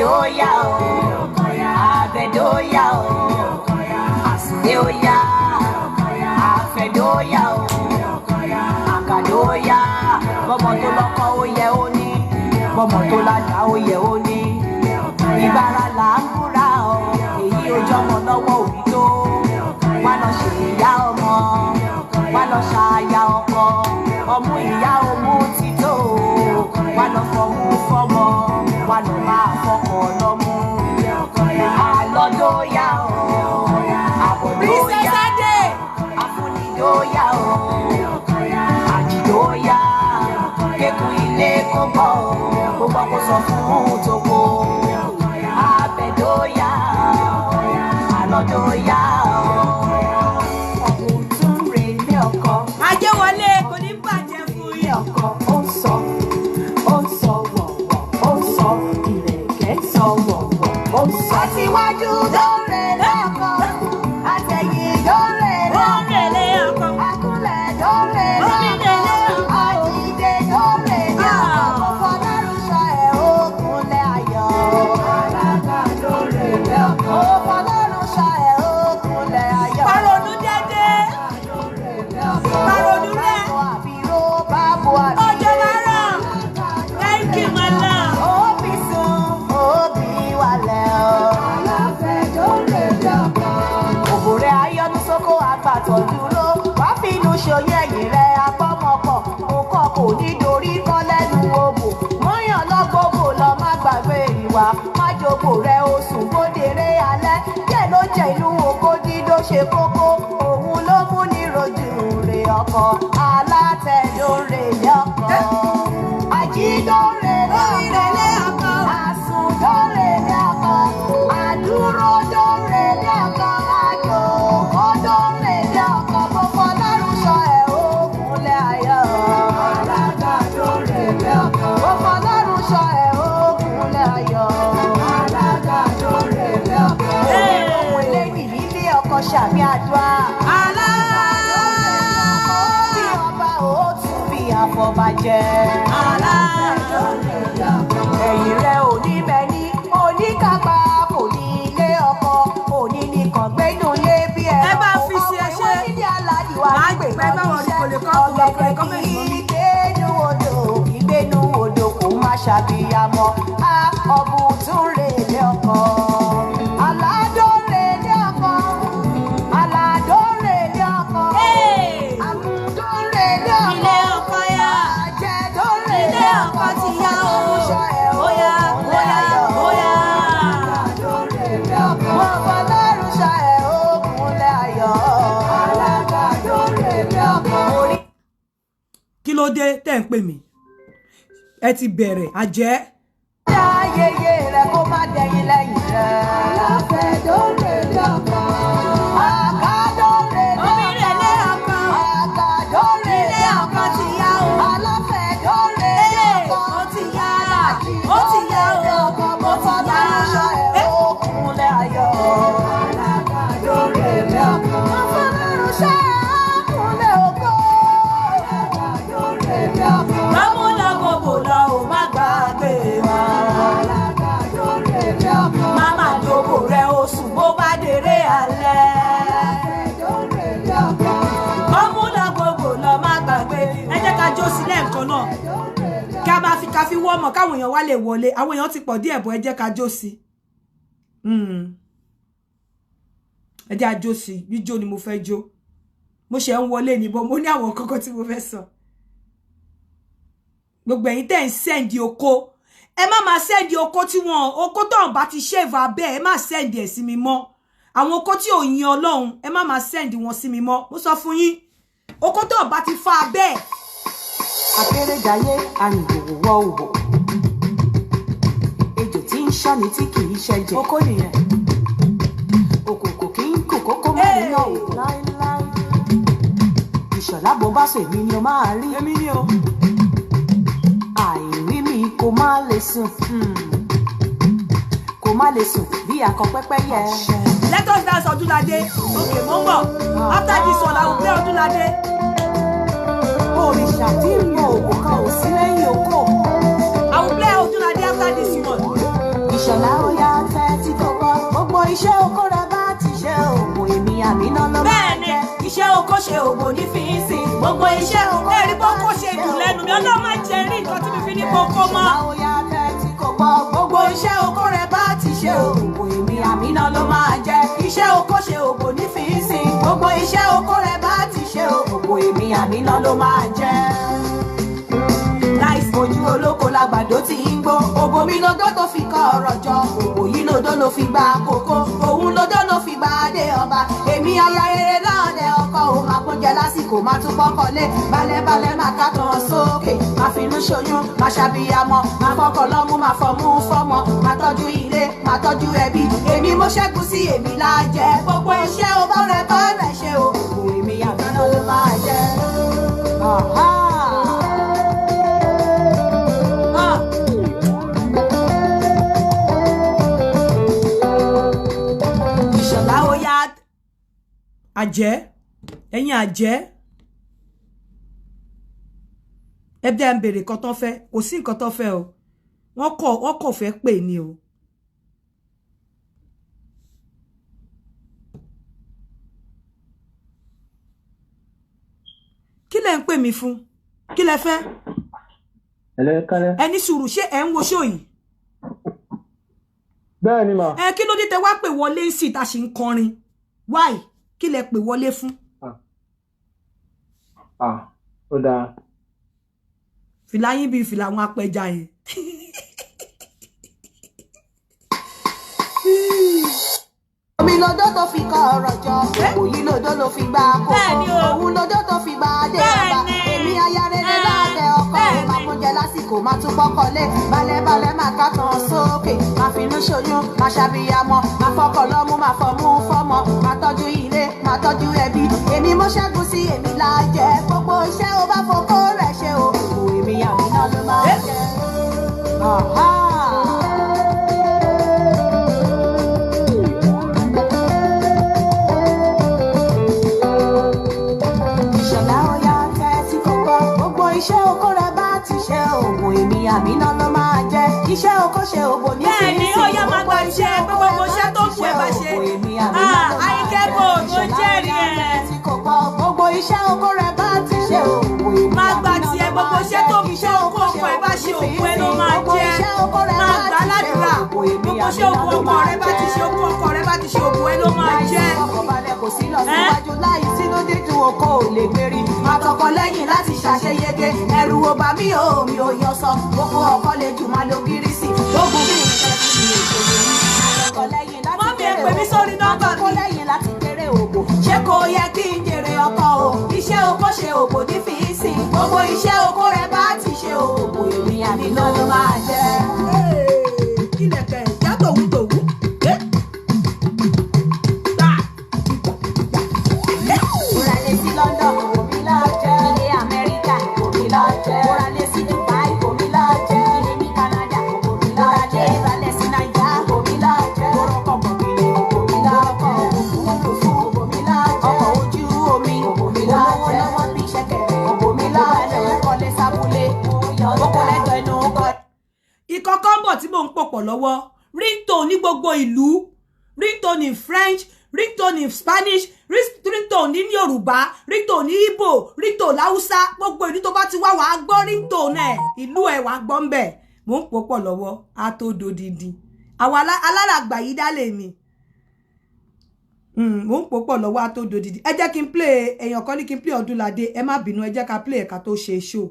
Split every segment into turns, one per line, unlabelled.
àfẹ̀dóyà o àfẹ̀dóyà o àsìdéóyà àfẹ̀dóyà o àkàdóyà bọ́mọ tó lọ́kọ ó yẹ ó ní bọ́mọ tó lájà ó yẹ ó ní ìbára là ń búra o èyí ojú ọmọ lọ́wọ́ òbí tó wá lọ ṣe ìyá ọmọ wá lọ ṣàyà ọkọ ọmú ìyá ọmú ti tó wá lọ fọmú fọmọ wá lọ máa fọkọ lọ́mú àlọ́dóyà o àbọ̀dóyà àfúnidóyà o àjìdóyà kékun ilé kó bọ̀ kó gbọ́ kó sọ fún tòkó àbẹ̀dóyà àlọ́dóyà ọ̀hún tún rè ní ọkọ.
ajé wọlé kò ní bàjẹ́ fún
ilé ọkọ ó ń sọ wọ̀wọ̀ ó ń sọ ìrẹ̀kẹ́ sọ wọ̀wọ̀ ó ń sọ. àtiwájú dóore lọ́kọ àtẹ̀yìn dóore lọ́kọ àkúnlẹ̀ dóore lọ́kọ àjídé dóore lọ́kọ fọlọ́run sọ ẹ̀ ó kúnlẹ̀ ayọ̀ alága dóore lọ́kọ fọlọ́run sọ ẹ̀ ó kúnlẹ̀ ayọ̀.
Paronu dédé Paronu rẹ ọjọ́ lára thank you my love.
Òbí sùn òbí wálẹ̀ o. Òbòrè ayọ́nu sóko àgbàtọ̀ dúró wá fínú ṣòyẹ́ ẹ̀yìn rẹ̀ apọ́mọpọ̀ òkọ̀ kò ní dorí kọ́ lẹ́nu òbò mọ́yàn lọ́gbọ́gbò lọ má gbàgbé ìwà májòkò rẹ̀ oṣù bódèrè alẹ́ díẹ̀ ló jẹ́ inú oko dídó ṣe kókó òun ló mú ní rojú rè ọkọ̀ alátẹ̀dórè lọ́kọ̀ àjídórè lọ́kọ̀ àsùndórè lọ́kọ̀ àdúródórè lọ́kọ̀ àjòkódórè lọ́kọ̀ gbogbo lọ́rùn sọ ẹ̀ ó kúnlẹ̀ ayọ̀ alágàdórè lọ́kọ̀ gbogbo lọ́rùn sọ ẹ̀ ó kúnlẹ̀ ayọ̀ alágàdórè lọ́kọ̀ òun lè ní nílé ọkọ̀ ṣàmì àdúrà bí ọba ó tún bí àfọ̀bàjẹ́ ẹ̀yìn rẹ̀ ò ní bẹ̀ ní oníkápá kò ní ilé ọkọ òní nìkan gbẹ́nu lé bí ẹ̀
ẹ bá fi sí ẹ ṣe
nílé aládìwà
gbé báwọn ní kò lè kọ́
ọ̀gẹ̀dẹ̀ kì í gbénu odò kò má ṣàbíyamọ a ọ̀bùn tún rè lé ọkọ aládórè lé ọkọ aládórè lé ọkọ àmúdórè lé ọkọ
ilé ọkọ yá
àjẹdórè
ilé ọkọ ti yá o bóyá bóyá
aládórè lé ọkọ wọn fọlọ́run ṣọ ẹ̀ ó kúnlẹ̀ ayọ̀ aládórè lé ọkọ.
kí ló dé tẹ́ ń pè mí ẹ ti bẹ̀rẹ̀ àjẹ́.
ayẹyẹ rẹ kó má dẹ̀yìn lẹ́yìn rẹ. aláfẹ̀dórè lọ́kọ. àkàdórè lọ́kọ.
omílẹ̀ ọkọ.
àkàdórè
ọkọ ti yá o.
aláfẹ̀dórè lọ́kọ.
ó ti yá ó ti yá o ó ti yá.
ó kúnlẹ̀ ayọ̀. alágàdórè lọ́kọ. ọ̀fọ̀lọ́run ṣe kúnlẹ̀ ògo. alágàdórè lọ́kọ.
mọ́mú lọ gbogbo lọ ò má gbàgbé wa.
alágàdórè lọ́kọ.
máma jogo rẹ oṣù bó bá dèrè alẹ́.
aláfẹ̀dórè lọ́kọ.
mọ́mú lọ gbogbo lọ má gbàgbé. ẹ jẹ́ ká jó sílẹ̀ nǹkan náà kí a máa fi ká fi wọ́ ọmọ káwọn èèyàn wá lè wọlé àwọn èèyàn ti pọ̀ díẹ̀ bọ̀ ẹ jẹ́ ká jó sí ẹ jẹ́ àjó sí jíjó ni mo fẹ́ jó mo ṣe ń wọlé níbọn mo ní àwọn kọ́kọ́ tí mo fẹ́ sọ gbogbo ẹ̀yin tẹ́ ń sẹ́ndì oko ẹ má máa sẹ́ndì oko tí wọn oko tó ń bá ti ṣèvà abẹ́ ẹ má sẹ́ndì ẹ̀ sí mi mọ́ àwọn oko tí ò yin Ọlọ́run ẹ má máa sẹ́ndì wọn sí mi mọ́ mo sọ fún yín oko tó ń bá ti fa abẹ́ ẹ̀.
Akérèdáyé arìnrìnwó wọ òwò ejò tí ń ṣọ́ni tí kì í ṣẹ̀jẹ̀
oko nìyẹn
òkòkò kì í kò kókó mọ́ nínú òwò láéláé ìṣọ̀lá bó bá sọ èmi ni o máa rí
èmi ni o
àìrí mi kò má lè sùn kò má lè sùn bí akọ pẹ́pẹ́yẹ.
let us dance Ọdúnládé okay mo ń bọ̀ after this one I will play Ọdúnládé.
òrìṣà tí ń mọ òkò kan ò sí lẹ́yìn oko.
I will play Ọdúnládé after this one.
ìṣọ̀lá iṣẹ́ oko rẹ̀ bá ti ṣe òwò èmi àmínà ló máa jẹ́. Iṣẹ́ oko ṣe òwò ní fi ń sìn. Gbogbo iṣẹ́ oko
ẹ̀rí boko ṣe dùn lẹ́nu mi Ọlọ́run má jẹ́ rí nǹkan tí mi fi ní boko mọ́.
Láwòyá tẹ́tí kò gbọ́. Gbogbo iṣẹ́ oko rẹ̀ bá ti ṣe òwò èmi àmínà ló máa jẹ́. Iṣẹ́ oko ṣe òwò ní fi ń sìn. Gbogbo iṣẹ́ oko rẹ̀ bá ti ṣe òwò èmi àmínà ló máa jẹ́. Láìsí ojú olóko lágbàdo tí ń gbó. Òbò mi lódó tó fi kọ́ ọ̀rọ̀ jọ. Òbò yìí lódó ló fi gba kókó. Òun lódó ló fi gba adé ọba. Èmi aya rere lọ́ọ̀dẹ ọkọ ò máa kóúnjẹ lásìkò máa tún kọ́kọ́lé. Balẹ̀balẹ̀ máa ká tán sókè. Máa finú ṣoyún, máa ṣàbíyamọ. Máa fọkọ̀ lọ́mú, máa fọmú fọ́mọ. Máa tọ́jú ilé, máa tọ́jú ẹbí. Èmi mo ṣẹ́gun sí èmi lájẹ. Gbogbo iṣẹ́ o bá rẹ̀ bá rẹ̀ ṣe o. Èmi àgbẹ̀nà ló máa jẹ́.
Ìṣọ̀lá ó yá àjẹ́ ẹ̀yin àjẹ́ ẹbí à ń bèrè nǹkan tó fẹ́ kò sí nǹkan tó fẹ́ o wọ́n kò fẹ́ pè ní o. Kí lẹ ń pè mí fún? Kí lẹ fẹ́? Ẹni sùúrù ṣé ẹ ń wo ṣó yìí?
Bẹ́ẹ̀ ni mà.
Kí ló dé tẹ wá pè wọlé sí tá ṣì ń kọrin? Why? Kí lẹ pè wọlé fún?
Ó dáa.
Fìlà yín bí fìlà àwọn apẹja yẹn.
Omi lódó tó fi kọ́ ọ̀rọ̀ jọ. Òyì lódó ló fi gba kókó. Òun lódó tó fi gba adé ọba. Èmi aya rere lọ́ọ̀dẹ ọkọ ò máa kóúnjẹ lásìkò máa tún kọ́kọ́lé. Balẹ̀balẹ̀ máa ká tán sókè. Máa finú ṣoyún, máa ṣàbíyamọ. Máa fọkọ̀ lọ́mú, máa fọmú fọ́mọ. Máa tọ́jú ilé, máa tọ́jú ẹbí. Èmi mo ṣẹ́gun sí èmi lájẹ. Gbogbo iṣẹ́ o bá fokó rẹ̀ ṣe o. Èmi àmínà ló máa jẹ́. Iṣẹ́ oko rẹ̀ bá ti ṣe òwò èmi àmínà ló máa jẹ́. Iṣẹ́ oko ṣe òwò ní fi ń sìn.
Ó yá máa gba iṣẹ́ pé gbogbo iṣẹ́ tó kù ẹ bá ṣe. Àyíkẹ́kọ̀ọ́ ló jẹ́rìí ẹ̀.
Gbogbo iṣẹ́ oko rẹ̀ bá ti ṣe òwò èmi àmínà ló máa jẹ́.
Máa gba tiẹ̀ gbogbo iṣẹ́ tó kù ọkọ ẹ bá ṣe òkú ẹ ló máa jẹ́. Máa gbà ládùúrà gbogbo iṣẹ́ òkú ọkọ rẹ bá ti ṣe òkú ọkọ rẹ bá ti ṣe òkú ẹ ló máa jẹ́.
Kò sí lọ síwájú láì sínú dídùn oko ò lè gbérí. Àtọkọ lẹ́yìn láti ṣàṣeyege. Ẹ̀rù ò bà mí o, mi ò yọ sọ. Gbogbo ọkọ lè jù máa lo gírísì. Gbógun bí nǹkan ti fi èkó lórí. Àtọkọ lẹ́yìn láti kéré òbò.
Mọ́mí ẹ pè mí sórí nọ́mbà mi.
Àtọkọ lẹ́yìn láti kéré òbò. Ṣé kò yẹ kí n jèrè ọkọ o? Iṣẹ́ oko ṣe òbò ní fi í sìn. Gbogbo iṣẹ́ oko rẹ̀ bá ti ṣe òbò èmi àmínà ló máa jẹ́.
Kílẹ̀ kẹ̀ ìyá tòun tòun.
Morale sí London, omi lọ jẹ́. Ilé Amẹ́ríkà, omi lọ jẹ́. Morale sí Dubai, omi lọ jẹ́. Ilé ní Canada, omi lọ jẹ́. Morale sí Naija, omi lọ jẹ́. Orúkọ bọ̀gìnì, omi lọ kọ́. Òfurufú, omi lọ jẹ́. Ọkọ̀ ojú omi, omi lọ jẹ́. Lọ́wọ́ bí ṣẹ̀kẹ̀rẹ̀, omi lọ jẹ́. Kọ́lé sábúlé, okòlẹ́jọ inú kọ́.
Ìkọ̀kọ̀ ń bọ̀ tí mò ń pòpọ̀ lọ́wọ́. Ringtone ní gbogbo ìlú. Ringtone in French, ringtone in Spanish, ringtone ní Yorùbá, ringtone ní Igbo, ringtone láwùsá. Gbogbo ìlú tó bá ti wá wàá gbọ́ ringtone ẹ̀. Ìlú ẹ̀ wàá gbọ́ ń bẹ̀. Mò ń pòpọ̀ lọ́wọ́. A tó dodidi. Àwọn aláràgbà yìí dálé mi. Mò ń pòpọ̀ lọ́wọ́ a tó dodidi. Ẹ jẹ́ kí n play èèyàn kan ní kí n play Ọdúnládé. Ẹ má bínú ẹ jẹ́ ká play ẹ̀ka tó ṣe show.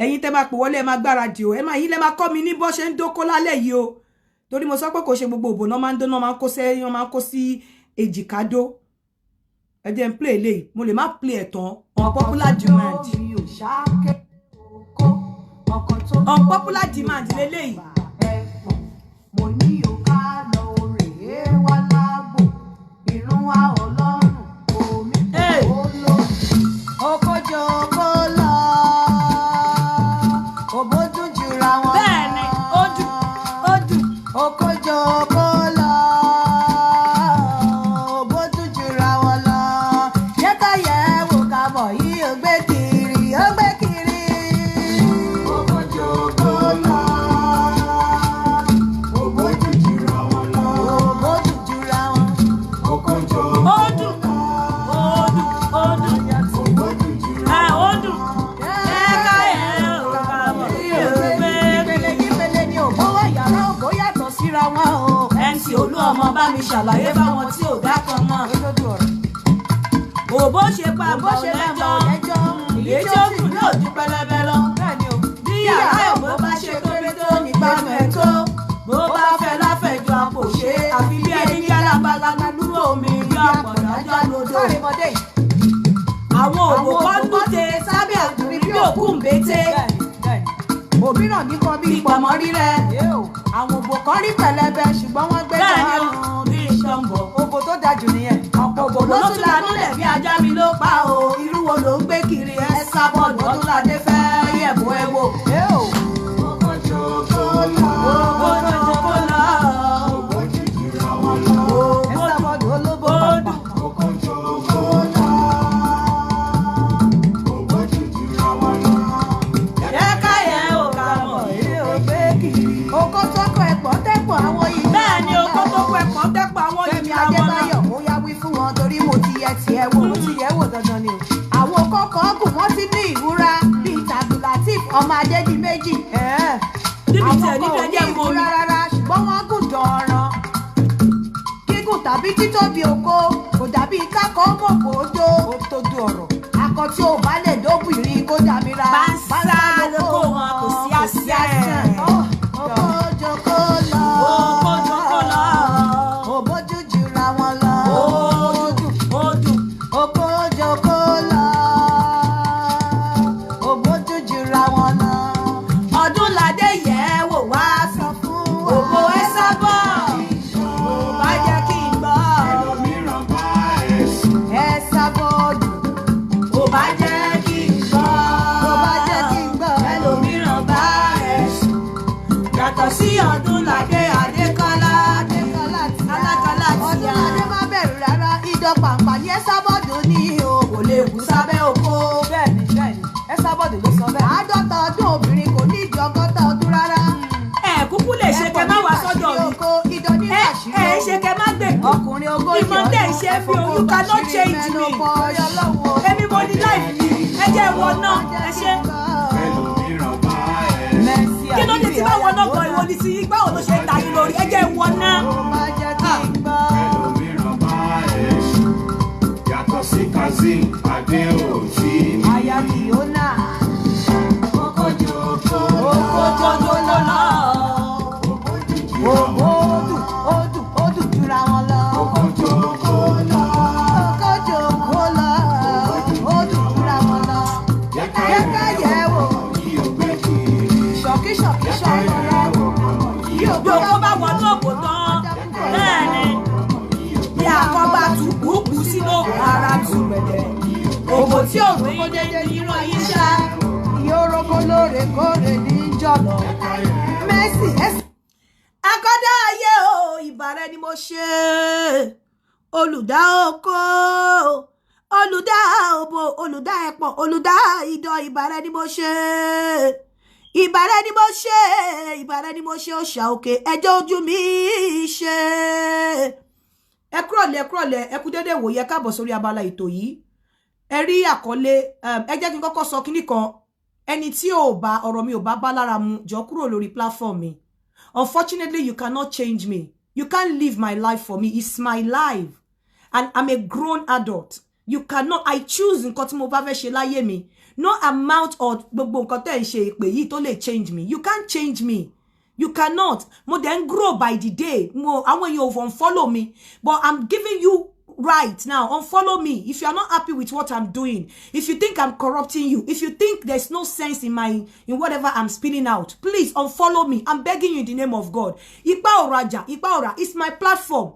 Ẹ̀yin tẹ́ máa pè wọlé ẹ máa gbáradì o. Ẹ máa yín lẹ́ máa kọ́ mi ní bó ṣe ń dóko lálẹ́ yìí o. Torí mo sọ pé kò ṣe gbogbo òbò náà máa ń dóná máa ń kó sẹ́yìn máa ń kó sí èjìkádó. Ẹ jẹ́ n play eléyìí. Mo lè má play ẹ̀ tán. Unpopular demand. Unpopular demand lélẹ́yìí.
Mo ní òkà lọ rèé wá lágbo. Ìrún wa Ọlọ́run omi kò lọ. Okòjò kò lọ. Òbójú jura wọn.
Bẹ́ẹ̀ni, ó dùn.
Okòjò kò lọ. Òbójú jura wọn lọ. Ṣé ká yẹ̀ wò ká bọ̀ yìí ó gbé kiri, ó gbé kiri. Okòjò kò lọ. Òbójú jura wọn lọ.
ọmọ bá mi ṣàlàyé fáwọn tí ò dákan mọ́. Òbó ṣe pa bó ṣe lẹ́jọ́ èyí tí ó kù ní òjú pẹlẹbẹ lọ. Bí yàrá òbó bá ṣe tóbi tó nígbàdùn ẹ̀ tó. Bó bá fẹ́ láfẹ̀jọ àpò ṣe àfi bí ẹni ní alábàlágbà dúró omi yọ àpọ̀dájọ́ lódò. Àwọn òbó kan dúte sábẹ́ àdúrí bí òkú ń bété.
Òmíràn nìkan bí ìpamọ́ rírẹ̀. Àwọn òbò kan rí pẹ̀lẹ́bẹ ṣùgbọ́n wọ́n gbé
Bẹ́ẹ̀ni o, bí ìṣọ̀mbọ̀.
òbò tó dájú nìyẹn.
Ọ̀pọ̀ òbò ló tún lanú lẹ̀ bí ajá mi ló pa o. Irú wo ló ń gbé kiri ẹ sábọ̀dù ọdún ládé fẹ́ yẹ̀bù ẹ wò. Òbò jòkó lọ.
Ẹ sábọ̀dù olóbó pàpà. Oko tọkọ ẹ̀pọ̀ tẹ́pọ̀ àwọn yìí.
Bẹ́ẹ̀ni oko tó kọ ẹ̀pọ̀ tẹ́pọ̀ àwọn yìí
Fẹ́mi Adébáyọ̀ mo yá wí fún wọn torí mo ti yẹ tiẹ̀ wò mo ti yẹ wò dandan ni o. Àwọn kọ́kọ́ gùn wọ́n ti ní ìwúra bíi Tàbílátìf ọmọ Adédìméjì.
níbi tí ẹ
Àwọn
níbi
kan ò ní
ẹjẹ mo rí.
ìwúra rárá ṣùgbọ́n wọ́n gùn dọ̀ọ̀ràn. Gígùn tàbí títóbi oko kò dàbí kákọ́ mọ̀kò dó. Ó tó dú ọ̀rọ̀. Akọ tí ò bá lè dóbìnrin kó dàmíra.
Bá ń sá lóko wọn kò sí àṣẹ.
Oko jòkó lọ.
Oko jòkó lọ.
Òbó jújù ra wọn lọ.
Odù.
Oko jòkó lọ. Òbó jújù ra wọn lọ.
Ọdúnládé yẹ̀ wò wá
Sọ fún
òbò ẹ sábọ̀. Bá jẹ́ kí n gbọ́.
ẹ sábọ̀dù.
Ò bá jẹ́ kí n gbọ́.
Tó bá jẹ́ kí n gbọ́.
Ẹlòmíràn bá ẹ̀ sùn. Yàtọ̀ sí Ọdúnládé Adékọ́lá. Alákọ̀ọ́lá ti yá.
Ọdúnládé má bẹ̀rù rárá. Idọ̀ pàǹpà ní ẹ sábọ̀dù ní o.
Kò lè kú sábẹ́ oko.
Bẹ́ẹ̀ni ẹ sábọ̀dù ló sọ bẹ́ẹ̀. 50 ọdún obìnrin kò ní ìdí 60 ọdún rárá.
Ẹ kúkú lè ṣe kẹ má wá sọ́dọ̀ mi.
Idọ̀ ní
Ẹ ṣe kẹ má gbègbè.
ọkùnrin ogójì
Ìmọ̀ tẹ̀ ń ṣe fi òun cannot change me. Èmi mo ní life mi. Ẹ jẹ́ ìwọ náà. Ẹ ṣe. Kí ló dé tí báwo náà gan ìwọ ní sí yí? Báwo ló ṣe ń ta yín lórí? Ẹ jẹ́ ìwọ náà.
Yàtọ̀ sí Kazeem Adéòtí.
Aya Fiona.
Oko jòkó lọ.
Odù jura wọn lọ. Oko jòkó lọ. Odù jura wọn lọ. Yẹ́ká yẹ̀ wò. Ṣọ̀kí ṣọ̀rọ̀ rẹ̀.
Bí oko bá wọnú òkò tán. Bẹ́ẹ̀ni. Bí àkọ́bá tu kúkú sínú òkò ara tu gbẹ̀dẹ̀. Òkò tí òun yín dé ní irun yín ṣá.
Yórógbó lóòrèkóòrè ní jọ̀lọ̀. Mẹ́sì ẹ̀sìn.
Akọ́dá ayé o, ìbàrẹ̀ ni mo ṣe. Olùdá oko, olùdá òbò, olùdá ẹ̀pọ̀, olùdá ìdọ̀, ìbàrẹ̀ ni mo ṣe. Ìbàrẹ̀ ni mo ṣe, ìbàrẹ̀ ni mo ṣe, òṣà òkè, ẹjọ́ ojú mi ṣe. Ẹ kúrọ̀lẹ́, ẹ kú dédé wò yẹ káàbọ̀ sórí abala ètò yìí. Ẹ rí àkọlé, ẹ jẹ́ kí n kọ́kọ́ sọ kíní kan. Ẹni tí ọ̀rọ̀ mi ò bá lára mu, jọ kúrò lórí platform mi. Unfortunately, you cannot change me. You can't live my life for me. It's my life. And I'm a grown adult. You cannot. I choose nǹkan tí mo bá fẹ́ ṣe láyé mi. No amount of gbogbo nǹkan tẹ́ ń ṣe ìpè yìí tó lè change me. You can't change me. You cannot. Mo then grow by the day. Àwọn èèyàn ò unfollow me. But I'm giving you right now. Unfollow me. If you are not happy with what I'm doing, if you think I'm corrupting you, if you think there's no sense in whatever I'm spinning out, please unfollow me. I'm begging you in the name of God. Ipa Oraja, it's my platform.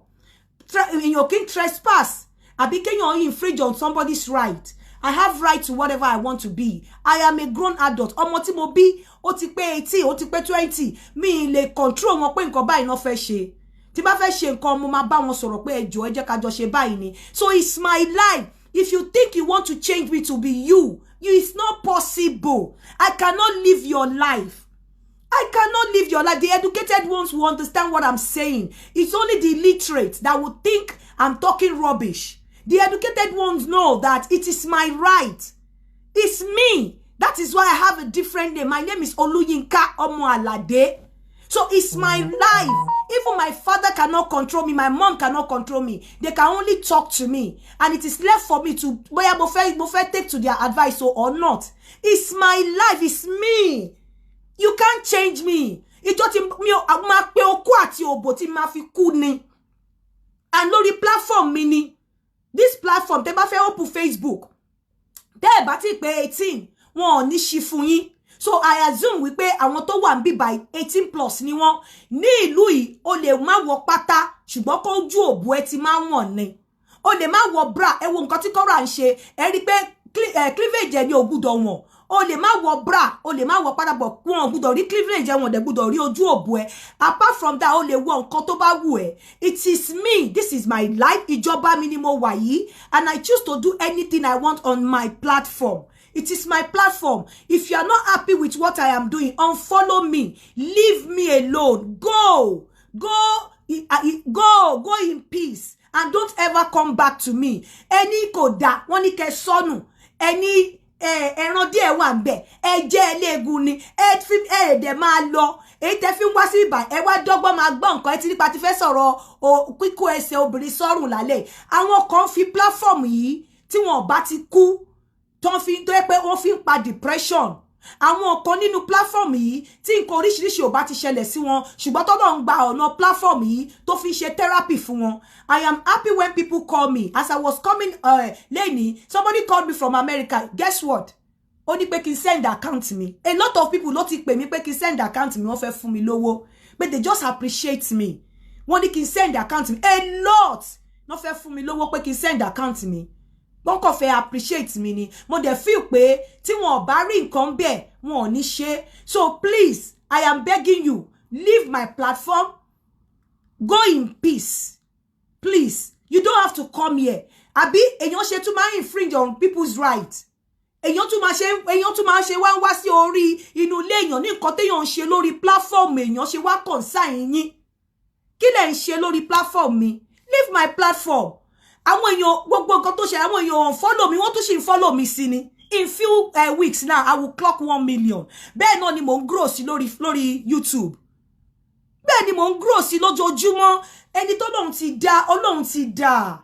You can trespass. Àbí kéèyàn infringe on somebody's right. I have right to whatever I want to be. I am a grown adult. Ọmọ tí mo bí, ó ti pé 18, ó ti pé 20. Mi lè control wọn pé nǹkan báyìí náà fẹ́ ṣe. Tí bá fẹ́ ṣe nǹkan mo máa bá wọn sọ̀rọ̀ pé ẹ jọ̀ọ́ ẹ jẹ́ ká jọ ṣe báyìí ni. So it's my life. If you think you want to change me to be you, it's not possible. I cannot live your life. I cannot live your life. The educated ones will understand what I'm saying. It's only the illiterate that will think I'm talking rubbish. The educated ones know that it is my right. It's me. That is why I have a different name. My name is Oluyinka Omoalade. So it's my life. Even my father cannot control me. My mom cannot control me. They can only talk to me. And it is left for me to take to their advice or not. It's my life. It's me. You can't change me. It's just me. Ma pe oku ati obo ti ma fi ku ni. And lórí platform mi ni. This platform, te ba fe open Facebook. Te ba ti pe 18. Wọ́n ò ní ṣí fún yín. So I assume wípé àwọn tó wà ńbí by 18 plus ni wọ́n ní ìlú yìí ó lè má wọ pátá ṣùgbọ́n kó ojú òbú ẹ ti máa wọ̀n ni ó lè má wọ bra ẹ wo nǹkan tí Kọ́ra ń ṣe ẹ rí pé cleavage ẹ ní ògùdọ̀ wọn ó lè má wọ bra ó lè má wọ pátá bọ̀ wọn ògùdọ̀ rí cleavage ẹ wọn dẹ̀ gbùdọ̀ rí ojú òbú ẹ apart from that ó lè wọ nǹkan tó bá wù ẹ. It is me, this is my life, ìjọba mi ni mo wà yìí, and I choose to do anything I want on my platform. It is my platform. If you are not happy with what I am doing, unfollow me. Leave me alone. Go in peace. And don't ever come back to me. Any koda, wọ́n ní kẹ́ sọnù. Any ẹran díẹ̀ wà ńbẹ̀. Ẹ jẹ́ eléegun ni. Ẹ dẹ̀ máa lọ. Èyí tẹ́ fi ń wá sí ibà. Ẹ wá dọ́gbọ́n máa gbọ́ nǹkan. Ẹ ti nípa ti fẹ́ sọ̀rọ̀ kíkó ẹsẹ̀ obìnrin sọ́rùn lálẹ́. Àwọn kan fi platform yìí tí wọ́n bá ti kú. Tó fi tó yẹ pé wọ́n fi ń pa depression. Àwọn kan nínú platform yìí tí nǹkan oríṣiríṣi ò bá ti ṣẹlẹ̀ sí wọn ṣùgbọ́n tó dọ̀ ń gba ọ̀nà platform yìí tó fi ṣe therapy fún wọn. I am happy when people call me. As I was coming lẹ́ni, somebody called me from America. Guess what? Ó ní pé kí n send account mi. A lot of people ló ti pè mí pé kí n send account mi, wọ́n fẹ́ fún mi lówó. But they just appreciate me. Wọ́n ní kí n send account mi. A lot wọ́n fẹ́ fún mi lówó pé kí n send account mi. Wọ́n kàn fẹ́ appreciate mi ni. Mo dẹ̀ feel pé tí wọ́n bá rí nǹkan bẹ́ẹ̀ wọ́n ò ní ṣe. So please, I am begging you, leave my platform. Go in peace. Please, you don't have to come here. Àbí èyàn ṣe tún máa infringe on people's rights. Èyàn tún máa ṣe wá sí orí inú ilé èyàn ní nǹkan téèyàn ń ṣe lórí platform èyàn ṣe wá concern yín. Kí lẹ̀ ń ṣe lórí platform mi? Leave my platform. Àwọn èèyàn gbogbo nǹkan tó ṣe àwọn èèyàn follow me, wọ́n tún ṣì ń follow me sí ni. In few weeks now I will clock 1 million. Bẹ́ẹ̀ náà ni mo ń grow sí lórí YouTube. Bẹ́ẹ̀ ni mo ń grow sí lójoojúmọ́. Ẹni tó lóhun ti dá, Ọlọ́hun ti dá.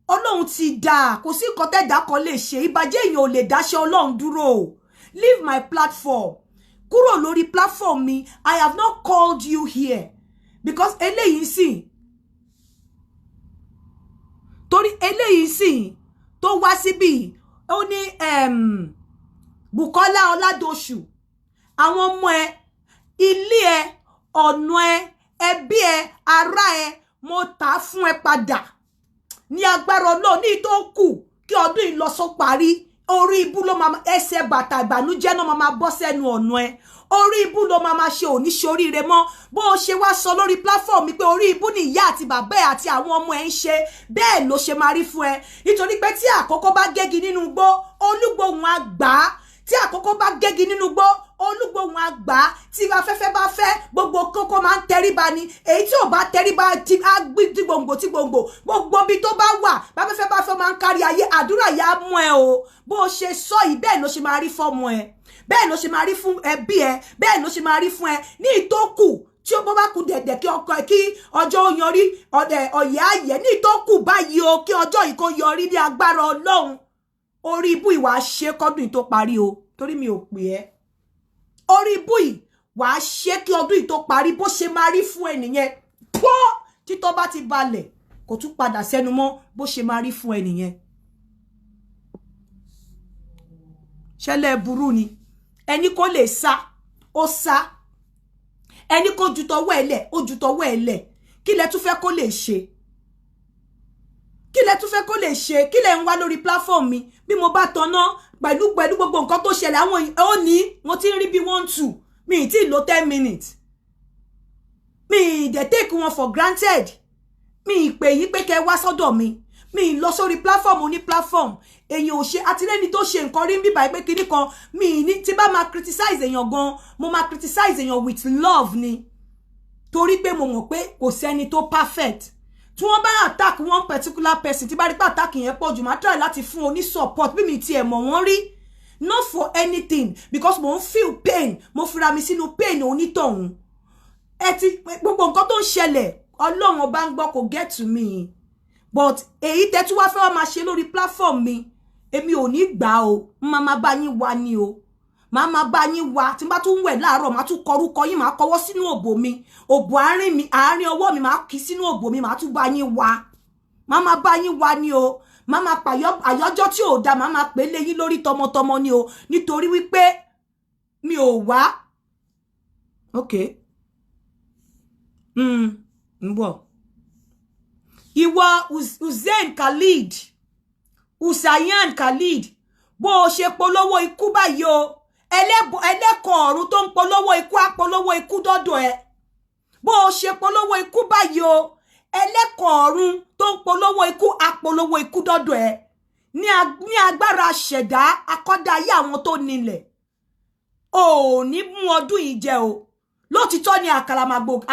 Ọlọ́hun ti dá. Kò sí nǹkan tẹ́dá kan lè ṣe. Ìbàjẹ́ èèyàn ò lè dáṣẹ́ Ọlọ́hun dúró. Leave my platform. Kúrò lórí platform mi. I have not called you here because eléyìí sì torí eléyìí sì tó wá síbí ó ní Bukola Ọládọ̀ṣù àwọn ọmọ ẹ ilé ẹ ọ̀nà ẹ ẹbí ẹ ará ẹ mo tà fún ẹ padà ní agbára Ọlọ́run ní tó kù kí ọdún yìí lọ sọ parí orí ibú ló máa ẹsẹ̀ bàtà ìbànújẹ́ náà máa bọ́ sẹ́nu ọ̀nà ẹ orí ibú ló máa ṣe oníṣoríire mọ́ bó o ṣe wá sọ lórí platform mi pé orí ibú ni ìyá àti bàbá ẹ àti àwọn ọmọ ẹ ń ṣe bẹ́ẹ̀ ló ṣe máa rí fún ẹ nítorí pé tí àkókò bá gégi nínú igbó olúgbòhùn àgbà tí àkókò bá gégi nínú igbó olúgbòhùn àgbà tí afẹ́fẹ́ bá fẹ́ gbogbo kókó máa ń tẹríba ni èyí tí ò bá tẹríba ti á gbí tí gbòǹgbò gbogbo bí tó bá wà báfẹ́fẹ́ bá fẹ́ máa ń kárí ayé àdúrà yá mú ẹ o bó o ṣe sọ yìí bẹ́ẹ̀ ló ṣe máa rí fọ́mọ ẹ bẹ́ẹ̀ ló ṣe máa rí fún ẹbí ẹ bẹ́ẹ̀ ló ṣe máa rí fún ẹ ní ìtókù tí ó bá kù dẹ̀dẹ̀ kí ọkọ ẹ kí ọjọ́ yọrí ọ̀yẹ́ ayẹ ní ìtókù báyìí o kí ọjọ́ yìí kó yọrí ní agbára Ọlọ́run orí ibú ìwà ṣe kọ́dún tó parí o torí mi ò pè ẹ́ orí ibú yìí wàá ṣe kí ọdún yìí tó parí bó ṣe máa rí fún ẹ nìyẹn pọ́ títọ́ bá ti balẹ̀ kò tún padà sẹ́nu mọ́ bó ṣe máa rí fún ẹ nìyẹn ṣẹlẹ̀ burú ni ẹni kó lè sá ó sá ẹni kó ju tọwọ́ ẹ̀ lẹ̀ ó ju tọwọ́ ẹ̀ lẹ̀ kí lẹ tún fẹ́ kó lè ṣe kí lẹ tún fẹ́ kó lè ṣe kí lẹ ń wá lórí platform mi bí mo bá tanná pẹ̀lú gbogbo nǹkan tó ṣẹlẹ̀ àwọn ó ní mo ti ń rí bí 1-2 mi ì tí ì lo 10 minutes mi ì dẹ̀ take wọn for granted mi ì pè yín pé kẹ́ wá sọ́dọ̀ mi mi ì lọ sórí platform ní platform èyàn ò ṣe àtìlẹ́ni tó ṣe nǹkan rí bíbá pé kinní kan mi ì ní tí bá máa criticize èyàn gan mo máa criticize èyàn with love ni torí pé mo mọ̀ pé kò sẹ́ni tó perfect tí wọ́n bá attack one particular person tí bá rí pé attack yẹn pọ̀ jù máa try láti fún oní support bí mi tiẹ̀ mọ̀ wọ́n rí not for anything because mo ń feel pain mo fira mi sínú pain onítọ̀hún ti gbogbo nǹkan tó ń ṣẹlẹ̀ Ọlọ́run ọba ń gbọ́ kò get to me but èyí tẹ́ tún wá fẹ́ wá máa ṣe lórí platform mi èmi ò ní gbà o máa bá yín wá ni o máa bá yín wá tí n bá tún wẹ̀ láàárọ̀ máa tún kọrúkọ yín máa kọwọ́ sínú òbò mi òbò àárín ọwọ́ mi máa kì sínú òbò mi máa tún bá yín wá máa bá yín wá ni o máa pàyọ́ àyọ́jọ́ tí ò dá máa pè lé yín lórí tọmọtọmọ ni o nítorí wípé mi ò wá okay nbọ ìwọ Hussein Khalid Usayan Khalid bó o ṣe polówó ikú báyìí o ẹlẹ́kọ̀ọ́ ọ̀run tó ń polówó ikú apolówó ikú dọ́dọ̀ ẹ bó o ṣe polówó ikú báyìí o ẹlẹ́kọ̀ọ́ ọ̀run tó ń polówó ikú apolówó ikú dọ́dọ̀ ẹ ní agbára ṣẹ̀dá akọ́dá ayé àwọn tó nílẹ̀ ò ní mú ọdún yìí jẹ o lótìtọ́ ni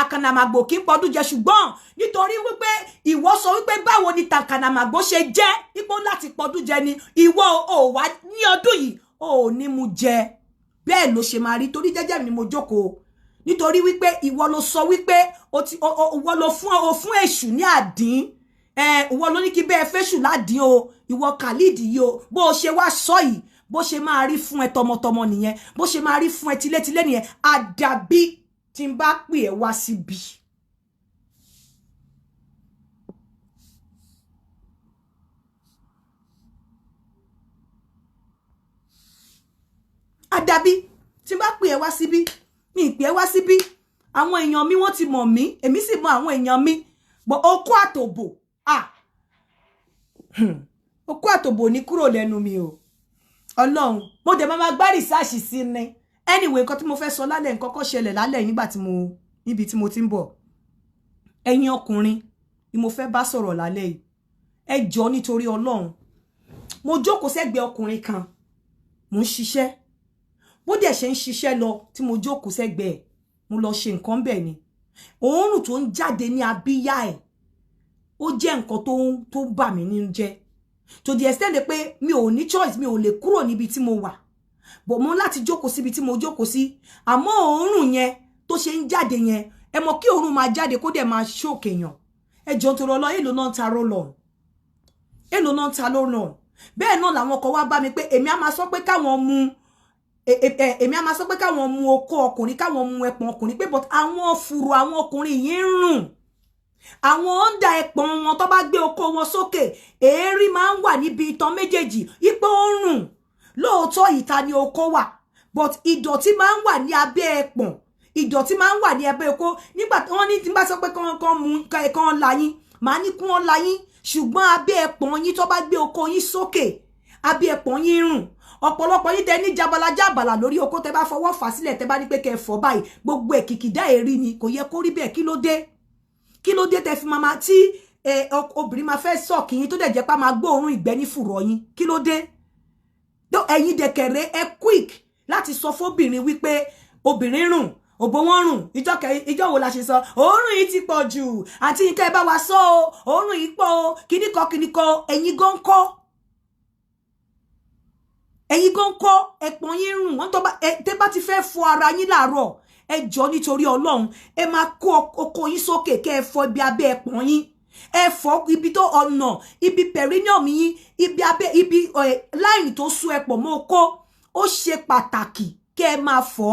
àkànàmàgbò kí n pọdún jẹ ṣùgbọ́n nítorí wípé ìwọ sọ wípé báwo ni tàkànàmàgbò ṣe jẹ́ ipò láti pọdún jẹ ni ìwọ ò wá ní ọdún yìí ò ní mú jẹ bẹ́ẹ̀ ló ṣe máa rí torí jẹ́jẹ́ mi ni mo jókòó nítorí wípé ìwọ ló sọ wípé ìwọ ló fún èṣù ní àdín ìwọ ló ní kí bẹ́ẹ̀ fẹ́ṣù ládìín o ìwọ Khalid yìí o bó o ṣe wá sọ yìí bó ṣe máa rí fún ẹ tọmọtọmọ nìyẹn bó ṣe máa rí fún ẹ tilétilé nìyẹn àdàbí tí n bá pè ẹ́ wá síbi àdàbí tí n bá pè ẹ́ wá síbi mi pè ẹ́ wá síbi àwọn èèyàn mi wọ́n ti mọ̀ mí èmi sì mọ̀ àwọn èèyàn mi bọ̀ okó àtòbò okó àtòbò ní kúrò lẹ́nu mi o Ọlọ́run mo dẹ̀ máa gbá research sí ni anyway nǹkan tí mo fẹ́ sọ lálẹ́ nǹkan kọ́ ṣẹlẹ̀ lálẹ́ nígbà tí níbi tí mo ti ń bọ̀ ẹ̀yin ọkùnrin ni mo fẹ́ bá sọ̀rọ̀ lálẹ́ yìí ẹ jọ̀ọ́ nítorí Ọlọ́run mo jókòó sẹ́gbẹ̀ẹ́ ọkùnrin kan mo ń ṣiṣẹ́ bó dẹ̀ ṣe ń ṣiṣẹ́ lọ tí mo jókòó sẹ́gbẹ̀ẹ́ mo lọ ṣe nǹkan bẹ́ẹ̀ ni òórùn tó ń jáde ní abíyá ẹ̀ ó jẹ́ nǹkan tó bà mí nínú jẹ́ to the extent pé mi ò ní choice mi ò lè kúrò níbi tí mo wà bọ̀ mo láti jókòó síbi tí mo jókòó sí àmọ́ òórùn yẹn tó ṣe ń jáde yẹn ẹ mọ̀ kí òórùn máa jáde kó dẹ̀ máa ṣókè yàn ẹ jọ̀ọ́ tó lọ èlò náà ta roll-on èlò náà ta roll-on bẹ́ẹ̀ náà làwọn kan wá bá mi pé èmi á máa sọ pé káwọn mu okó ọkùnrin káwọn mu ẹpọ̀n ọkùnrin pé but àwọn fùrù àwọn ọkùnrin yìí ń rùn àwọn ọ̀ndà ẹpọ̀n wọn tó bá gbé okó wọn sókè èérí máa ń wà níbi itan méjèèjì ipò ó rùn lóòótọ́ ìta ni okó wà but ìdọ̀tí máa ń wà ní abẹ́ ẹpọ̀n ìdọ̀tí máa ń wà ní abẹ́ okó nígbà tí wọ́n ní tí bá sọ pé kan láyín màá ní kí wọ́n láyín ṣùgbọ́n abẹ́ ẹpọ̀n yín tó bá gbé okó yín sókè abẹ́ ẹpọ̀n yín rùn ọ̀pọ̀lọpọ̀ yín tẹ ní jabalajabala lórí okó tẹ bá fọwọ́ fà sílẹ̀ tẹ bá ní pé kẹ́ fọ́ báyìí gbogbo ẹ̀ kìkìdá èrí ni kò yẹ kó rí bẹ́ẹ̀ kí ló dé tẹ fi máa tí obìnrin máa fẹ́ sọ̀kì yín tó dẹ̀ jẹ́ pá máa gbóòórùn ìgbẹ́ ní fùrọ̀ yín kí ló dé ẹ̀yin dẹ̀kẹ̀rẹ̀ ẹ quick láti sọ fóbìnrin wípé obìnrin rùn òbò wọn rùn ìjọ wo la ṣe sọ òórùn yìí ti pọ̀ jù àti nǹkan ẹ bá wa sọ o òórùn yìí pọ̀ o kíníkọ ẹ̀yin gan kọ́ ẹ̀pọ̀n yín rùn wọ́n tó bá tẹ́ bá ti fẹ́ fọ ara yín láàárọ̀ ẹ jọ̀ọ́ nítorí Ọlọ́run ẹ máa kó okó yín sókè kẹ́ ẹ fọ ibi abẹ́ ẹ̀pọ̀n yín ẹ fọ ibi tó ọ̀nà ibi perineum yín ibi abẹ́ ibi line tó so ẹpọ̀ mọ́ okó ó ṣe pàtàkì kẹ́ ẹ máa fọ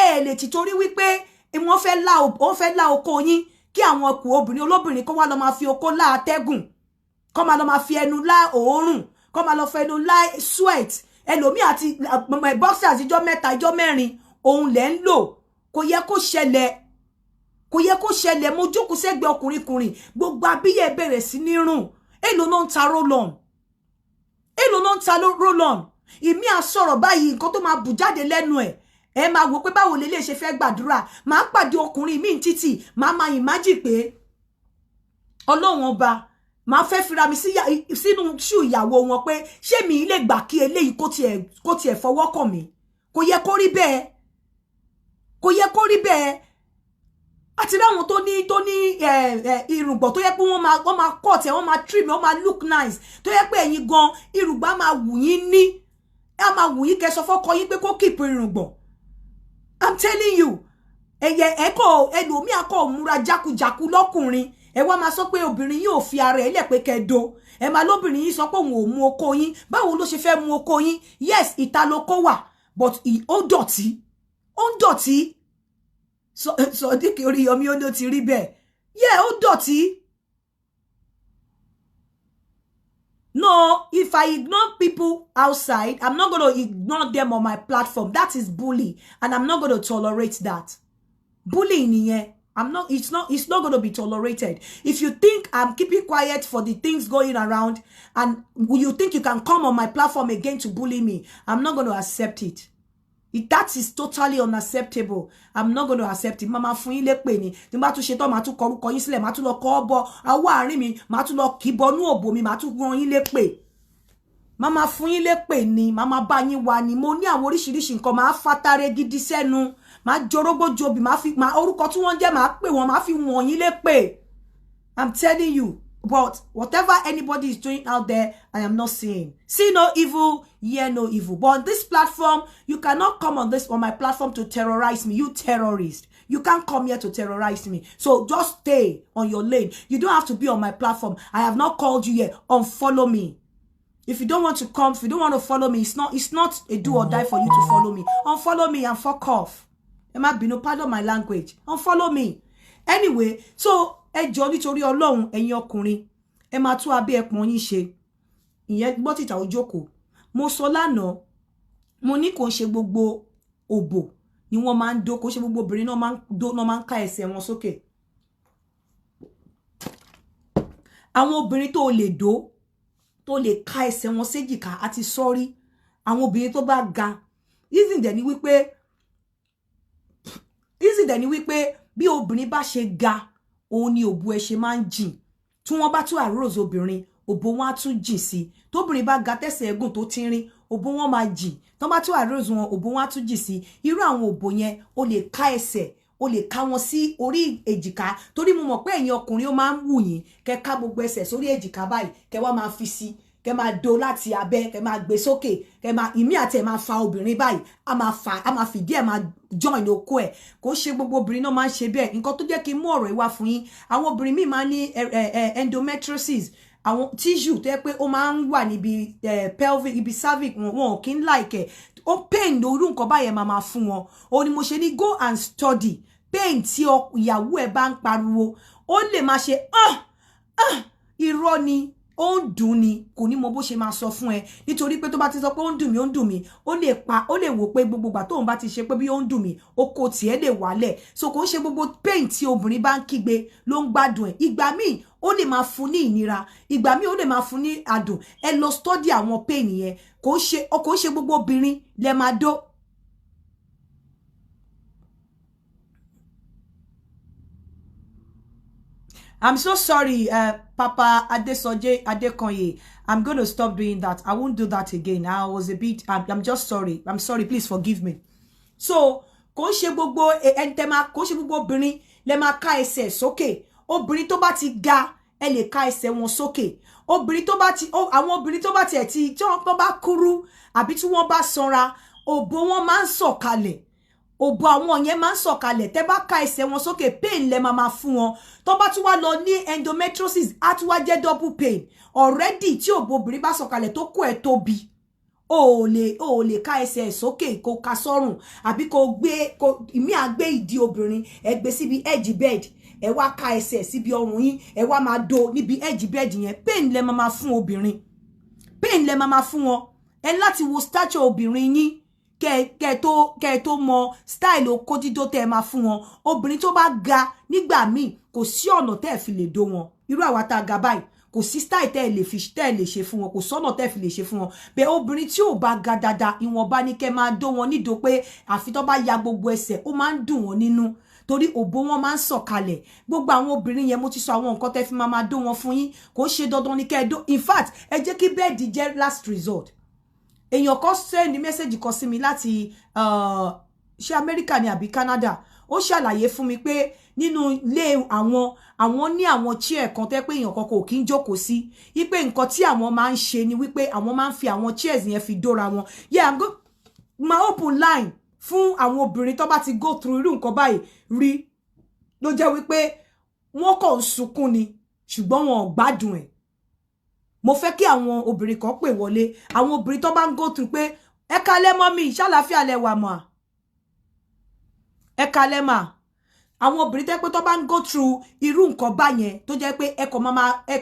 ẹ lè ti torí wípé wọ́n fẹ́ lá okó yín kí àwọn ọkù obìnrin olóbìnrin kó wá lọ máa fi okó lá atẹ́gùn kó máa lọ máa fi ẹnu lá òórùn kó máa lọ fi ẹnu lá sweat ẹlòmí àti boxers ìjọ mẹ́ta ìjọ mẹ́rin òun lẹ ń lò kò yẹ kó ṣẹlẹ̀ mo jókòó sẹ́gbẹ̀ẹ́ ọkùnrin gbogbo abíyẹ bẹ̀rẹ̀ sí ní rùn èlò náà ń ta roll-on ìmí àsọ̀rọ̀ báyìí nǹkan tó máa bù jáde lẹ́nu ẹ̀ ẹ máa wò pé báwo lélẹ̀ ṣe fẹ́ gbàdúrà máa pàdé ọkùnrin míì títì máa imagine pé Ọlọ́run ọba máa fẹ́ fira mi sínú ṣú ìyàwó wọn pé ṣé mi lè gbà kí eléyìí kó tiẹ̀ fọwọ́ kàn mí kò yẹ kó rí bẹ́ẹ̀ àti láwọn tó ní irùngbọ̀n tó yẹ pé wọ́n máa cut ẹ̀ wọ́n máa trim wọ́n máa look nice tó yẹ pé ẹ̀yin gan irùngbọ̀n máa wù yín ní ẹ máa wù yín kẹ́ sọ fọ́kọ yín pé kó keep irùngbọ̀n I'm telling you ẹ kò ẹlòmí akọ múra jákujàku lọ́kùnrin ẹ wá máa sọ pé obìnrin yín ò fi ara ẹ̀ lẹ̀ pé kẹ́do ẹ máa lóbìnrin yín sọ pé òun ò mú oko yín báwo ló ṣe fẹ́ mú oko yín yes ìta lóko wà but ó dọ̀tí so díkì Oríyọmí ó ló ti rí bẹ́ẹ̀ yeah ó dọ̀tí. No, if I ignore people outside, I'm not going to ignore them on my platform. That is bully, and I'm not going to tolerate that. Bullying, yeah, it's not going to be tolerated. If you think I'm keeping quiet for the things going around, and you think you can come on my platform again to bully me, I'm not going to accept it. That is totally unacceptable. I'm not going to accept it. Mama fún yín lépè ni. Tí n bá tún ṣe tán màá tún kọ orúkọ yín sílẹ̀, màá tún lọ kọ bo àwọ̀ àárín mi, màá tún lọ kìbọnú òbò mi, màá tún rán yín lépè. Mama fún yín lépè ni, mama bá yín wá ni. Mo ní àwọn oríṣiríṣi nǹkan màá fatare gidi sẹ́nu. Màá jorógbó jobi, màá orúkọ tí wọ́n jẹ́ màá pè wọ́n, màá fi wọ́n yín lépè. I'm telling you. But whatever anybody is doing out there, I am not seeing. See no evil, hear no evil. But on this platform, you cannot come on my platform to terrorize me. You terrorist. You can't come here to terrorize me. So just stay on your lane. You don't have to be on my platform. I have not called you here. Unfollow me. If you don't want to come, if you don't want to follow me, it's not a do or die for you to follow me. Unfollow me and fuck off. Emma Bino, pardon my language. Unfollow me. Anyway, so ẹ jọ̀ọ́ nítorí Ọlọ́run ẹ̀yin ọkùnrin ẹ máa tú abẹ́ ẹpọ̀n yín ṣe ìyẹn gbọ́ títà òjòkó mo sọ lánàá mo ní kò ń ṣe gbogbo òbò ni wọ́n máa ń dó kò ń ṣe gbogbo obìnrin náà máa ń ká ẹsẹ̀ wọn sókè àwọn obìnrin tó lè dó tó lè ká ẹsẹ̀ wọn séjìká àti sọ́rí àwọn obìnrin tó bá ga easy dẹ̀ ni wípé bí obìnrin bá ṣe ga òun ni òbò ẹ ṣe máa ń jìn tí wọ́n bá tún àròs obìnrin òbò wọn á tún jìn sí tóbìnrin bá ga tẹ̀sẹ̀ ẹ̀gùn tó tínrín òbò wọn máa jìn tó bá tún àròs wọn òbò wọn á tún jìn sí irú àwọn òbò yẹn o lè ká ẹsẹ̀ o lè ká wọn sí orí èjìká torí mo mọ̀ pé ẹ̀yin ọkùnrin ó máa ń wù yín kẹ́ ká gbogbo ẹsẹ̀ sórí èjìká báyìí kẹ́ wá máa fi sí kẹ́ máa do láti abẹ́ kẹ́ máa gbé sókè kẹ́ máa ìmí àti ẹ̀ máa fa obìnrin báyìí a máa fìdí ẹ̀ máa join oko ẹ̀ kò ṣe gbogbo obìnrin náà máa ń ṣe bẹ́ẹ̀ nǹkan tó jẹ́ kí n mú ọ̀rọ̀ ìwà fún yín àwọn obìnrin míì máa ń ní endometriosis àwọn tissue tó yẹ pé ó máa ń wà níbi pelvic ibi cervix wọn kì í like ó pain lórí nǹkan báyẹn máa fún wọn ó ní mo ṣe ní go and study pain tí ìyàwó ẹ̀ bá ń pariwo ó lè máa ṣe irọ́ ni ó ń dùn ni kò ní mọ bó ṣe máa sọ fún ẹ nítorí pé tó bá ti sọ pé ó ń dùn mí ó lè wò pé gbogbo ìgbà tóun bá ti ṣe pé bí ó ń dùn mí oko tiẹ̀ lè wálẹ̀ so kò ń ṣe gbogbo pain tí obìnrin bá ń kígbe ló ń gbádùn ẹ̀ ìgbà míì ó lè máa fún ní ìnira ìgbà míì ó lè máa fún ní adùn ẹ lọ study àwọn pain yẹn kò ń ṣe gbogbo obìnrin lẹ máa dó. I'm so sorry, Papa Adesoje Adekonye. I'm going to stop doing that. I won't do that again. I was a bit, I'm just sorry. I'm sorry. Please forgive me. So, kò ṣe gbogbo obìnrin lẹ máa ká ẹsẹ̀ sókè. Obìnrin tó bá ti ga, ẹ lè ká ẹsẹ̀ wọn sókè. Obìnrin tó bá ti, àwọn obìnrin tó bá ti tí wọ́n bá kúrú, àbí tí wọ́n bá sanra, òbò wọn máa ń sọ̀kalẹ̀. Òbò àwọn yẹn máa ń sọ̀kalẹ̀ tẹ́ bá ká ẹsẹ̀ wọn sókè pain lẹ máa fún wọn tó bá tún wá lọ ní endometriosis á tún wá jẹ́ double pain already tí òbò obìnrin bá sọ̀kalẹ̀ tó kó ẹ̀ tóbi o lè ká ẹsẹ̀ sókè kó ká sọ́rùn àbí kó ìmí àgbé ìdí obìnrin ẹ gbé síbi edge bed ẹ wá ká ẹsẹ̀ síbi ọrùn yín ẹ wá máa do níbi edge bed yẹn pain lẹ máa fún obìnrin pain lẹ máa fún wọn ẹ láti wo stature obìnrin yín kẹ́ tó mọ style okó dídó tẹ́ máa fún wọn obìnrin tó bá ga nígbà míì kò sí ọ̀nà tẹ́ fi lè dó wọn irú àwa tá ga báyìí kò sí style tẹ́ lè ṣe fún wọn kò sọ́nà tẹ́ fi lè ṣe fún wọn bẹ́ẹ̀ obìnrin tí ò bá ga dáadáa ìwọ̀nba ní kẹ́ máa dó wọn nídó pé àfi tó bá ya gbogbo ẹsẹ̀ ó máa ń dùn wọn nínú torí òbò wọn máa ń sọ̀kalẹ̀ gbogbo àwọn obìnrin yẹn mo ti sọ àwọn nǹkan tẹ́ fi máa dó wọn fún yín kò ṣe dandan ní kẹ́ dó in fact ẹ jẹ́ kí bẹ́ẹ̀dì jẹ́ last resort èèyàn kan send message kan sí mi láti ṣé America ni àbí Canada ó ṣàlàyé fún mi pé nínú ilé àwọn ní àwọn chair kan tẹ́ pé èèyàn kan kò kí ń jókòó sí wípé nǹkan tí àwọn máa ń ṣe ni wípé àwọn máa ń fi àwọn chairs yẹn fi dóra wọn yeah I'm go my open line fún àwọn obìnrin tó bá ti go through irú nǹkan báyìí rí ló jẹ́ wípé wọ́n kàn ń sunkún ni ṣùgbọ́n wọn ò gbádùn ẹ̀. Mo fẹ́ kí àwọn obìnrin kan pè wọlé, àwọn obìnrin tó bá ń go through pé ẹ kálẹ́ mọ́mì ṣàlàáfíà lẹ wà mà, ẹ kálẹ́ mà. Àwọn obìnrin tẹ́ pé tó bá ń go through irú nǹkan báyẹn tó jẹ́ pé ẹ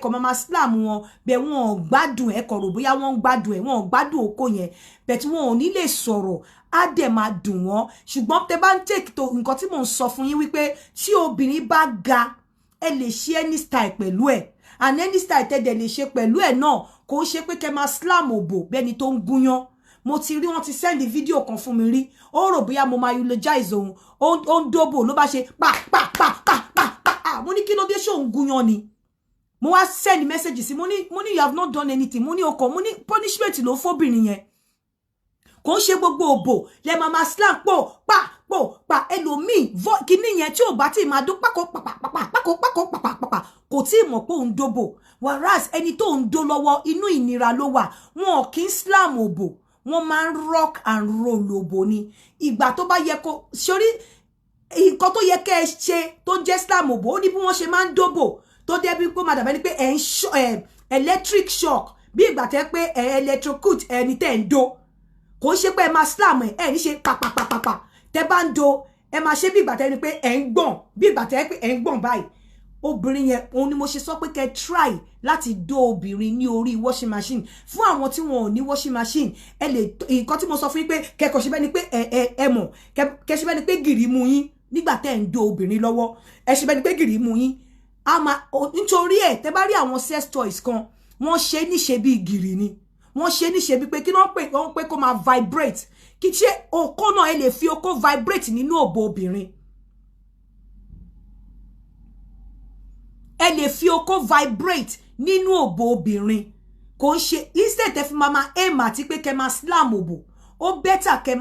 kò máa slam wọn bẹ́ẹ̀ wọn ò gbádùn ẹ kò rò bóyá wọ́n ń gbádùn ẹ̀, wọn ò gbádùn okó yẹn bẹ́ẹ̀ tí wọn ò ní lè sọ̀rọ̀ á dẹ̀ máa dùn wọ́n. Ṣùgbọ́n tẹ́ bá ń take to nǹkan tí mò ń sọ fún yín wípé tí obìnrin bá ga ẹ lè ṣe any style pẹ̀lú ẹ̀, and any style tẹ́ dẹ̀ lè ṣe pẹ̀lú ẹ̀ náà kò ṣe pé kẹ́ máa slam òbò bẹ́ni tó ń gúnyán. Mo ti rí wọ́n ti send video kan fún mi rí, ó rò bóyá mo máa eulogize òun, ó ń dóbò ló bá ṣe pa mo ní kí ló dé ṣó ń gúnyán ni. Mo wá send message sí mo ní you have not done anything, mo ní ọkọ mo ní punishment ló fóbìnrin yẹn kò ṣe gbogbo òbò lẹ máa slam pa ẹlòmíì kíní yẹn tí ò bá tí máa dún pákó kò tí mọ̀ pé òun dóbò, whereas ẹni tó ń dó lọ́wọ́ inú ìnira ló wà. Wọn kì í slam òbò, wọ́n máa ń rock and roll òbò ni. Ìgbà tó bá yẹ kó sórí nǹkan tó yẹ kẹ́ ẹ ṣe tó jẹ́ slam òbò ó ní bí wọ́n ṣe máa ń dóbò tó dé bí pé madam ẹni pé ẹ̀ ń electric shock bí ìgbà tẹ́ pé electrocute ẹni tẹ́ ń dó kò ṣe pé ẹ máa slam ẹ̀ ní ṣe pàpàpàpà tẹ́ bá ń dó ẹ máa ṣe bí ìgbà tẹ́ ni pé ẹ̀ ń gbọ̀n bí ìgbà tẹ́ pé ẹ̀ ń gbọ̀n báyìí. Obìnrin yẹn òun ni mo ṣe sọ pé kẹ́ try láti dó obìnrin ní orí washing machine. Fún àwọn tí wọn ò ní washing machine ẹ lè nǹkan tí mo sọ fún yín pé kẹ́kọ̀ọ́ ṣe bẹ́ẹ̀ ni pé ẹ mọ̀ kẹ́ ṣe bẹ́ẹ̀ ni pé gìrì mú yín nígbà tẹ́ ń dó obìnrin lọ́wọ́ ẹ ṣe bẹ́ẹ̀ ni pé gìrì mú yín nítorí ẹ̀ tẹ́ bá rí àwọn sex toys kan wọ́n ṣe níṣe bí gìrì ni, wọ́n ṣe níṣe bí pé kí wọ́n pè kó máa vibrate kí ṣe okó náà ẹ lè fi okó vibrate nínú òbò obìnrin. Ẹ lè fi okó vibrate nínú òbò obìnrin kò ń ṣe instead tẹ́ fi máa aim àti pé kẹ́ máa slam òbò ó better kẹ́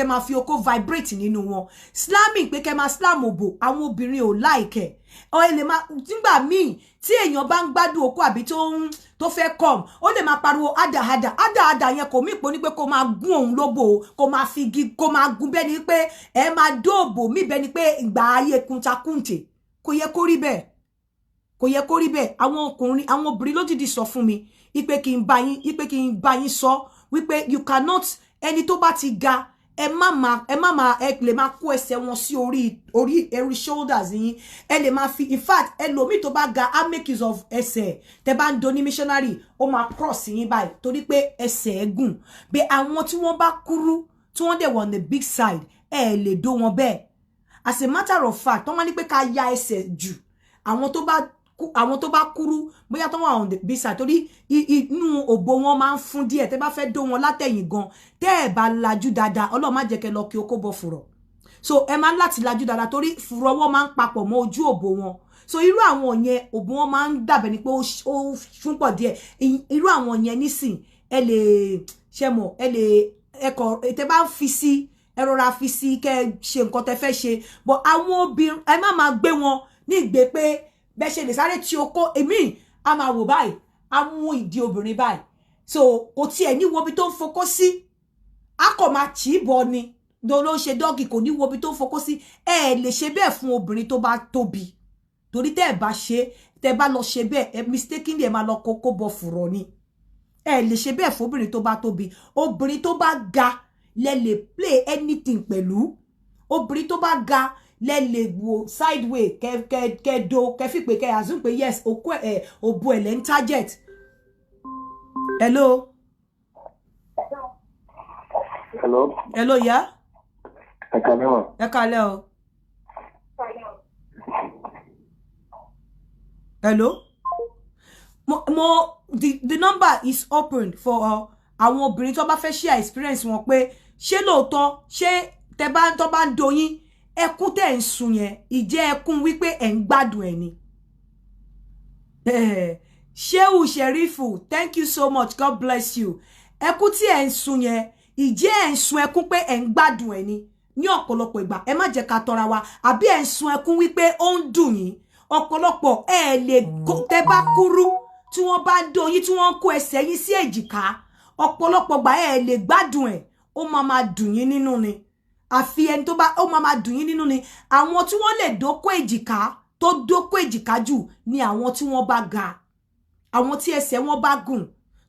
máa fi okó vibrate nínú wọn. Slamming pé kẹ́ máa slam òbò àwọn obìnrin ò like ẹ̀. Ọ ẹ lè máa nígbà míì tí èèyàn bá ń gbádùn okó àbí tó fẹ́ come ó lè máa pariwo àdààdà yẹn kò mí pò ní pé kó máa gún òun lóbò kó máa fi igi kó máa gún bẹ́ẹ̀ ni pé ẹ máa dóòbò mí bẹ́ẹ̀ ni pé ìgbà ayé kuntakùntè kò yẹ kó rí bẹ́ẹ̀. Kò yẹ kó rí bẹ́ẹ̀. Àwọn obìnrin ló dìdí sọ fún mi ipe kí n bá yín sọ wípé you cannot ẹni tó bá ti ga ẹ lè máa kó ẹsẹ̀ wọn sí orí shoulders yín. Ẹ lè máa fi in fact ẹlòmíì tó bá ga á make use of ẹsẹ̀ tẹ́ bá ń do ní missionary ó máa cross yín báyìí torí pé ẹsẹ̀ ẹ gùn. Bẹ́ẹ̀ àwọn tí wọ́n bá kúrú tí wọ́n dẹ̀ wọ on the big side ẹ lè dó wọn bẹ́ẹ̀. As a matter of fact wọ́n máa ní pé ká ya ẹsẹ̀ jù àwọn tó bá kúrú bóyá tó wà on the big side torí inú òbò wọn máa ń fún díẹ̀ tẹ́ bá fẹ́ dó wọn látẹ̀yìn gan tẹ́ ẹ bá lajú dáadáa Ọlọ́run má jẹ́ kẹ́ lọ kí okó bọ́ fùrọ̀. So ẹ máa ń láti lajú dáadáa torí fùrọ̀ wọn máa ń papọ̀ mọ́ ojú òbò wọn. So irú àwọn yẹn òbò wọn máa ń dàbẹ̀ ni pé ó fún pọ̀ díẹ̀. Irú àwọn yẹn nísìn ẹ lè ṣe mọ̀ ẹ lè ẹkọ̀ tẹ́ bá fi sí ẹ rọra fi sí kẹ́ ṣe nǹkan tẹ́ fẹ́ ṣe but àwọn obìnrin ẹ má máa gbé wọn ní ìgbé pé bẹ́ẹ̀ ṣe lè sáré tí okó èmi a máa wò báyìí a mú ìdí obìnrin báyìí so kò tiẹ̀ ní wo bí tó ń fokó sí a kò máa tì í bọ ni ló ń ṣe dọ́gì kò ní wo bí tó ń fokó sí ẹ lè ṣe bẹ́ẹ̀ fún obìnrin tó bá tóbi torí tẹ́ ẹ bá ṣe tẹ́ bá lọ ṣe bẹ́ẹ̀ ẹ mistakenly ẹ máa lọ kókó bọ fùrọ̀ ni ẹ lè ṣe bẹ́ẹ̀ fún obìnrin tó bá tóbi. Obìnrin tó bá ga lẹ lè play anything pẹ̀lú. Obìnrin tó bá ga lẹ lè wo sideway kẹ fi pé kẹ assume pé yes okó òbò ẹ lẹ ń target. Hello ya ẹ kálẹ́ o. Hello the number is open for àwọn obìnrin tó bá fẹ́ share experience wọn pé ṣé lóòótọ́ ṣé tẹ́ bá tó bá ń doyin ẹkún tẹ́ ń sun yẹn ìjẹ́ ẹkún wípé ẹ̀ ń gbádùn ẹ̀ ni. Shehu Sherifu thank you so much God bless you. Ẹkún tí ẹ̀ ń sun yẹn ìjẹ́ ẹ̀ ń sun ẹkún pé ẹ̀ ń gbádùn ẹ̀ ni. Ní ọ̀pọ̀lọpọ̀ ìgbà ẹ má jẹ́ ká tọ́ra wa àbí ẹ̀ ń sun ẹkún wípé ó ń dùn yín. Ọ̀pọ̀lọpọ̀ ẹ lè tẹ́ bá kúrú tí wọ́n bá dó yín tí wọ́n kó ẹsẹ̀ yín sí èjìká ọ̀pọ̀lọpọ̀ gbà ẹ lè gbádùn ẹ̀ ó máa dùn yín nínú ni. àfi ẹni tó bá ó máa dùn yín nínú ni àwọn tí wọ́n lè dóko èjìká tó dóko èjìká jù ni àwọn tí wọ́n bá ga àwọn tí ẹsẹ̀ wọn bá gùn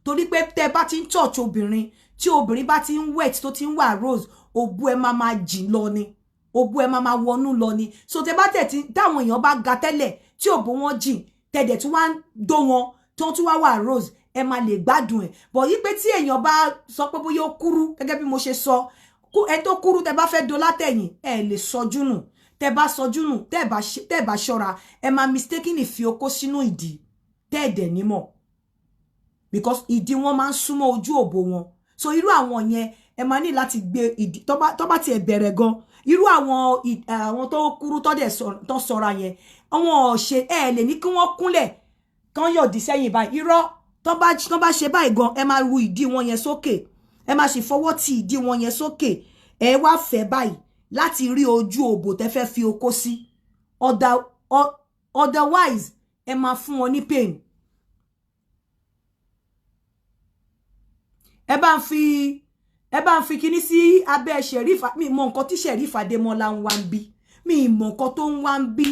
torí pé tẹ́ bá ti ń touch obìnrin tí obìnrin bá ti ń wet tó ti ń wà rose òbú ẹ máa jìn lọ ni òbú ẹ máa wọnú lọ ni so tẹ́ bá tẹ̀ tí táwọn èèyàn bá ga tẹ́lẹ̀ tí òbú wọn jìn tẹ̀dẹ̀ tí wọ́n dó wọn tó tún wà rose ẹ máa lè gbádùn ẹ̀ bọ̀ yí pé tí èèyàn bá sọ pé bóyá ó kúrú gẹ́gẹ́ bí mo ṣe sọ ẹ tó kúrú tẹ́ bá fẹ́ do látẹ̀yìn ẹ lè sọjú nù tẹ́ bá sọjú nù tẹ́ bá ṣọ́ra ẹ máa mistakenly fi okó sínú ìdí tẹ́ẹ̀dẹ̀ nímọ̀ because ìdí wọn máa ń súnmọ́ ojú òbò wọn so irú àwọn yẹn ẹ máa ní láti gbé ìdí tó bá tiẹ̀ bẹ̀rẹ̀ gan irú àwọn tó kúrú tó sọra yẹn àwọn ọ̀ṣẹ́ ẹ lè ní kí wọ́n kúnlẹ̀ kán yọ̀dí sẹ́yìn báyìí irọ́ tó bá ṣe báyìí gan ẹ máa ru ìdí wọn yẹn sókè ẹ máa sì fọwọ́ ti ìdí wọn yẹn sókè ẹ wá fẹ́ báyìí láti rí ojú òbò tẹ́ fẹ́ fi okó sí otherwise ẹ máa fún wọn ní pain ẹ bá ń fi kíní sí abẹ́ Sherifa mi mọ nǹkan tí Sherifa Adémọ́lá ń wá ń bí mi mọ nǹkan tó ń wá ń bí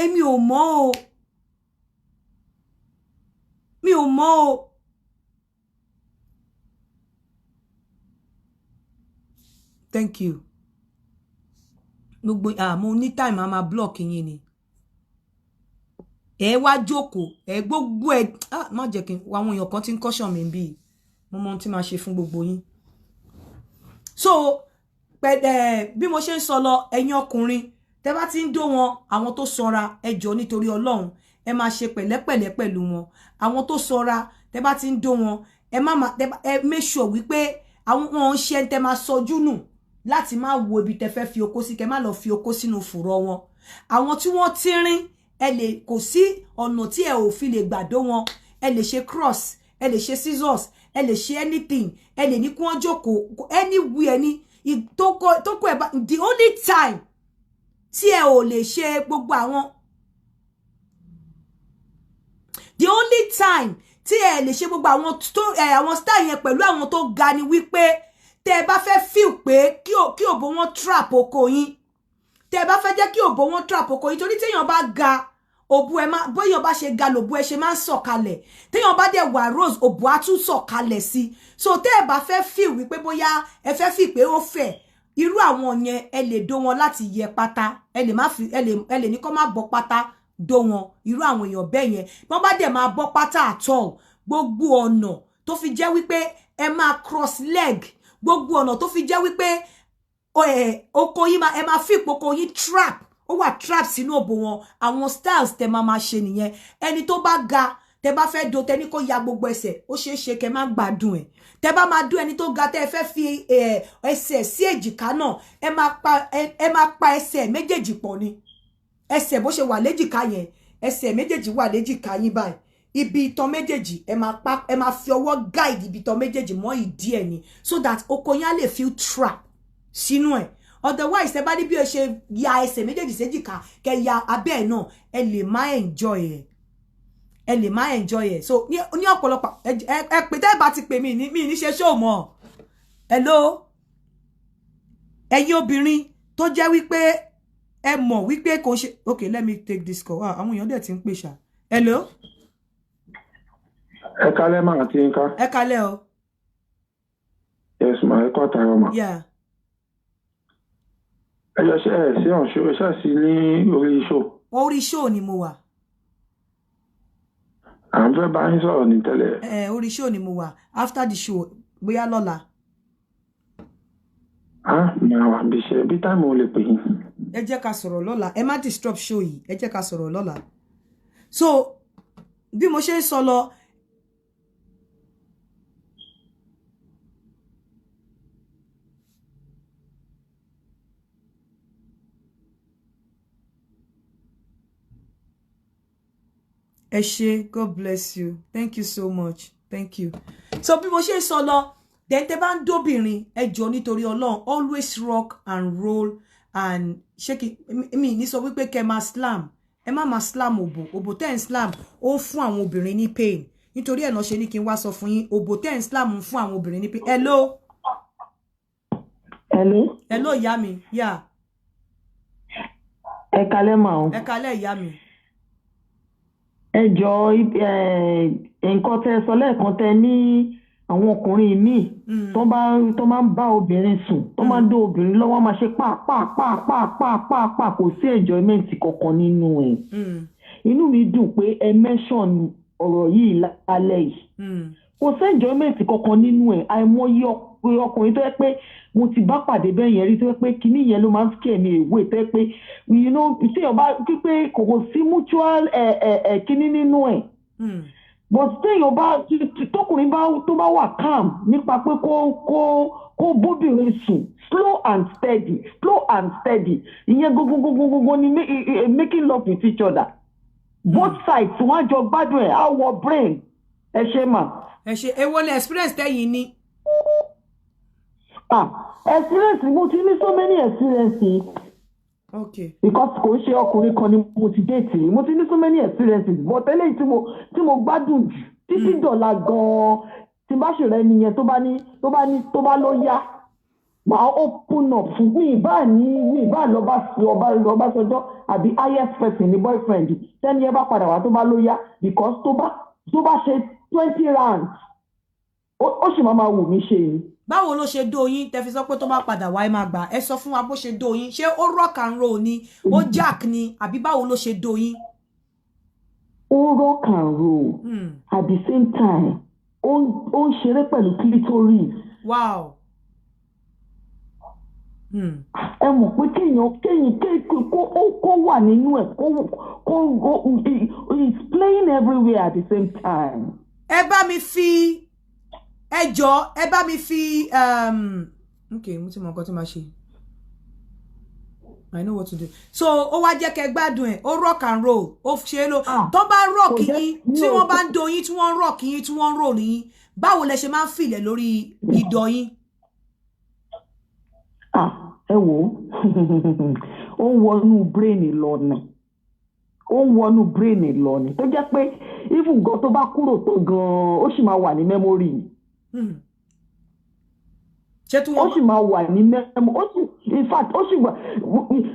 èmi ò mọ̀ o mi ò mọ̀ o thank you gbogbo mo ní time máa block yín ni ẹ wá jókòó ẹ gbogbo ẹ má jẹ́ kí àwọn èèyàn kan tí ń caution mi bí mo mọ tí máa ṣe fún gbogbo yín so bí mo ṣe ń sọ lọ ẹ̀yin ọkùnrin tẹ́ bá ti ń dó wọn àwọn tó ṣọ́ra ẹ jọ̀ọ́ nítorí Ọlọ́run ẹ máa ṣe pẹ̀lẹ́pẹ̀lẹ́ pẹ̀lú wọn àwọn tó ṣọ́ra tẹ́ bá ti ń dó wọn ẹ make sure wípé àwọn wọn ṣe tẹ́ máa sọjú nù láti má wo ibi tẹ́ fẹ́ fi okó sí kẹ́ má lọ fi okó sínú fùrọ̀ wọn àwọn tí wọ́n tínrín ẹ lè kò sí ọ̀nà tí ẹ ò fi lè gbàdó wọn ẹ lè ṣe cross ẹ lè ṣe scissors ẹ lè ṣe anything ẹ lè ní kí wọ́n jókòó anywhere ní tó kó ẹ bá the only time tí ẹ ò lè ṣe gbogbo àwọn the only time tí ẹ lè ṣe gbogbo àwọn style yẹn pẹ̀lú àwọn tó ga ni wípé tẹ́ bá fẹ́ feel pé kí òbò wọn trap oko yín tẹ́ bá fẹ́ jẹ́ kí òbò wọn trap oko yín torí téèyàn bá ga òbò ẹ máa bóyàn bá ṣe ga lòbò ẹ ṣe máa ń sọ̀kalẹ̀ téèyàn bá dẹ̀ wà rose òbò á tún sọ̀kalẹ̀ sí so tẹ́ bá fẹ́ feel wípé bóyá ẹ fẹ́ feel pé ó fẹ̀ irú àwọn yẹn ẹ lè dó wọn láti yẹ pátá ẹ lè ní kó má bọ́ pátá dó wọn irú àwọn èèyàn bẹ́ẹ̀ yẹn wọ́n bá dẹ̀ máa bọ́ pátá at all gbogbo ọ̀nà tó fi jẹ́ wípé ẹ máa cross leg gbogbo ọ̀nà tó fi jẹ́ wípé oko yín ẹ máa fi ipò yín trap ó wà trap sínú òbò wọn àwọn styles tẹ́ máa ṣe nìyẹn ẹni tó bá ga tẹ́ bá fẹ́ do tẹ́ni kó ya gbogbo ẹsẹ̀ ó ṣeé ṣe kẹ́ má gbádùn ẹ̀ tẹ́ bá máa dún ẹni tó ga tẹ́ fẹ́ fi ẹsẹ̀ sí èjìká náà ẹ máa pa ẹsẹ̀ méjèèjì pọ̀ ni ẹsẹ̀ bó ṣe wà léjìká yẹn ẹsẹ̀ méjèèjì wà léjìká yín báyìí ibi ìtàn méjèèjì ẹ máa fi ọwọ́ guide ibi ìtàn méjèèjì mọ́ ìdí ẹ̀ ni so that oko yín á lè feel trap sínú ẹ̀ otherwise ẹ bá ní bí o ṣe ya ẹsẹ̀ méjèèjì séjìká kẹ́ ya abẹ́ ẹ̀ náà ẹ lè má enjoy ẹ̀ so ní ọ̀pọ̀lọpọ̀ ẹ pè tẹ́ bá ti pè mí ní ṣe show mọ́ hello ẹ̀yin obìnrin tó jẹ́ wípé ẹ mọ̀ wípé kò ṣe okay let me take this call àwọn èèyàn dẹ̀ ti ń pè ṣá hello.
Ẹ kálẹ́ mà àti nǹkan.
Ẹ kálẹ́ o.
Yes ma, ẹ kọ́ àtàrọ mà.
Yeah.
Ẹ jọ ṣe ẹ̀ sí ọ̀ṣọ́ ṣe sí ní orí show.
Orí show ni mo wà.
À ń fẹ́ bá yín sọ̀rọ̀ ní tẹ́lẹ̀.
Orí show ni mo wà after the show bóyá lọ́la.
Màá wà bí ṣe bí táìmù ò lè pè yín.
Ẹ jẹ́ ká sọ̀rọ̀ lọ́la ẹ má disturb show yìí ẹ jẹ́ ká sọ̀rọ̀ lọ́la. So bí mo ṣe ń sọ lọ ẹ ṣé God bless you thank you so much thank you so bí mo ṣe sọ lọ then tẹ́ bá ń dóbìnrin ẹ jọ̀ọ́ nítorí Ọlọ́run always rock and roll and shake mi ní sọ wípé kẹ́ máa slam ẹ má máa slam òbò tẹ́ ń slam ó ń fún àwọn obìnrin ní pain nítorí ẹ̀ náà ṣe ní kí n wá sọ fún yín òbò tẹ́ ń slam ń fún àwọn obìnrin ní pain hello. Hello ìyá mi. Yeah.
Ẹ kálẹ́ mà o.
Ẹ kálẹ́ ìyá mi.
Ẹ jọ̀ọ́ nǹkan tẹ́ sọ lẹ́ẹ̀kan tẹ́ ní àwọn ọkùnrin míì tó máa ń bá obìnrin sùn tó máa ń dó obìnrin lọ́wọ́ máa ṣe pàápàá kò sí enjoyment kankan nínú ẹ̀. Inú mi dùn pé ẹ mention ọ̀rọ̀ yìí lálẹ́ yìí. Kò sí enjoyment kankan nínú ẹ̀. Àìmọye ọkùnrin tó yẹ pé mo ti bá pàdé bẹ́ẹ̀ yẹn rí tó yẹ pé kinní yẹn ló máa ń scare mi èwe tó yẹ pé tí ọba pípé kò sí mutual kinní nínú ẹ̀. But téèyàn bá tókùnrin tó bá wà calm nípa pé kó bóbìnrin sùn slow and steady ìyẹn gbogbo ni making love with each other. Both sides wọ́n á jọ gbádùn ẹ̀ á wọ brain. Ẹ ṣe mà.
Ẹ ṣe èwo ni experience tẹ́yìn ní.
Experience mo ti ní so many experiences.
Okay.
Because kò ṣe ọkùnrin kan ni mo ti date mo ti ní so many experiences but eléyìí tí mo gbádùn jù títí dọ̀la gan-an tí bá ṣe rẹ nìyẹn tó bá ló yá màá open up fún mi ìbá lọ́ba sọjọ́ àbí highest person ní boyfriend tẹ́ni ẹ bá padà wá tó bá ló yá because tó bá ṣe 20 rounds ó sì máa wù mí ṣe yìí.
Báwo ló ṣe dó yín tẹ́ fi sọ pé tó bá padà wá ẹ máa gbà ẹ sọ fún wa bó ṣe dó yín ṣé ó rock and roll ni ó jack ni àbí báwo ló ṣe dó yín.
Ó rock and roll at the same time ó ń ṣeré pẹ̀lú clitoris.
Wow.
Ẹ mọ̀ pé kéèyàn kó wà nínú ẹ̀ kó is playing everywhere at the same time.
Ẹ bá mi fi okay mo ti mọ nǹkan tí màá ṣe. I know what to do. So ó wá jẹ́ kẹ́ gbádùn ẹ̀ ó rock and roll ó ṣe ló tó bá rock yín tí wọ́n bá ń do yín tí wọ́n rock yín tí wọ́n roll yín báwo lẹ ṣe máa ń fìlẹ̀ lórí ìdọ̀ yín.
Ẹ wò ó ń wọnú brain lọ ni tó jẹ́ pé even gan tó bá kúrò tó gan ó sì máa wà ní memory. Ó sì máa wà ní memory in fact ó sì wà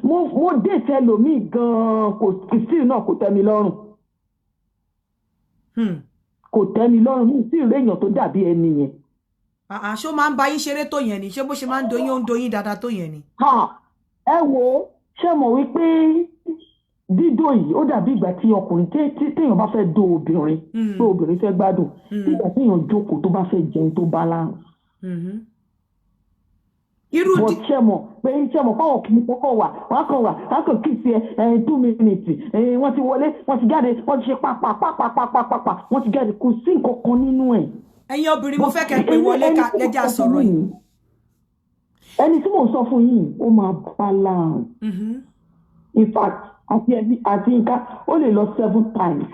mo date ẹlòmíì gan kò sí náà kò tẹ́ mi lọ́rùn. Kò tẹ́ mi lọ́rùn mi sí ìrèyàn tó dàbí ẹni yẹn.
Ṣó máa ń bá yín ṣeré tó yẹn ni ṣé bó ṣe máa ń doyín ó ń doyín dáadáa tó yẹn ni.
Ẹ wo ṣé mọ̀ wípé dídò yìí ó dàbí ìgbà tí ọkùnrin téèyàn bá fẹ́ dó obìnrin tó obìnrin fẹ́ gbádùn nígbà téèyàn jókòó tó bá fẹ́ jẹun tó balance. But ṣé mọ̀ fáwọn kìíní kọ́kọ́ wà wọ́n kàn kí sí ẹ 2 minutes wọ́n ti wọlé wọ́n ti jáde wọ́n ti ṣe pàpàpàpàpàpàpà wọ́n ti jáde kò sí nǹkan kan nínú ẹ̀.
Ẹ̀yin obìnrin mo fẹ́ kẹ́ pé wọlé ká lẹ́jà sọ̀rọ̀ yìí.
Ẹni tí mò ń sọ fún yìí ó máa balance. In fact àti nǹkan ó lè lọ 7 times.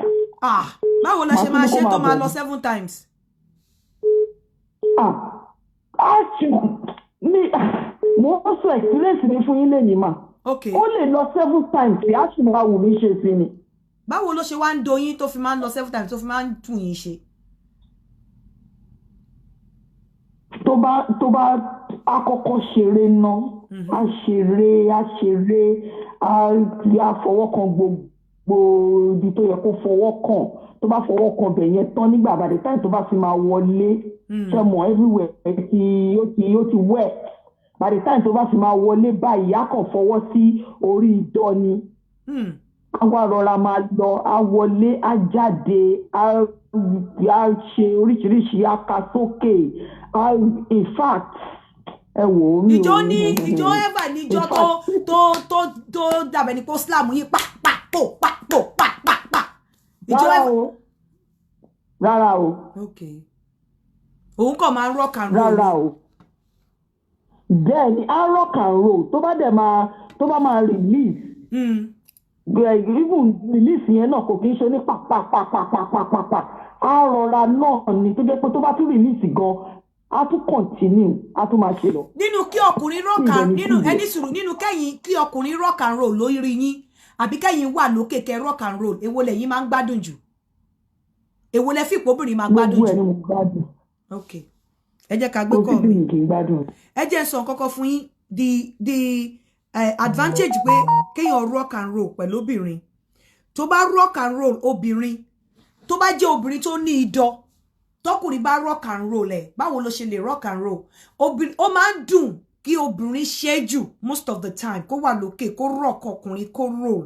Báwo la ṣe máa ṣe tó máa lọ 7 times.
Mo sọ experience mi fún yín lẹ́yìn mà. Ó lè lọ 7 times tí a sì máa wù mí ṣe sí ni.
Báwo ló ṣe wá ń doyín tó fi máa ń lọ 7 times tó fi máa ń tún yín ṣe.
Tó bá àkọ́kọ́ ṣeré ná a ṣeré a fọwọ́ kan gbogbo ibi tó yẹ kó fọwọ́ kan tó bá fọwọ́ kan bẹ̀ yẹn tán nígbà àbàdé táyì tó bá fi máa wọlé ṣẹmọ̀ everywhere ó ti wet by the time tó bá fi máa wọlé báyìí á kàn fọwọ́ sí orí ìdọ̀ ni àwa rọra máa lọ á wọlé á jáde á ṣe oríṣiríṣi á ka sókè in fact ẹ wò ó mi ò ní
ìjọ ẹ̀fà níjọ tó dàbẹ̀ ní kó slam yín pàpàpò pàpà ìjọ ẹ̀fà.
Rárá o.
Okay. Òun kàn máa ń rock and roll.
Rárá o. Bẹ́ẹ̀ni á rock and roll tó bá máa release. Even release yẹn náà kò kí ń ṣe ní pàpàpàpàpàpàpà á rọra náà ni tó jẹ́ pé tó bá tún release gan á tún continue á tún máa ṣe lọ.
Nínú kí ọkùnrin rock and nínú kẹ́yìn kí ọkùnrin rock and roll lórí yín àbí kẹ́yìn wà lókè kẹ́ rock and roll èwo lẹ̀yin máa ń gbádùn jù. Èwo lẹ fi ìpòbìnrin máa gbádùn jù.
Gbogbo ẹni mo gbádùn.
Okay. Ẹ jẹ́ ká gbé kọ́ mi.
Obìnrin kì í gbádùn.
Ẹ jẹ́ sọ kọ́kọ́ fún yín advantage pé kéèyàn rock and roll pẹ̀lú obìnrin tó bá rock and roll obìnrin tó bá jẹ́ obìnrin tó ní idọ̀ tọkùnrin bá rock and roll ẹ̀ báwo ló ṣe lè rock and roll obìnrin ó máa ń dùn kí obìnrin ṣe jù most of the time kó wà lókè kó rock ọkùnrin kó roll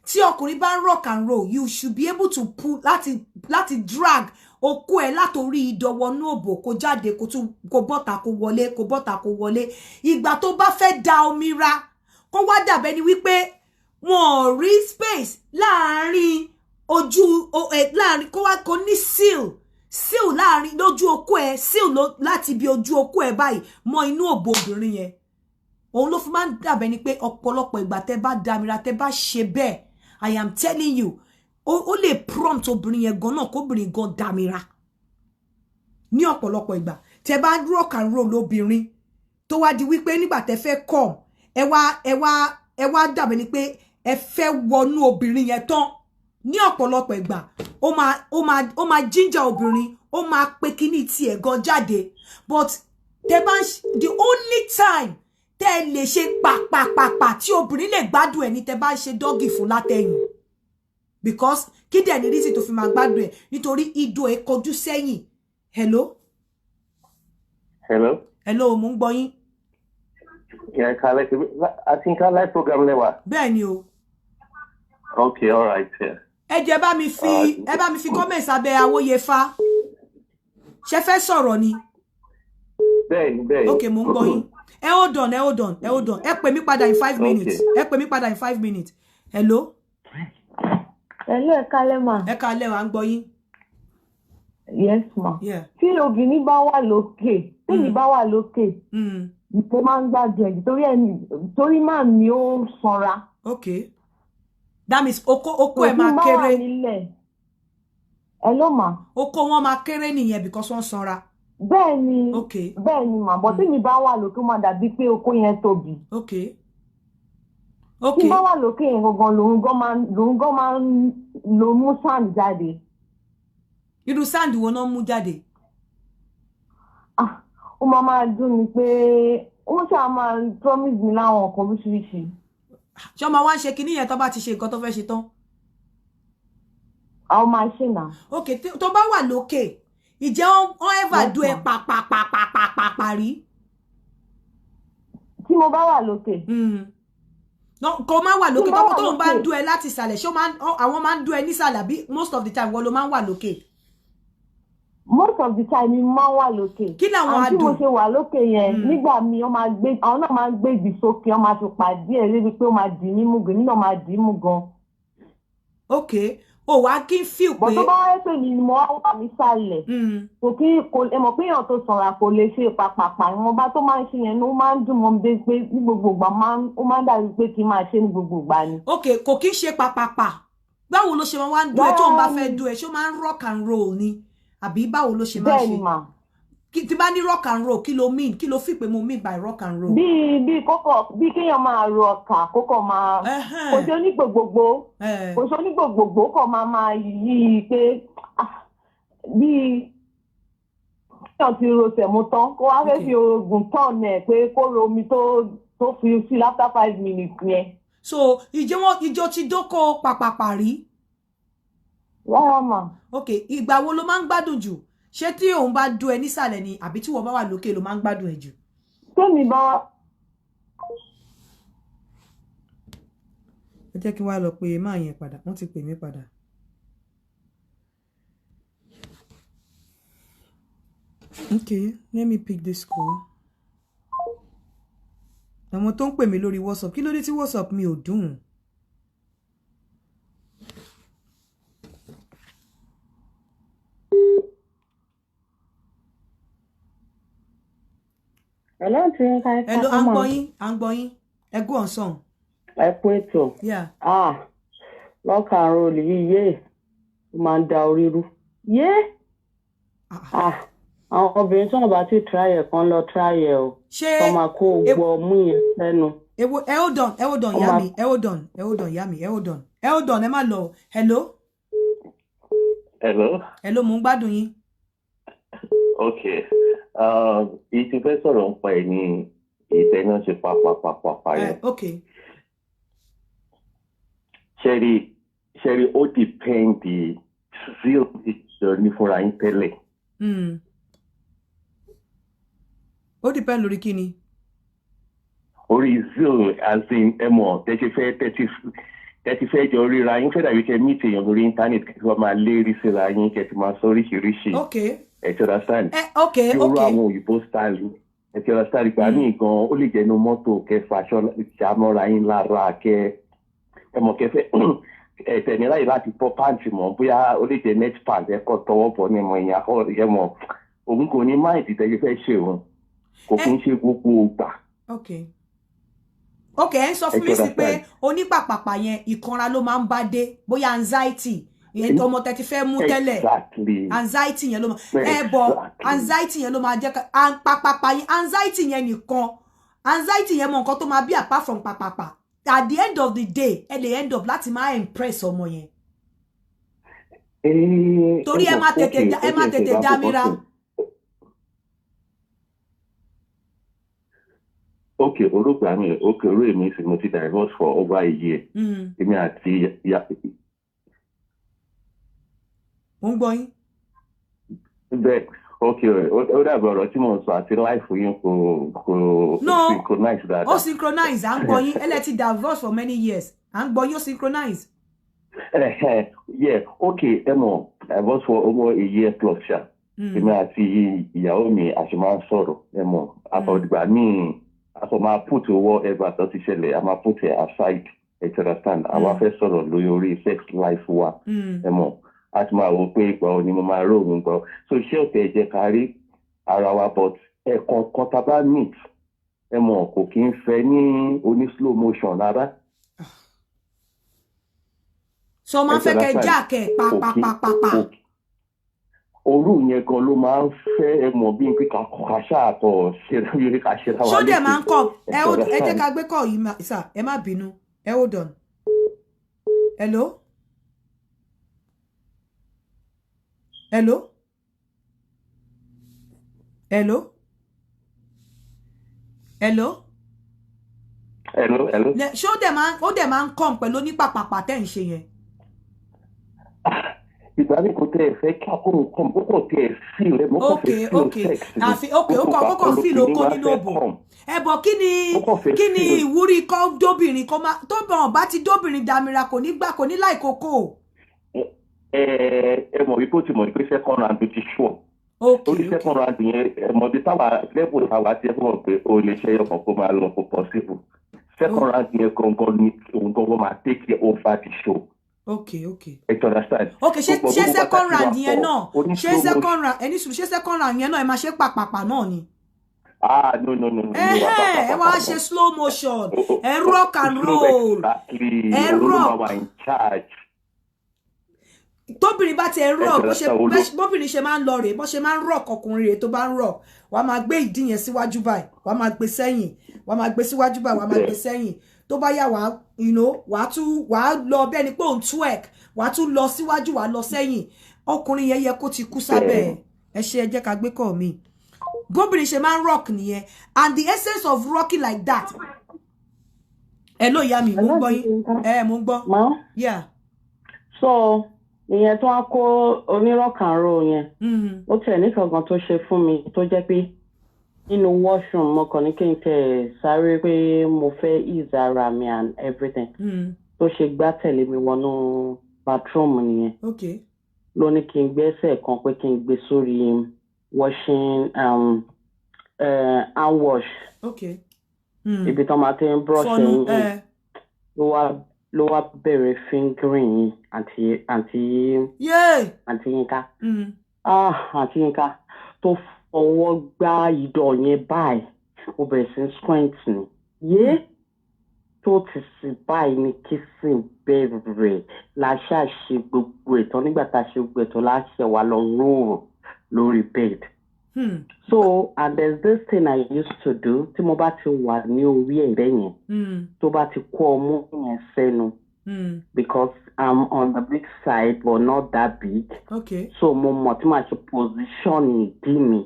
tí ọkùnrin bá rock and roll you should be able to pull láti drag okó ẹ látorí ìdọ̀wọ́nú òbò kó jáde kó bọ́ta kó wọlé kó bọ́ta kó wọlé ìgbà tó bá fẹ́ da omi ra kó wá dàbẹ́ ni wípé wọn ò rí space láàárín ojú láàárín kó ní seal láàárín lójú okó ẹ seal láti bí ojú okó ẹ báyìí mọ́ inú òbò obìnrin yẹn òun ló fi máa ń dàbẹ́ ni pé ọ̀pọ̀lọpọ̀ ìgbà tẹ́ bá damira tẹ́ bá ṣe bẹ́ẹ̀ I am telling you ó lè prompt obìnrin yẹn gan náà kóbìnrin gan damira ní ọ̀pọ̀lọpọ̀ ìgbà tẹ́ bá rock and roll obìnrin tó wá di wípé nígbà tẹ́ fẹ́ come ẹ wá dàbẹ́ ni pé ẹ fẹ́ wọnú obìnrin yẹn tán ní ọ̀pọ̀lọpọ̀ ìgbà ó máa ginger obìnrin ó máa pe kíní tiẹ̀ gan jáde but tẹ́ bá the only time tẹ́ lè ṣe pàpàpàpà tí obìnrin lè gbádùn ẹ̀ ní tẹ́ bá ṣe doggy fún látẹ̀yìn because kí dẹ̀ ní reason tó fi máa gbádùn ẹ̀ nítorí ìdọ̀ ẹ̀ kọjú sẹ́yìn hello mo ń gbọ́ yín.
I think I like program lewa.
Bẹ́ẹ̀ ni o.
Okay, all right.
Ẹ jẹ́ bá mi fi comments abẹ́ Awóyefá. Ṣé fẹ́ sọ̀rọ̀ ni?
Bẹ́ẹ̀.
Okay, mo ń gbọ́ yín. Hold on. Ẹ pè mí padà in 5 minutes. Ẹ pè mí padà in 5 minutes. Hello?
Hello, ẹ kálẹ́ mà.
Ẹ kálẹ́ wa ń gbọ́ yín.
Yes, ma.
Yeah.
Tí obìnrin bá wà lókè, tèmi bá wà lókè. Mo máa ń gbádùn ẹ̀ torí máa ní ó sanra.
Okay. That means oko ẹ̀ máa kéré.
Hello ma.
Oko wọn máa kéré nìyẹn because wọ́n sanra.
Bẹ́ẹ̀ni.
Okay.
Bẹ́ẹ̀ni ma, but tèmi bá wà lókè máa dàbí pé oko yẹn tóbi.
Okay.
Tí bá wà lókè yẹn gangan lòun gan máa ń lo mú sand jáde.
Irú sand wo náà mú jáde?
Ó máa dùn mí pé ó ṣáà máa promise mi láwọn nǹkan oríṣiríṣi.
Ṣé ọmọ wa ń ṣe kinní yẹn tó bá ti ṣe nǹkan tó fẹ́ ṣe tán?
Àwọn máa ṣe náà.
Okay, tó bá wà lókè, ìjẹ́ wọ́n ever do ẹ pàpàpàpàpàpà rí?
Tí mo bá wà lókè.
Kò máa wà lókè tó ń bá ń dú ẹ láti ìsàlẹ̀ ṣé àwọn máa ń dú ẹ nísàlẹ̀ àbí most of the time wọ́n ló máa ń wà lókè?
Most of the time ni máa wà lókè.
Kí làwọn adùn?
Àti mo ṣe wà lókè yẹn nígbà míì àwọn náà máa ń gbé ìdí sókè wọ́n máa fi pàdé ẹ̀ lébi pé ó máa dì ní mú gan nínú máa dì í mú gan.
Okay, o wá kí n feel pé.
Bọ̀ tó bá wáyé pé mi ni mo wà nísàlẹ̀. Kò ẹ mọ̀ pé èèyàn tó sanra kò lè ṣe pàpàpà ìwọ̀nba tó máa ń ṣe yẹn ló máa ń dùn mọ́ mi dé pé ní gbogbo ìgbà ó máa ń dàbí pé kí n máa ṣe ní gbogbo ìgbà ni.
Okay, kò kí ń ṣe pàpàpà báwo ló ṣe máa ń dún ẹ tó ń bá fẹ́ dún ẹ ṣó máa ń rock and roll ni àbí báwo ló ṣe máa ṣe?
Bẹ́ẹ̀ni mà.
Tí bá ní rock and roll kí ló mean kí ló fi pé mo mean by rock and roll?
Bí kéèyàn máa ro ọkà kókò máa kò ṣe onígbògbògbò kò máa yí pé bí kéèyàn ti ro tẹ̀mú tán kó wá fẹ́ fi oògùn tán ẹ̀ pé kó ro omi tó fi sí after 5 minutes yẹn.
So ìjọ ti dóko pàpàpà rí?
Rárá mà.
Okay, ìgbà wo ló máa ń gbádùn jù? Ṣé tí òun bá dún ẹ nísàlẹ̀ ni àbí tí wọ́n bá wà lókè ló máa ń gbádùn ẹ jù?
Tèmi bá.
Ẹ jẹ́ kí n wá lọ pé máa yẹn padà wọ́n ti pè mí padà. Okay, let me pick this call. Àwọn tó ń pè mí lórí WhatsApp kí ló dé tí WhatsApp mi ò dùn?
Hello,
hello, à ń gbọ́ yín. Ẹ go on song.
Ẹ kú ètò.
Yeah.
Rock and roll yìí máa ń da orí rú. Àwọn obìnrin tí wọ́n bá ti try ẹ̀ kan lọ try ẹ̀ o.
Ṣé
wọ́n máa kó gbọ́ mú yẹn lẹ́nu.
Hold on, Yami. Hold on, ẹ má lọ. Hello? Hello, mo ń gbádùn yín.
Okay. Ìtì fẹ́ sọ̀rọ̀ ń pa ẹ̀ ní ìtẹ́ná ṣe pàpàpàpàpà yẹn.
Okay.
Ṣẹ́rí ó depend the zeal ní fúnra yín tẹ́lẹ̀.
Ó depend lórí kí ni?
Orí zeal as in ẹmọ tẹ́tí fẹ́ jọ ríra yín fẹ́ dàbí kẹ́ meet èèyàn lórí internet kí wọ́n máa lérí síra yín kẹ́ ti máa sọ oríṣiríṣi.
Okay.
Ẹ ti understand?
Okay.
Bí orú àwọn òyìnbó style ẹ ti understand ìgbà míì gan ó lè jẹ́ inú mọ́tò kẹ́ faṣọ ìṣàmọ́ra yín lára kẹ́ ẹmọ kẹfẹ́ ẹ̀tẹ̀ni láyé láti pọ́ pàǹtì mọ́ bóyá ó lè jẹ́ net pant ẹ̀kọ́ tọwọ́ bọ̀ ní ẹmọ ìyá ẹmọ òun kò ní máìdì tẹ́jú fẹ́ ṣe òun kò kí ń ṣe gbogbo ògbà.
Okay. Ẹ ń sọ fún mi sí pé onípàpàpà yẹn ìkanra ló máa ń bá dé bóyá anxiety ìyẹn ọmọ tẹ́ ti fẹ́ mú tẹ́lẹ̀ anxiety yẹn ló máa bọ̀ anxiety yẹn ló máa jẹ́ pàpàpà yẹn anxiety yẹn nìkan anxiety yẹn mọ nǹkan tó máa bí apart from pàpàpà at the end of the day ẹ lè end up láti máa impress ọmọ yẹn torí ẹ má tètè dámíra.
Okay, orúkọ mi orú èmi sì mo ti divorce for over a year. Èmi àti
mo ń gbọ́ yín.
Bẹ́ẹ̀ okay ó dàbí ọ̀rọ̀ tí mo ń sọ àti life yín kò synchronize dáadáa.
Ó synchronize à ń gbọ́ yín ẹ lè ti divorce for many years à ń gbọ́ yín ó synchronize.
Yeah, okay, ẹ mọ̀ divorce for over a year plus ṣá. Èmi àti ìyàwó mi àṣẹ máa ń sọ̀rọ̀ ẹ mọ̀ àtọ̀dìgbà míì. So máa put whatever tó ti ṣẹlẹ̀, a máa put it aside, ẹ ti understand. Àwa fẹ́ sọ̀rọ̀ lórí sex life wa, ẹ mọ̀. A ti máa wò pé ìgbà òní mo máa rò òun gbọ́. So iṣẹ́ òtẹ̀ ẹ̀jẹ̀ kárí ara wa but ẹ̀kan kan tá a bá meet, ẹ mọ̀ kò kí ń fẹ́ ní oní slow motion rárá.
So máa fẹ́ kẹ́ jáàkẹ́ pàpàpàpàpà.
Òru yẹn gan ló máa ń fẹ́ ẹ mọ̀ bí n pé kàṣà àtọ̀ ṣẹlẹ̀ yìí ká ṣe ra wa.
Ṣó dẹ̀ máa ń kọ́ ẹ jẹ́ ká gbé kọ́ yìí sà ẹ má bínú ẹ hold on. Hello? Hello? Hello? Hello?
Hello?
Ṣó dẹ̀ máa ń kọ́ pẹ̀lú onípàpàpà tẹ́ ń ṣe yẹn.
Ìgbà mi kò tẹ ẹ fẹ́ kí akóró kan ó kò tẹ ẹ fíl ẹ mọ kò fẹ́ fíl sex.
ó kàn fíl okó nínú òbò. Ẹ bọ̀ kí ni ìwúrí kọ́ dóbìnrin kọ́ máa tó bọ̀ bá ti dóbìnrin dàmíra kò ní gbà kò ní láì kókó.
Ẹ mọ̀ wípé ó ti mọ̀ wípé second round ti ṣùọ̀. Orí second round yẹn ẹ mọ̀ bí táwa level táwa ti ẹ fún ọ pé o lè ṣe ọkàn kó máa lọ kó possible. Second round yẹn gangan ni òun gangan máa take over the show.
Okay.
I understand.
Okay, ṣé second round yẹn náà ṣé second round ẹni sùn ṣé second round yẹn náà ẹ máa ṣe pàpàpà náà ni.
No.
Ẹ wá ṣe slow motion ẹ rock and roll ẹ rock. Tóbìnrin bá ti ẹ rock bóbìnrin ṣe máa ń lọ rè bó ṣe máa ń rock ọkùnrin rè tó bá ń rock wàá máa gbé ìdí yẹn síwájú báyìí wàá máa gbé sẹ́yìn wàá máa gbé síwájú báyìí wàá máa gbé sẹ́yìn. Tó bá yá wàá lọ bẹ́ẹ̀ ni pé òun twerk wàá tún lọ síwájú wàá lọ sẹ́yìn ọkùnrin yẹn yẹ kó ti kú sábẹ́ ẹ ṣe ẹ jẹ́ ká gbé kọ́ mi bóbìnrin ṣe máa ń rock nìyẹn and the essence of rocking like that. Hello ìyá mi mo ń gbọ́ yín mo ń gbọ́. Yeah.
So ìyẹn tó wá kó rock and roll yẹn ó tiẹ̀ nífẹ̀ẹ́ gan tó ṣe fún mi tó jẹ́ pé nínú washroom mo kàn ní kí n tẹ̀ sáré pé mo fẹ́ ease ara mi and everything tó ṣe gbá tẹ̀lé mi wọnú bathroom nìyẹn ló ní kí n gbẹ́sẹ̀ kan pé kí n gbé sórí washing hand wash ibi tó máa ti ń brush ẹ̀yìn ló wá bẹ̀rẹ̀ fingering àǹtí Yínká àǹtí Yínká tó ọwọ́ gbá ìdọ̀ yẹn báyìí ó bẹ̀rẹ̀ sí squint ni tó ti sì báyìí ní kissing bẹ̀rẹ̀ láṣà ṣe gbogbo ètò nígbà tá a ṣe gbogbo ètò láṣẹ wà lọ roll lórí bed. So and there's this thing I used to do tí mo bá ti wà ní orí ẹ̀rẹ́ yẹn tó bá ti kó ọmú yẹn sẹ́nu because I'm on the big side but not that big. So mo mọ̀ tí màá ṣe position ìdí mi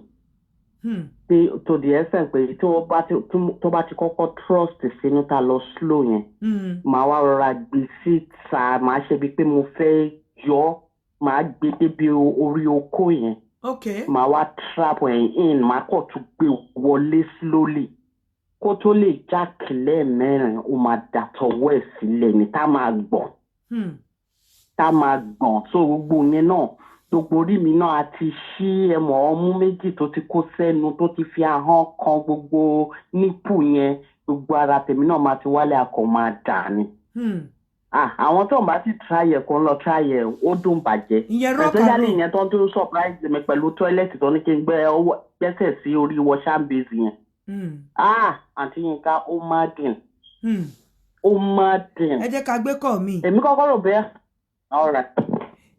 To the extent pé tó bá ti kọ́kọ́ trust sínú ta lọ slow yẹn màá wá rọra gbé síta màá ṣe bíi pé mo fẹ́ yọ màá gbé débi orí okó yẹn màá wá trap ẹ̀ in màá kọ̀ tún gbé wọlé slowly kó tó lè jákè lẹ́ẹ̀mẹ́rin ó máa dàtọ̀wọ́ ẹ̀ sílẹ̀ ní tá máa gbọ̀n so gbogbo yẹn náà gbogbo orí mi náà àti ṣí ẹmọ ọmú méjì tó ti kó sẹ́nu tó ti fi ahọ́n kan gbogbo nípù yẹn gbogbo ara tèmi náà máa ti wálé akọ máa dà ní. àwọn tó ń bá ti tráyẹ̀ kan lọ tráyẹ̀ ó dùn bàjẹ́ especially ìyẹn tó ń tún surprise mi pẹ̀lú tọ́ílẹ̀tì tó ní kí n gbẹ́sẹ̀ sí orí washhand base yẹn. àǹtí Yínká ó má dín. ẹ
jẹ́ ká gbé kọ́ mi.
èmi kọ́kọ́ rò bẹ́ẹ̀. all right.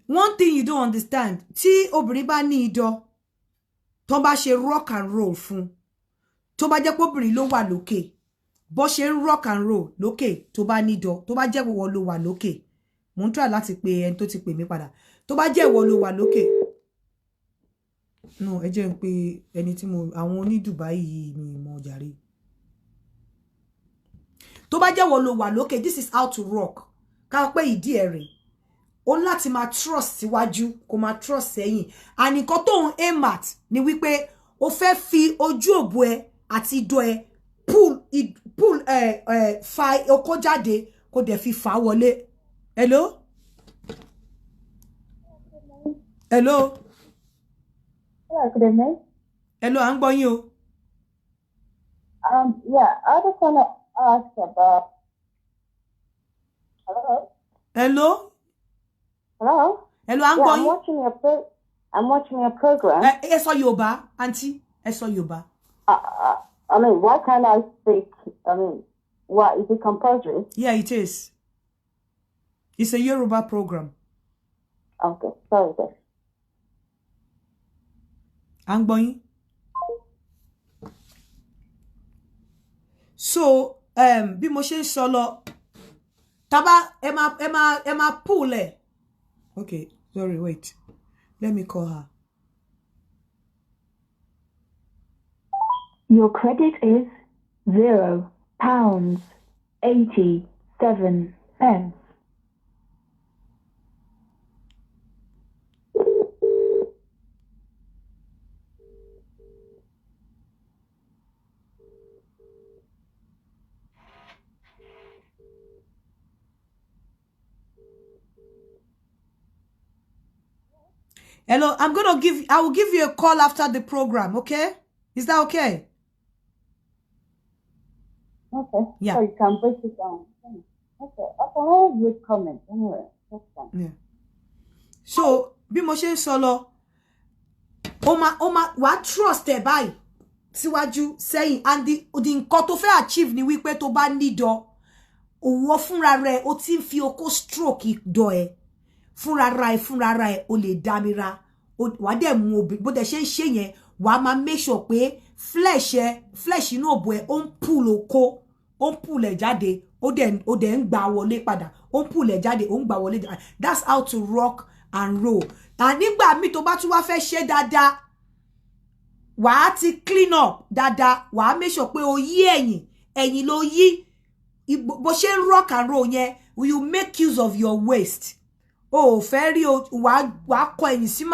One thing you don't understand, tí obìnrin bá ní idọ̀ tó bá ṣe rock and roll fún tó bá jẹ́ pé obìnrin ló wà lókè bó ṣe ń rock and roll lókè tó bá ní idọ̀ tó bá jẹ́ ìwọ ló wà lókè mo ń try láti pe ẹni tó ti pè mí padà tó bá jẹ́ ìwọ ló wà lókè no ẹ jẹ́ n pé ẹni tí mo àwọn oní Dubai yìí mi mọ̀ jàre tó bá jẹ́ ìwọ ló wà lókè this is how to rock ká pé ìdí ẹ̀ rẹ̀ ó láti máa trust síwájú kó máa trust sẹ́yìn ànìkan tó ń aim at ni wípé ó fẹ́ fi ojú òbò ẹ àti idọ̀ ẹ pull fa okó jáde kó dẹ̀ fi fà wọlé. Hello? Hello?
Good evening.
Hello, à ń gbọ́ yín o.
Yeah, I just want to ask about. Hello?
Hello?
Hello?
Hello, I'm going.
I'm watching your program.
Ẹ sọ Yorùbá, auntie. Ẹ sọ Yorùbá.
I mean, why can't I speak? I mean, what is it compulsory?
Yeah, it is. It's a Yoruba program.
Okay, sorry, sir.
I'm going. So, bí mo ṣe ń sọ lọ, taba ẹ máa pull ẹ. Okay, sorry, wait. Let me call her.
Your credit is £0.87.
Hello, I will give you a call after the program, okay? Is that okay?
Okay.
Yeah.
So you can break it down. Okay. I can always read comments anyway. That's fine.
Yeah. So, bí mo ṣe ń sọ lọ, ó máa wá trust ẹ báyìí síwájú sẹ́yìn and the nǹkan tó fẹ́ achieve ni wípé tó bá nídọ̀ òwò fúnra rẹ̀ ó ti ń fi okó stroke ìdọ̀ ẹ̀ fúnra ẹ̀ ó lè dámira wà dẹ̀ mú obì bó dẹ̀ ṣe ń ṣe yẹn wà máa make sure pé flesh inú òbò ẹ̀ ó ń pull okó ó ń pull ẹ̀ jáde ó dẹ̀ ń gbà wọlé padà ó ń pull ẹ̀ jáde ó ń gbà wọlé jáde. That's how to rock and roll. And nígbà míì tó bá tún wá fẹ́ ṣe dáadáa wà á ti clean up dáadáa wà á make sure pé o yí ẹ̀yìn ló yí bó ṣe ń rock and roll yẹn you make use of your waist. O fẹ́ rí wà kọ ẹ̀yìn sí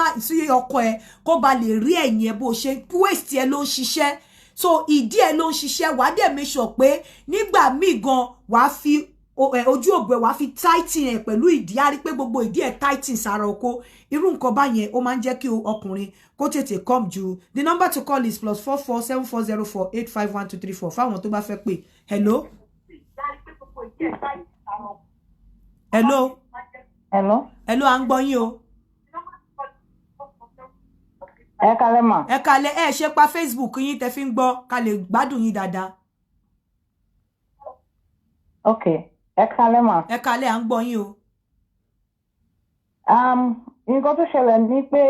ọkọ ẹ kó ba lè rí ẹ̀yìn ẹ bó ṣe waist ẹ ló ń ṣiṣẹ́ so ìdí ẹ ló ń ṣiṣẹ́ wà dẹ̀ make sure pé nígbà míì gan wà fi ojú òbò ẹ wà fi tighten ẹ pẹ̀lú ìdí á rí pé gbogbo ìdí ẹ tighten sára oko irú nǹkan báyẹn ó máa ń jẹ́ kí ọkùnrin kó tètè come ju. The number to call is +44 7404 851 234 fáwọn tó bá fẹ́ pè. Hello? Hello?
Hello?
Hello, à ń gbọ́ yín o.
Ẹ kálẹ́ mà.
Ẹ kálẹ́ ẹ ṣe pa Facebook yín tẹ́ fi ń gbọ́ ká lè gbádùn yín dáadáa.
Okay. Ẹ kálẹ́ mà.
Ẹ kálẹ́ à ń gbọ́ yín o.
Nǹkan tó ṣẹlẹ̀ ni pé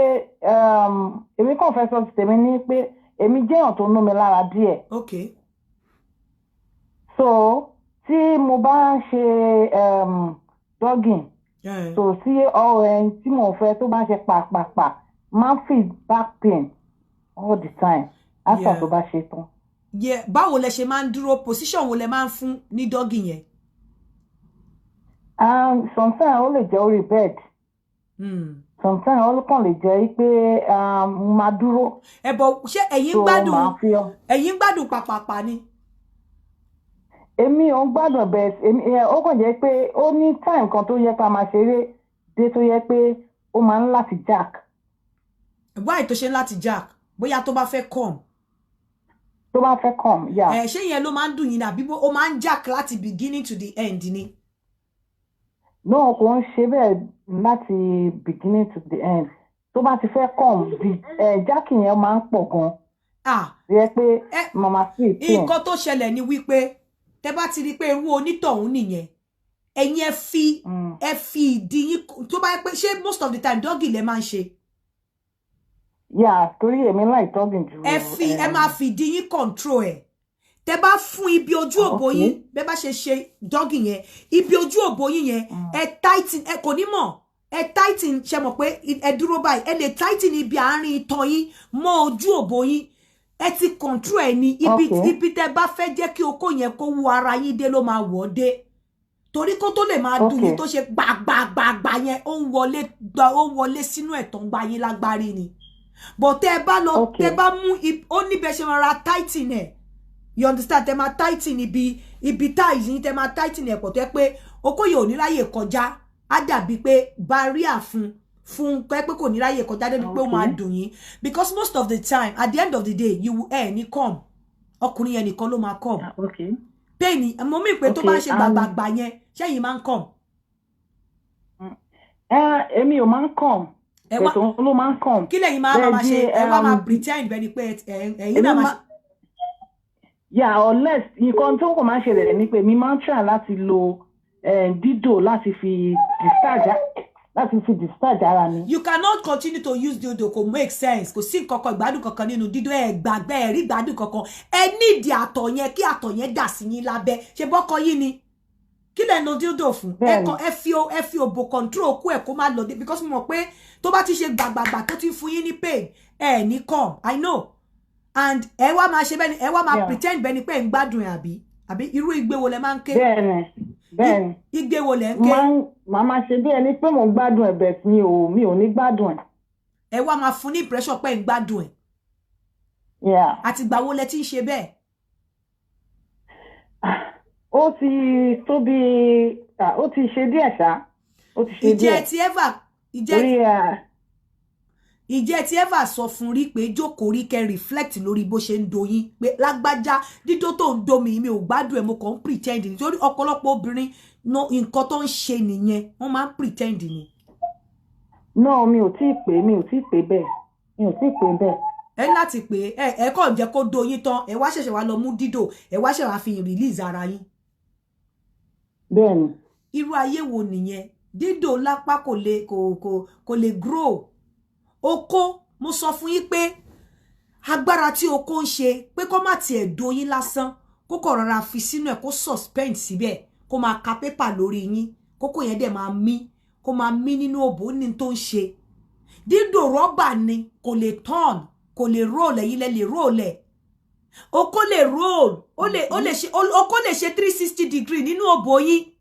èmi kàn fẹ́ sọ tèmi ní pé èmi jẹ́yàn tó nú mi lára díẹ̀.
Okay.
So tí mo bá ń ṣe jogging so sí ọ̀rẹ́ tí mo fẹ́ tó bá ṣe pàpàpà máa ń feel back pain all the time
after tó bá ṣe tán.
Yeah, báwo lẹ ṣe máa ń dúró, position wo lẹ máa ń fún ní doggy yẹn?
Sometimes ó lè jẹ́ orí bed. Sometimes ó kàn lè jẹ́ pé máa dúró.
Bọ̀ ṣé ẹ̀yin gbádùn pàpàpà ni?
Èmi ò ń gbádùn bẹ́ẹ̀, ó kàn jẹ́ pé ó ní time kan tó yẹ ká máa ṣeré dé tó yẹ pé ó máa ń láti jack.
Why tó ṣe láti jack? Bóyá tó bá fẹ́ come.
Tó bá fẹ́ come, yeah.
Ṣé yẹn ló máa ń dùn yín àbí ó máa ń jack láti beginning to the end ni?
No, kò ń ṣe bẹ́ẹ̀ láti beginning to the end. Tó bá ti fẹ́ come, jacking yẹn máa ń pọ̀ gan. Yẹ pé mama sí ìpín.
Nǹkan tó ṣẹlẹ̀ ni wípé tẹ́ bá ti rí pé irú onítọ̀hún nìyẹn, ẹ̀yin ẹ fi ìdí yín tó bá yẹ pé ṣé most of the time doggy lẹ máa ń ṣe?
Yeah, torí èmi like doggy jù.
Ẹ máa fi ìdí yín control ẹ̀. Tẹ́ bá fún ibi ojú òbò yín, bẹ́ bá ṣe doggy yẹn, ibi ojú òbò yín yẹn, ẹ tighten, ẹ kò ní mọ̀, ẹ tighten, ṣe mọ̀ pé ẹ dúró báyìí, ẹ lè tighten ibi àárín itan yín mọ́ ojú òbò yín. Ẹ ti control ẹ ní ibi tẹ́ bá fẹ́ jẹ́ kí okó yẹn kó wọ ara yín dé ló máa wọ̀ dé. Torí kó tó lè máa dùn yín tó ṣe gbàgbàgbàgbà yẹn ó ń wọlé sínú ẹ̀tàn gba yín lágbárí ni. But tẹ́ bá lọ tẹ́ bá mú ó ní bẹ́ ṣe máa ra tighten ẹ̀. You understand? Tẹ́ máa tighten ibi thighs yín, tẹ́ máa tighten ẹ̀ pọ̀ tẹ́ pé okó yẹn ò ní ráyè kọjá. Á dàbí pé barrier fún pé kò ní ráyè kọjá débi pé ó máa dùn yín. Because most of the time at the end of the day you will ní come. Ọkùnrin yẹn nìkan ló máa come. Pain mo mí pé tó bá ṣe gbàgbàgbà yẹn ṣẹ́yìn máa ń come.
Èmi ò máa ń come. Ètò ló máa ń come.
Kí lẹ́yìn máa ṣe ẹ wá máa pretend bẹ́ẹ̀ ni pé ẹ̀yin náà máa ṣe.
Yeah, unless nǹkan tó kò máa ń ṣẹlẹ̀ ni pé mi máa ń try láti lo dídò láti fi discharge ara mi.
You cannot continue to use dildo kò make sense. Kò sí nǹkan kan ìgbádùn kankan nínú dídò gbàgbé rí ìgbádùn kankan. Ẹ nídìí àtọ̀ yẹn kí àtọ̀ yẹn dà sí yín lábẹ́. Ṣé bọ́kọ yín ni? Kí lẹ lo dildo fún? Ẹ fi òbò control kú ẹ̀ kó má lọ dé because mo mọ̀ pé tó bá ti ṣe gbàgbàgbà tó ti fún yín ní pain ní come. I know. And ẹ wá máa ṣe bẹ́ẹ̀ ni ẹ wá máa pretend bẹ́ẹ̀ ni pé ń gbádùn ẹ̀ àbí irú igbe wo lẹ máa ń ké?
Bẹ́ẹ̀ni.
Igbe wo lẹ ń ké?
Màá máa ṣe bí ẹni pé mò ń gbádùn ẹ̀ bẹ́ẹ̀ mi ò ní gbádùn ẹ̀.
Ẹ wá máa fún ní impression pé ń gbádùn ẹ̀.
Yeah.
Àti ìgbà wo lẹ ti ń ṣe bẹ́ẹ̀?
Ó ti tó bí ó ti ṣe díẹ̀ ṣá. Ó ti ṣe díẹ̀.
Ìjẹ́ ti ever sọ fún rí pé jókòó rí kẹ́ reflect lórí bó ṣe ń doyin pé lágbájá dídó tó ń do mi ò gbádùn ẹ̀ mo kàn ń pretend nítorí ọ̀pọ̀lọpọ̀ obìnrin nǹkan tó ń ṣe nìyẹn wọ́n máa ń pretend ni.
No, mi ò tíì pé bẹ́ẹ̀.
Ẹ láti pé ẹ kàn jẹ́ kó doyin tán ẹ wá ṣẹ̀ṣẹ̀ wá lọ mú dídò ẹ wá ṣẹ̀ṣẹ̀ wá fi release ara yín.
Bẹ́ẹ̀ni.
Irú ayé wo nìyẹn? Dídò lápá kò lè grow. Oko mo sọ fún yín pé agbára tí oko ń ṣe pé kó má tiẹ̀ doyin lásán kó kọ̀ rọra fi sínú ẹ̀ kó suspend síbẹ̀ kó máa ka pépà lórí yín kókó yẹn dẹ̀ máa mí kó máa mí nínú òbò ní tó ń ṣe. Dídò rọ́bà ni kò lè turn kò lè roll ẹ̀yin lẹ lè roll ẹ̀. Oko lè roll oko lè ṣe 360 degree nínú òbò yín.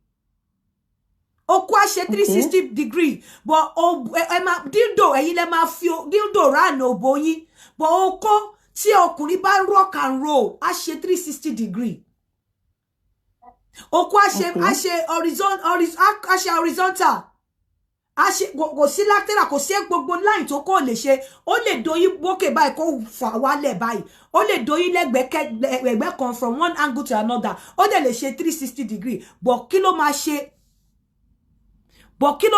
Oko a ṣe 360 degree but dildo ẹ̀yin lẹ máa fi dildo rán òbò yín but oko tí ọkùnrin bá rock and roll a ṣe 360 degree. Oko a ṣe horizontal a ṣe kò sí lateral kò sí gbogbo line tó kò lè ṣe ó lè doyin bókè báyìí kó fà wálẹ̀ báyìí ó lè doyin lẹ́gbẹ̀ẹ́ kan from one angle to another ó dẹ̀ lè ṣe 360 degree but kí ló máa ṣe kí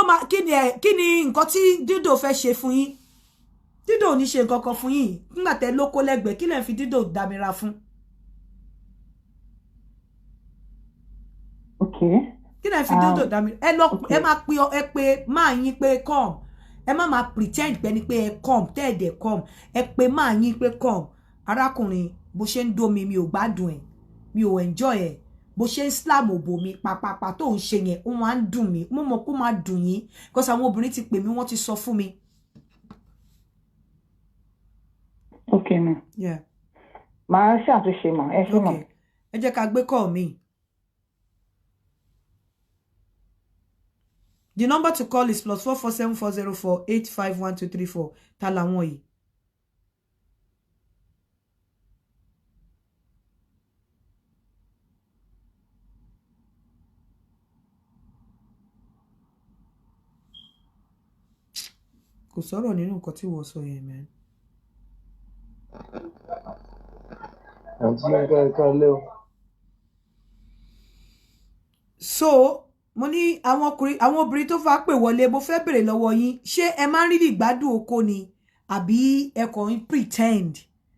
ni nǹkan tí dídò fẹ́ ṣe fún yín? Dídò ò ní ṣe nǹkan kan fún yín nígbà tẹ́ lóko lẹ́gbẹ̀ẹ́ kí lẹ fi dídò dàmíra fún? Kí lẹ fi dídò dàmíra? Ẹ máa pe máa yín pé come. Ẹ má máa pretend pé ni pé ẹ come tẹ́ ẹ̀ dẹ̀ come. Ẹ pe máa yín pé come. Arákùnrin bó ṣe ń dó mi ò gbádùn ẹ̀ mi ò enjoy ẹ̀ bó ṣe ń slam òbò mi pàpàpà tó ń ṣe yẹn ó máa ń dùn mí mo mọ̀ kó máa dùn yín because àwọn obìnrin ti pè mí wọ́n ti sọ fún mi.
Okay ma.
Yeah.
màá ṣàtúnṣe mà ẹ ṣe mà.
ẹ jẹ́ ká gbé call mi. The number to call is +447404851234. Ta làwọn yìí. Kò sọ̀rọ̀ nínú nǹkan tí wọ́n sọ yẹn man. So mo ní àwọn obìnrin tó fà pè wọlé mo fẹ́ bèrè lọ́wọ́ yín ṣé ẹ máa ń rí ìgbádùn oko ni àbí ẹ kàn ń pretend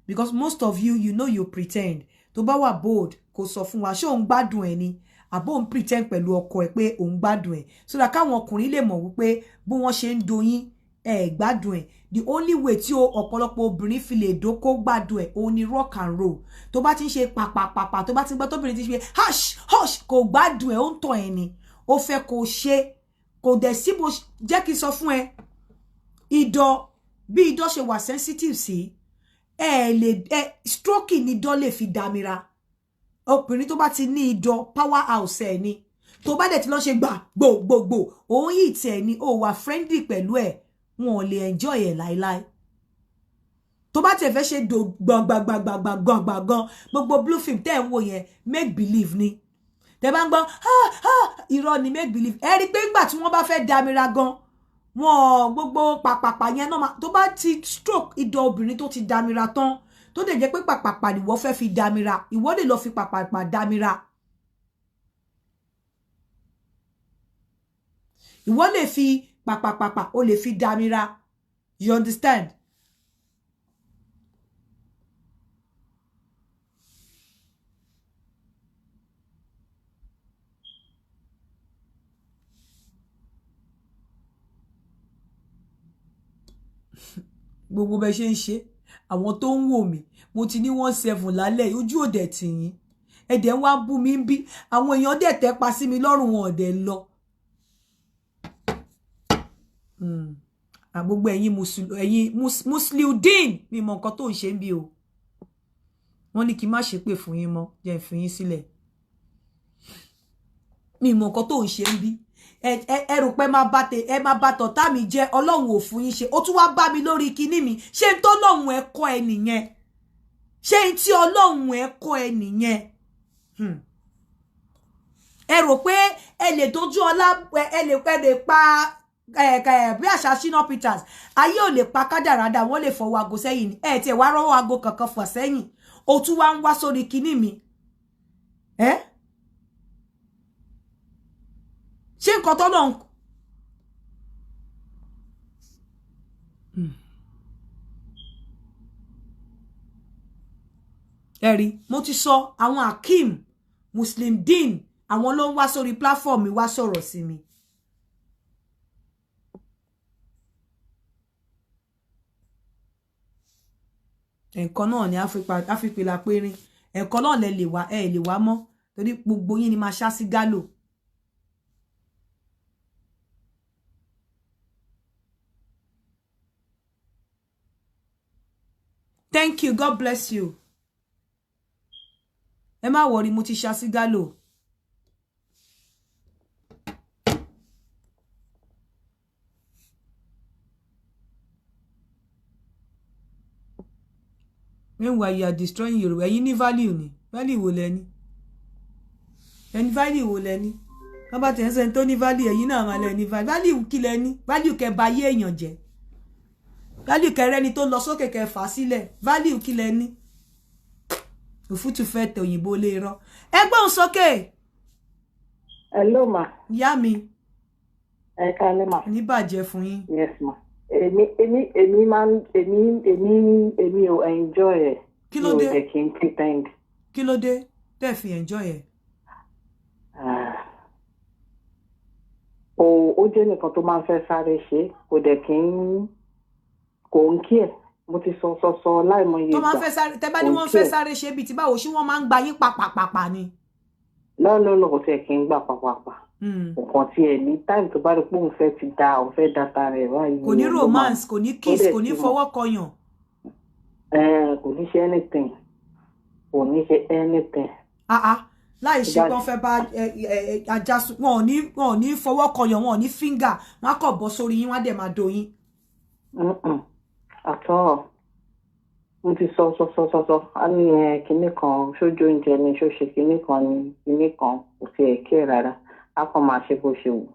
because most of you know you pretend tó bá wà bold kò sọ fún wa ṣé òun gbádùn ẹ ni àbó òun pretend pẹ̀lú ọkọ ẹ pé òun gbádùn ẹ so that káwọn ọkùnrin lè mọ̀ wípé bí wọ́n ṣe ń doyin ẹ gbádùn ẹ the only way tí ọ̀pọ̀lọpọ̀ obìnrin fi lè dóko gbádùn ẹ òun ni rock and roll tó bá ti ń ṣe pàpàpàpà tó bá ti ń gbọ́ tóbìnrin ti ṣe hush hush kò gbádùn ẹ ó ń tàn ẹ ni ó fẹ́ kó ṣe kò dẹ̀ sí bó jẹ́ kí n sọ fún ẹ ìdọ̀ bí ìdọ̀ ṣe wà sensitive sí stroking ni ìdọ̀ lè fi dámira obìnrin tó bá ti ní ìdọ̀ power house ẹ ni tó bá dẹ̀ ti lọ ṣe gbogbo òun yìí tẹ̀ ni ó wà friendly pẹ̀lú ẹ̀ wọn ò lè enjoy ẹ̀ láíláí tó bá tẹ̀ fẹ́ ṣe gbọ̀ngbàgbàgbàgbàgbàgbàn gbogbo blue film tẹ́ ẹ̀ ń wò yẹn make believe ni tẹ́ bá ń gbọ́ irọ́ ni make believe ẹ rí pé nígbà tí wọ́n bá fẹ́ dámira gan wọn gbogbo pàpàpà yẹn náà tó bá ti stroke ìdọ̀ obìnrin tó ti dámira tán tó dẹ̀ jẹ́ pé pàpàpà ni wọ́n fẹ́ fi dámira ìwọ lè lọ fi pàpàpà dámira ìwọ lè fi pàpàpàpà o lè fi dámira you understand. Gbogbo bẹ ṣe ń ṣe àwọn tó ń wò mí mo ti ní 17 lálẹ́ ojú òdẹ tì yín ẹ̀dẹ̀ wá bú mi ń bí àwọn èèyàn dẹ̀ tẹ́ pa sí mi lọ́rùn wọn ọ̀dẹ̀ lọ. Gbogbo ẹ̀yin musliudeen mi mọ nǹkan tó ń ṣe ń bí o wọ́n ní kí n má ṣe pé fún yín mọ́ jẹ́ n fi yín sílẹ̀ mi mọ nǹkan tó ń ṣe ń bí ẹ rò pé ẹ má bá tọ̀tá mi jẹ́ ọlọ́run ò fún yín ṣe ó tún wá bá mi lórí kinní mi ṣé n tó lọ́hùn ẹ kọ́ ẹ nìyẹn ṣé n tí ọlọ́run ẹ kọ́ ẹ nìyẹn ẹ rò pé ẹ lè dojú ọlá ẹ lè pa bí àṣà Shina Peters ayé ò lè pa kádàrádà wọ́n lè fọwọ́ aago sẹ́yìn ni ẹ tiẹ̀ wá rọ́wọ́ aago kankan fọ̀ sẹ́yìn ó tún wá ń wá sórí kinní mi ṣé nǹkan tó lọ ẹ̀rí mo ti sọ àwọn Akeem Muslim Dean àwọn ló ń wá sórí platform mi wá sọ̀rọ̀ sí mi ẹ̀kan náà ni àfipìlà périn ẹ̀kan náà lè wá mọ́ torí gbogbo yín ni máa ṣá sí gálò. Thank you. God bless you. Ẹ má worry mo ti ṣá sí gálò. Meanwhile, you are destroying Yorùbá. Ẹ̀yin ní value ni. Value wo lẹ ní? Ẹni value wo lẹ ní? Wọ́n bá tẹ̀ ń sẹ́ni tó ní value ẹ̀yin náà máa lẹ ní value. Value kí lẹ ní? Value kẹ́ ba ayé èèyàn jẹ́. Value kẹrẹ ni tó lọ sókè kẹ́ fà sílẹ̀. Value kí lẹ ní? Òfútù fẹ́ tẹ òyìnbó lè rọ. Ẹ gbóhùn sókè.
Hello ma.
Ìyá mi.
Ẹ káalẹ́ ma.
Ní bàjẹ́ fún yín.
Yes ma. Èmi máa ń èmi ò enjoy ẹ̀.
Kí ló dé?
Mi ò dẹ̀ kí n pretend.
Kí ló dé? Tẹ́ fi enjoy ẹ̀.
Ó jẹ́ nìkan tó máa ń fẹ́ sáré ṣe kò dẹ̀ kí n kò ń kí ẹ̀ mo ti sọ láìmọye ìgbà.
Tó máa ń fẹ́ sáré tẹ́ bá ní wọ́n fẹ́ sáré ṣe bíi ti báwo ṣé wọ́n máa ń gba yín pàpàpàpà ni.
No kò tiẹ̀ kí n gbà pàpàpà. Nǹkan tí ẹ ní time tó bá rí pé òun fẹ́ ti da òun fẹ́ data rẹ̀ báyìí.
Kò ní romance kò ní kiss kò ní fọwọ́ kọyàn.
Kò ní ṣe anything
kò ní ṣe anything.
Láì ṣe pé wọ́n fẹ́ bá ajásùn wọn ò ní fọwọ́ kọyàn wọn ò ní fíńgà wọn á kọ̀ bọ́ sórí yín wọ́n á dẹ̀ máa do yín.
Àtọ́ mo ti sọ á ní kinní kan ṣójú oúnjẹ ni ṣó ṣe kinní kan ni kinní kan kò sí ẹ̀kẹ́ rárá á kàn máa ṣe bó ṣe wù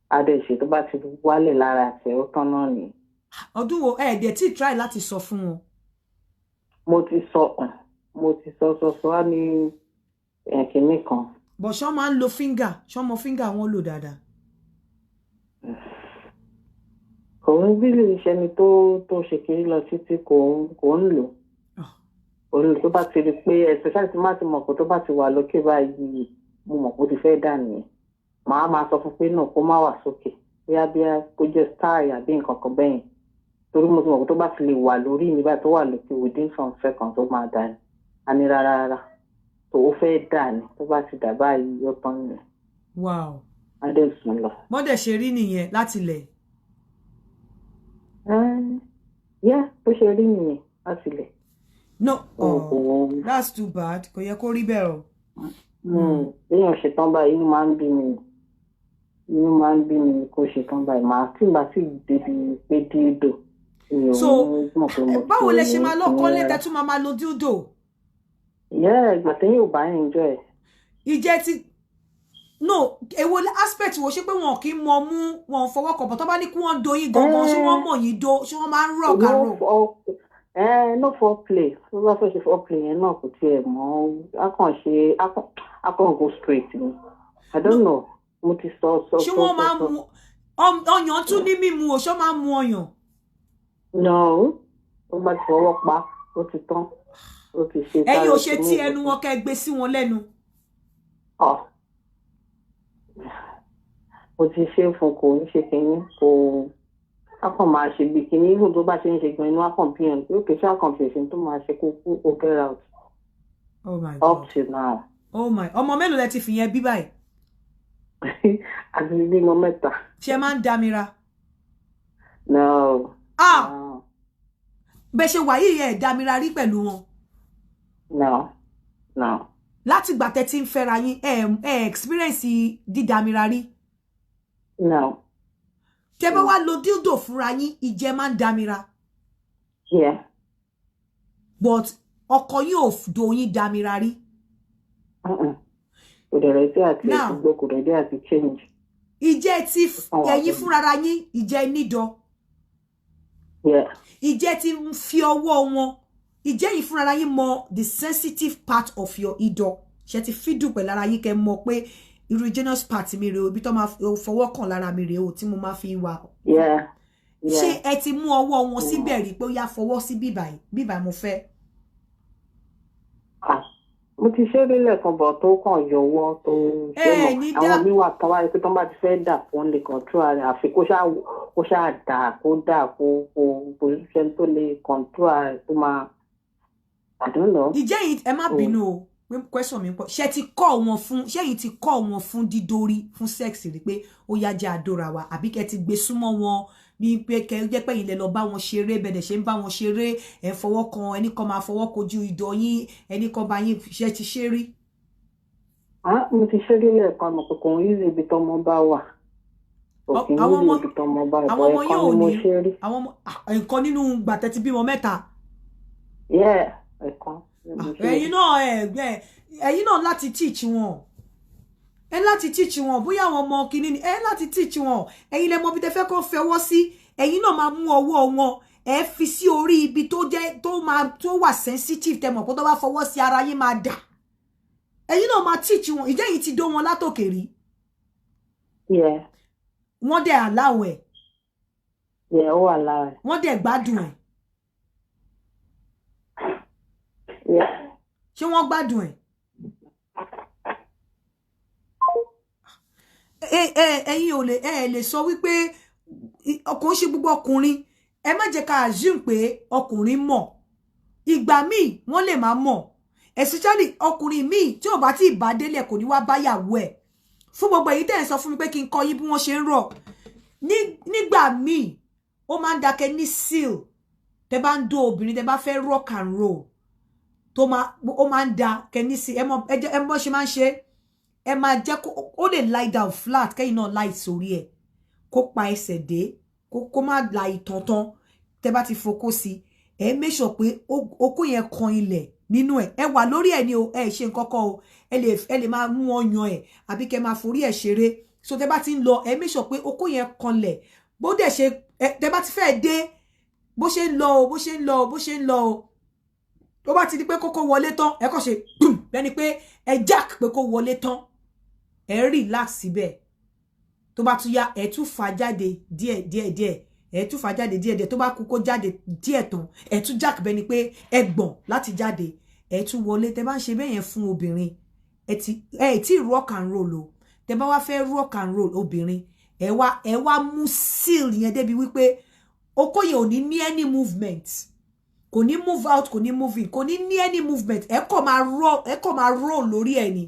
á dẹ̀ ṣe tó bá ti wálẹ̀ lára àti ó tán náà nìyí.
Ọdún wo ẹ̀ẹ́dẹ̀ tí try láti sọ fún wọn.
mo ti sọ á ní kinní kan.
Bọ̀ ṣọ́ máa ń lo fíńgà ṣọ́ mọ fíńgà wọn lò dáadáa.
Kò ń bí lè ṣe ni tó ṣe kiri lọ títí kò ń lò. Òun tó bá ti rí pé especially tí má ti mọ̀ pé tó bá ti wà lókè báyìí mo mọ̀ pé ó ti fẹ́ dà nìyẹn. Màá máa sọ fún pé náà kó má wà sókè bóyá kó jẹ́ style àbí nǹkan kan bẹ́yìn. Torí mo ti mọ̀ pé tó bá ti lè wà lórí mi báyìí tó wà lókè within some seconds ó máa dà ní. A ní rárá tó ó fẹ́ dà ní tó bá ti dà báyìí ó tán nìyẹn.
Wow.
Adé sùn lọ.
Mọ́dẹ̀ ṣe rí nìyẹn láti lẹ̀.
Bó ṣe rí nìyẹn láti lẹ̀.
No, that's too bad. Kò yẹ kó rí bẹ́ẹ̀ o.
Léèyàn ṣetán báyìí inú máa ń bí mi kó ṣetán báyìí màá tí bá sì débi pé dídò.
So báwo lẹ ṣe máa lọ́kọ́ lẹ́tẹ̀ tún máa lo dídò?
Ìgbà tẹ́yìn ò bá enjoy.
Ìjẹ́ ti no èwo aspect wo ṣe pé wọn kì í mọ mú wọn fọwọ́ kàn bọ̀ tó bá ní kí wọ́n doyin gangan ṣé wọ́n mọ̀ yín do ṣé wọ́n máa ń rọ̀ kàrò.
No foreplay tó bá fẹ́ ṣe foreplay yẹn náà kò tiẹ̀ mọ́ akàn go straight ni I don't know mo ti sọ.
Ṣé wọ́n máa mu ọyàn tún ní mímu o ṣọ́ máa mu ọyàn.
No ó bá ti fọwọ́ pa ó ti tán ó ti ṣe.
Ẹ̀yin ò ṣe tí ẹnu wọn kẹ́ gbé sí wọn lẹ́nu.
Mo ti ṣe fún kò ń ṣe kínní kò akàn máa ṣe bí kínní irú tó bá ṣe ń ṣe gan inú akàn bí ẹn ó kè ṣe akàn fèsì tó máa ṣe kó get out.
Oh my God.
Up to now.
Oh my ọmọ mélòó lẹ ti fi yẹn bí báyìí?
Àti bímọ 3.
Ṣé máa ń dámira?
No.
Bẹ́ẹ̀ ṣe wà yìí ẹ̀ dámira rí pẹ̀lú wọn?
No.
Láti ìgbà tẹ́ ti ń fẹ́ra yín experience dídámira rí?
No.
Tẹ́ bá wá lo dildo fúnra yín ìjẹ́ máa ń dámira?
Yeah.
But ọkọ yín ò do yín dámira rí?
Kò dẹ̀rẹ̀ sí àti ìgbó kò dẹ̀rẹ̀ àti change.
Ìjẹ́ ti ẹ̀yin fúnra yín ìjẹ́ nídọ̀?
Yeah.
Ìjẹ́ ti fi ọwọ́ wọn ìjẹ́ yìí fúnra yín mọ the sensitive part of your ìdọ̀ ṣe ti fídù pẹ̀lú ara yín kẹ́ mọ̀ pé erogenous part mi rèé o ibi tó máa fọwọ́ kàn lára mi rèé o tí mo máa fi wà. Ṣé ẹ ti mú ọwọ́ wọn síbẹ̀ rí pé ó yá fọwọ́ sí bíbáyìí mo fẹ́?
Mo ti ṣe rí lẹ́ẹ̀kan bọ̀ tó kàn yọwọ́ tó ṣe mọ̀ àwọn mi wà tán wáyé pé tán bá ti fẹ́ dà fún lè control rẹ̀ àfi kó ṣáà dà kó ṣe tó lè control rẹ̀ tó máa I don't know.
Ìjẹ́ yìí ẹ má bínú o question mi pọ̀ ṣé ti kọ́ wọn fún ṣé yìí ti kọ́ wọn fún dídórí fún sex rí pé ó yá jẹ́ àdóra wa àbí kẹ́ ti gbé súnmọ́ wọn bí pé kẹ́ jẹ́ pé ilẹ̀ lọ bá wọn ṣeré bẹ̀dẹ̀ ṣe ń bá wọn ṣeré ẹ̀ fọwọ́ kan ẹni kan máa fọwọ́ kojú ìdọ̀ yín ẹni kan bá yín ṣe ti ṣe rí.
Mo ti ṣe rí lẹ́ẹ̀kan mọ̀ pé kò ń yí ibi tọ́mọ bá wà. Àwọn ọmọ
yóò ní àwọn ọmọ nǹkan nínú gbàtẹ́ ti bímọ 3.
Ẹ̀kan.
Ẹ̀yin náà láti teach wọn. Ẹ láti teach wọn bóyá àwọn ọmọ kìíní ni ẹ láti teach wọn. Ẹ̀yin lẹ mọ̀ bí tẹ́ fẹ́ kó fẹ́wọ́ sí. Ẹ̀yin náà máa mú ọwọ́ wọn ẹ fi sí orí ibi tó jẹ́ tó wà sensitive tẹ́ mọ̀ pé tó bá fọwọ́ sí ara yín máa dà. Ẹ̀yin náà máa teach wọn. Ìjẹ́ yìí ti dó wọn látòkè rí. Wọ́n dẹ̀ allow ẹ̀.
Ó allow ẹ̀.
Wọ́n dẹ̀ gbádùn ẹ̀. Ṣé wọ́n gbádùn ẹ̀? Ẹ̀yin ò lè sọ wípé ọkùnrin ṣe gbogbo ọkùnrin ẹ má jẹ́ ká assume pé ọkùnrin mọ̀ ìgbà míì wọ́n lè má mọ̀ especially ọkùnrin míì tí ò bá tí ì bá délẹ̀ kò ní wá báyàwó ẹ̀ fún gbogbo èyí tẹ́ ẹ̀ sọ fún mi pé kí n kọ́ yín bí wọ́n ṣe ń rọ̀ nígbà míì ó máa ń dákẹ́ ní seal tẹ́ bá ń do obìnrin tẹ́ bá fẹ́ rock and roll tó máa ó máa ń da kẹ́ni sí ẹ mọ̀ ṣe máa ń ṣe ẹ máa jẹ́ kó ó lè lie down flat kẹ́yìn náà lie sórí ẹ̀ kó pa ẹsẹ̀ dé kó má la ìtàntàn tẹ́ bá ti focus sí ẹ make sure pé okó yẹn kan ilẹ̀ nínú ẹ wà lórí ẹ ni o ẹ ṣe nǹkan kan o ẹ lè máa mú ọyàn ẹ àbí kẹ́ máa forí ẹ ṣeré so tẹ́ bá ti ń lọ ẹ make sure pé okó yẹn kanlẹ̀ bó dẹ̀ ṣe tẹ́ bá ti fẹ́ dé bó ṣe ń lọ o bó ṣe ń lọ o bó ṣe ń lọ o tó bá ti di pé kókó wọlé tán ẹ kàn ṣe bẹ́ni pé ẹ jack pé kó wọlé tán ẹ relax síbẹ̀ tó bá tún yá ẹ tún fà jáde díẹ̀ ẹ tún fà jáde díẹ̀ tó bá kú kó jáde díẹ̀ tán ẹ tún jack bẹ́ni pé ẹ gbọ̀n láti jáde ẹ tún wọlé tẹ́ bá ń ṣe bẹ́ẹ̀ yẹn fún obìnrin ẹ tí rock and roll o tẹ́ bá wá fẹ́ rock and roll obìnrin ẹ wá mú seal yẹn débi wípé okó yẹn ò ní any movement kò ní move out kò ní move in kò ní any movement ẹ kò máa roll lórí ẹ ni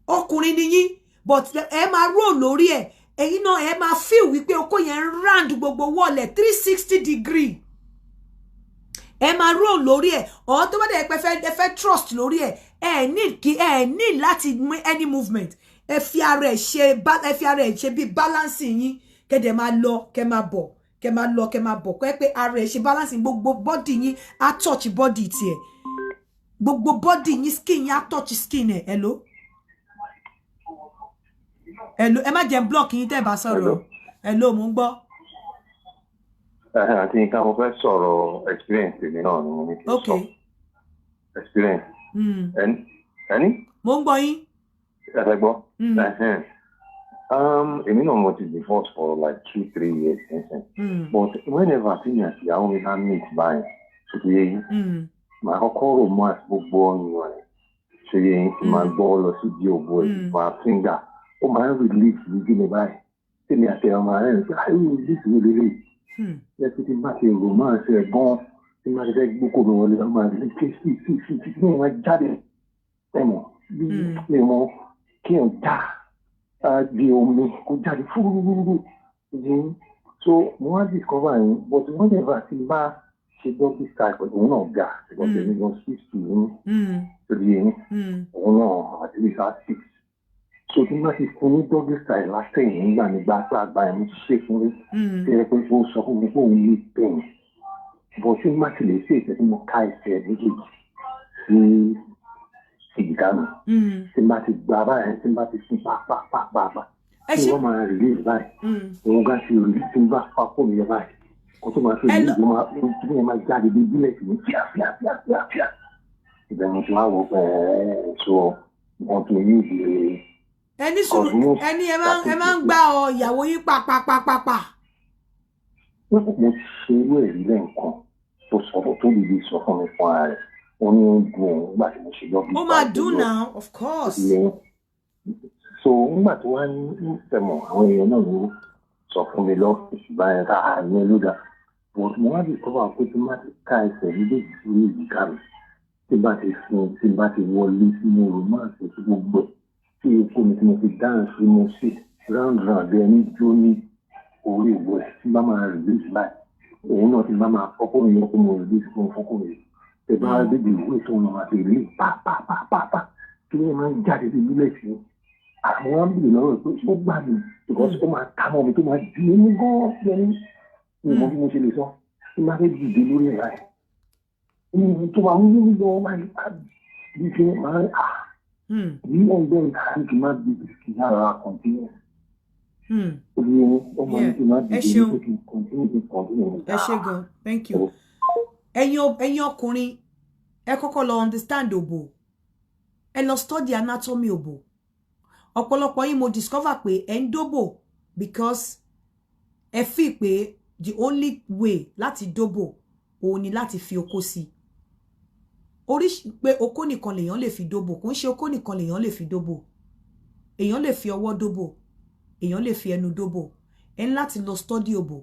ọkùnrin ni yín but ẹ máa roll lórí ẹ ẹ̀yin náà ẹ máa feel wípé okó yẹn round gbogbo wall ẹ 360 degree ẹ máa roll lórí ẹ or tó bá dẹ̀ ẹ fẹ́ trust lórí ẹ ẹ need láti any movement ẹ fi ara ẹ ṣe bí balancing yín kẹ́dẹ̀ máa lọ kẹ́ máa bọ̀ kẹ́ máa lọ kẹ́ máa bọ̀ kọ́ ẹ pé ara ẹ ṣe balancing gbogbo body yín á touch body tiẹ̀ gbogbo body yín skin yín á touch skin ẹ hello ẹ má jẹ́ block yín tẹ́ bá sọ̀rọ̀ hello mo ń gbọ́.
àti nǹkan mo fẹ́ sọ̀rọ̀ experience mi náà ni mo ní kí n sọ experience. ẹni.
mo ń gbọ́ yín.
ẹ fẹ́ gbọ́. èmi náà mo ti divorce for like 2-3 years but whenever tí àti ìyàwó mi bá meet báyìí ṣe ti yé yín màá kọ́kọ́ rò mọ́ àti gbogbo ọyàn ẹ̀ ṣe yé yín tí màá gbọ́ lọ sí di ògbó ẹ̀ máa finger ó máa ń relief lójú mi báyìí tí mi àti ọmọ rẹ̀ ń gbà ayé relief mi lélẹ̀ yẹ kí tí bá ti rò máa ṣe ẹ̀gbọ́n tí máa ti fẹ́ gbókò mi wọlé ọmọ rẹ̀ kí sí tí wọ́n jáde ẹ̀mọ́ bí mi mọ kí n já di omi kó jáde fúrúrúrú yìí so mo wá discover yín but whenever ti bá ṣe dọ́kì style pẹ̀lú òun náà ga ṣùgbọ́n tẹ̀lé gan 60 yín torí yín òun náà àti lè sá 6 so tí wọ́n ti fún ní dọ́kì style látẹ̀yìn nígbà nígbà àgbà ẹ̀ mo ti ṣe fún mi tí ẹ pé ó sọ fún mi pé òun ní pẹ̀yìn but tí wọ́n ti lè ṣe ìfẹ́ tí mo ká ẹsẹ̀ méjèèjì sí ìdíkà mi tí bá ti gba báyìí tí bá ti fún pàápàá tí wọ́n máa release báyìí òun gá sí orí tí bá papò mi yẹ báyìí kó tó máa fi release mo máa jáde bí bílẹ̀ sí ní fíà ìbẹ̀rù tí wọ́n wọ pẹ̀ẹ́ so wọ́n tún ní ìdílé.
ẹni sùúrù ẹni ẹ máa ń gbá ọ ìyàwó yín pàpàpàpàpà.
mo ṣe irú ẹ̀rí lẹ́ǹkan tó sọ̀rọ̀ tó lè sọ fún mi fún ara rẹ̀ wọ́n ní ó dùn òun nígbà tí mo ṣe lọ́bí.
ó máa dùn náà of course.
so nígbà tó wá ní tẹ̀mọ̀ àwọn èèyàn náà ló sọ fún mi lọ́fíìsì báyẹn ká àyẹn ló dá but mo wá bí kọ́ba pé tí má ti ká ẹsẹ̀ méjèèjì sí ìjìká mi tí bá ti sun tí bá ti wọlé sínú romance tí gbogbo tí epo mi tí mo fi dáhùn mo ṣe round ẹni jó ní orí ìwọ ẹ̀ tí bá máa release báyìí òun náà tí bá máa fọ́kọ́ mi lọ́kọ́ mo release fún fọ́kọ́ mi ẹ bá débi ìwé tó ń lọ àti release pàápàá kí ni máa ń jáde sí ilé ìfẹ́ àwọn àbìlì lọ́rọ̀ pé ó gbà mí because ó máa ká mọ́ mi tó máa di ẹni gan-an yẹn ní ìmọ̀ bí mo ṣe lè sọ tí máa fẹ́ dìde lórí ẹ̀rá ẹ̀ tó máa mú mi lọ máa ń bí kí máa bí ọgbẹ́ ìdáhùn kì máa bí kì yára kọ̀ǹtínú. ó ní ọmọ mi kì máa dìde ní kí kọ̀ǹtínú.
ẹ ṣé gan thank you. ẹ̀yin ọkùnrin ẹ kọ́kọ́ lọ understand òbò ẹ lọ study anatomy òbò ọ̀pọ̀lọpọ̀ yín mo discover pé ẹ ń dóbò because ẹ fi pé the only way láti dóbò òun ni láti fi okó sí oríṣi pé okó nìkan lèèyàn lè fi dóbò kò ń ṣe okó nìkan lèèyàn lè fi dóbò èèyàn lè fi ọwọ́ dóbò èèyàn lè fi ẹnu dóbò ẹ ń láti lọ study òbò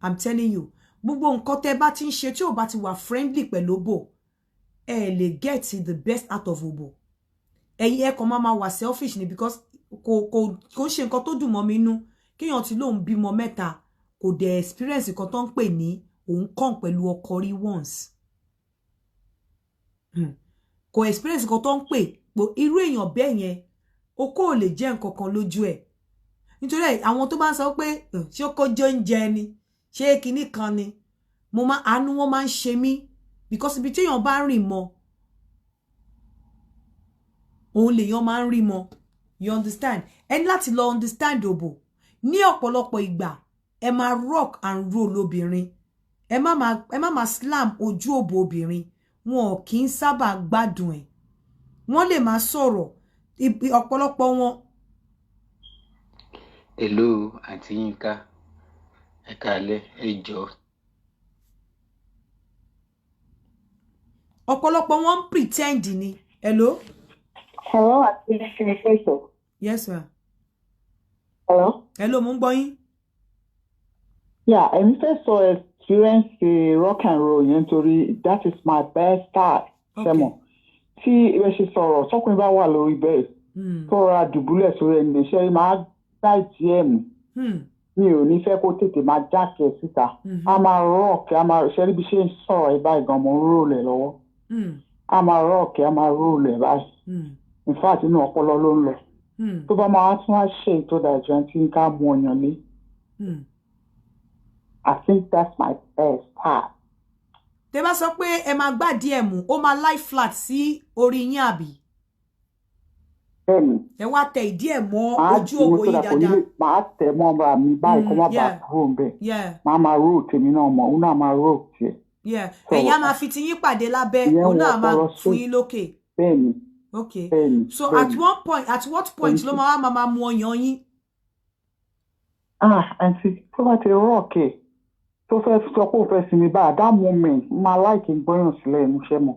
I'm telling you gbogbo nǹkan tẹ́ bá ti ń ṣe tí ò bá ti wà friendly pẹ̀lú òbò ẹ lè get the best out of òbò ẹ̀yin ẹ kàn máa wà selfish ni because kò ṣe nǹkan tó dùn mọ́ mi nú kéèyàn ti lóun bímọ mẹ́ta kò dẹ̀ experience nǹkan tó ń pè ní òun kàn pẹ̀lú ọkọ rí once kò experience kan tó ń pè pé irú èèyàn bẹ́ẹ̀ yẹn okó ò lè jẹ́ nǹkan kan lójú ẹ̀ nítorí àwọn tó bá ń sọ pé ṣé okó jẹ oúnjẹ ni ṣé kinní kan ni mo máa àánú wọn máa ń ṣe mí because ibi téèyàn bá rìn mọ́ òun lèèyàn máa ń rí mọ́ you understand ẹni láti lọ understand òbò ní ọ̀pọ̀lọpọ̀ ìgbà ẹ máa rock and roll obìnrin ẹ má máa slam ojú òbò obìnrin wọn ò kì í sábà gbádùn ẹ̀ wọ́n lè máa sọ̀rọ̀ ọ̀pọ̀lọpọ̀ wọn.
Hello àǹtí Yínká ẹ káalẹ́ ẹ jọ̀ọ́.
ọ̀pọ̀lọpọ̀ wọn ń pretend ni. Hello.
Hello àti ìṣẹ̀ṣẹ̀.
Yes sir.
Hello.
Hello mo ń gbọ́ yín.
Yeah, èmi fẹ́ sọ experience rock and roll yẹn torí that is my best start. Ṣẹ́mọ̀ tí ẹ ṣe sọ̀rọ̀ sọ́kùnrin bá wà lórí bẹ́ẹ̀ tó ra dùbúlẹ̀ sórí ẹni iṣẹ́ máa gbá ìdí ẹ̀ mú. Mi ò ní fẹ́ kó tètè máa jákè síta. A máa rock a máa ṣe rí bí ṣe ń sọ̀rọ̀ ẹ̀ báyìí gan mo ń rò lẹ̀ lọ́wọ́. A máa rock a máa rò lẹ̀ báyìí. In fact inú ọpọlọ ló ń lọ. Tó bá máa tún wá ṣe ètò ìdájọ́ tí ń ká mú ọyàn ní. I think that's my best part.
Tẹ́ bá sọ pé ẹ máa gbá díẹ̀ mú ó máa lie flat sí orí yín àbí. Ẹ wá tẹ ìdí ẹ̀ mọ́ ojú òbò yín dáadáa.
Màá tẹ̀ mọ́ ọba mi báyìí kó má bàa kúrò ń bẹ̀. Màá máa rò tèmi náà mọ̀ òun náà máa rò tiẹ̀.
Ẹ̀yin á máa fi ti yín pàdé lábẹ́ òun náà máa fún yín lókè.
Bẹ́ẹ̀ni.
Okay. So at what point ló máa mú ọyàn yín?
Àǹtí tó bá ti rọ̀ọ̀kì tó fẹ́ sọ pé ó fẹ́ sinmi báyìí at that moment máa láìkí gbọ́yàn sílẹ̀ ẹnu iṣẹ́ mọ̀.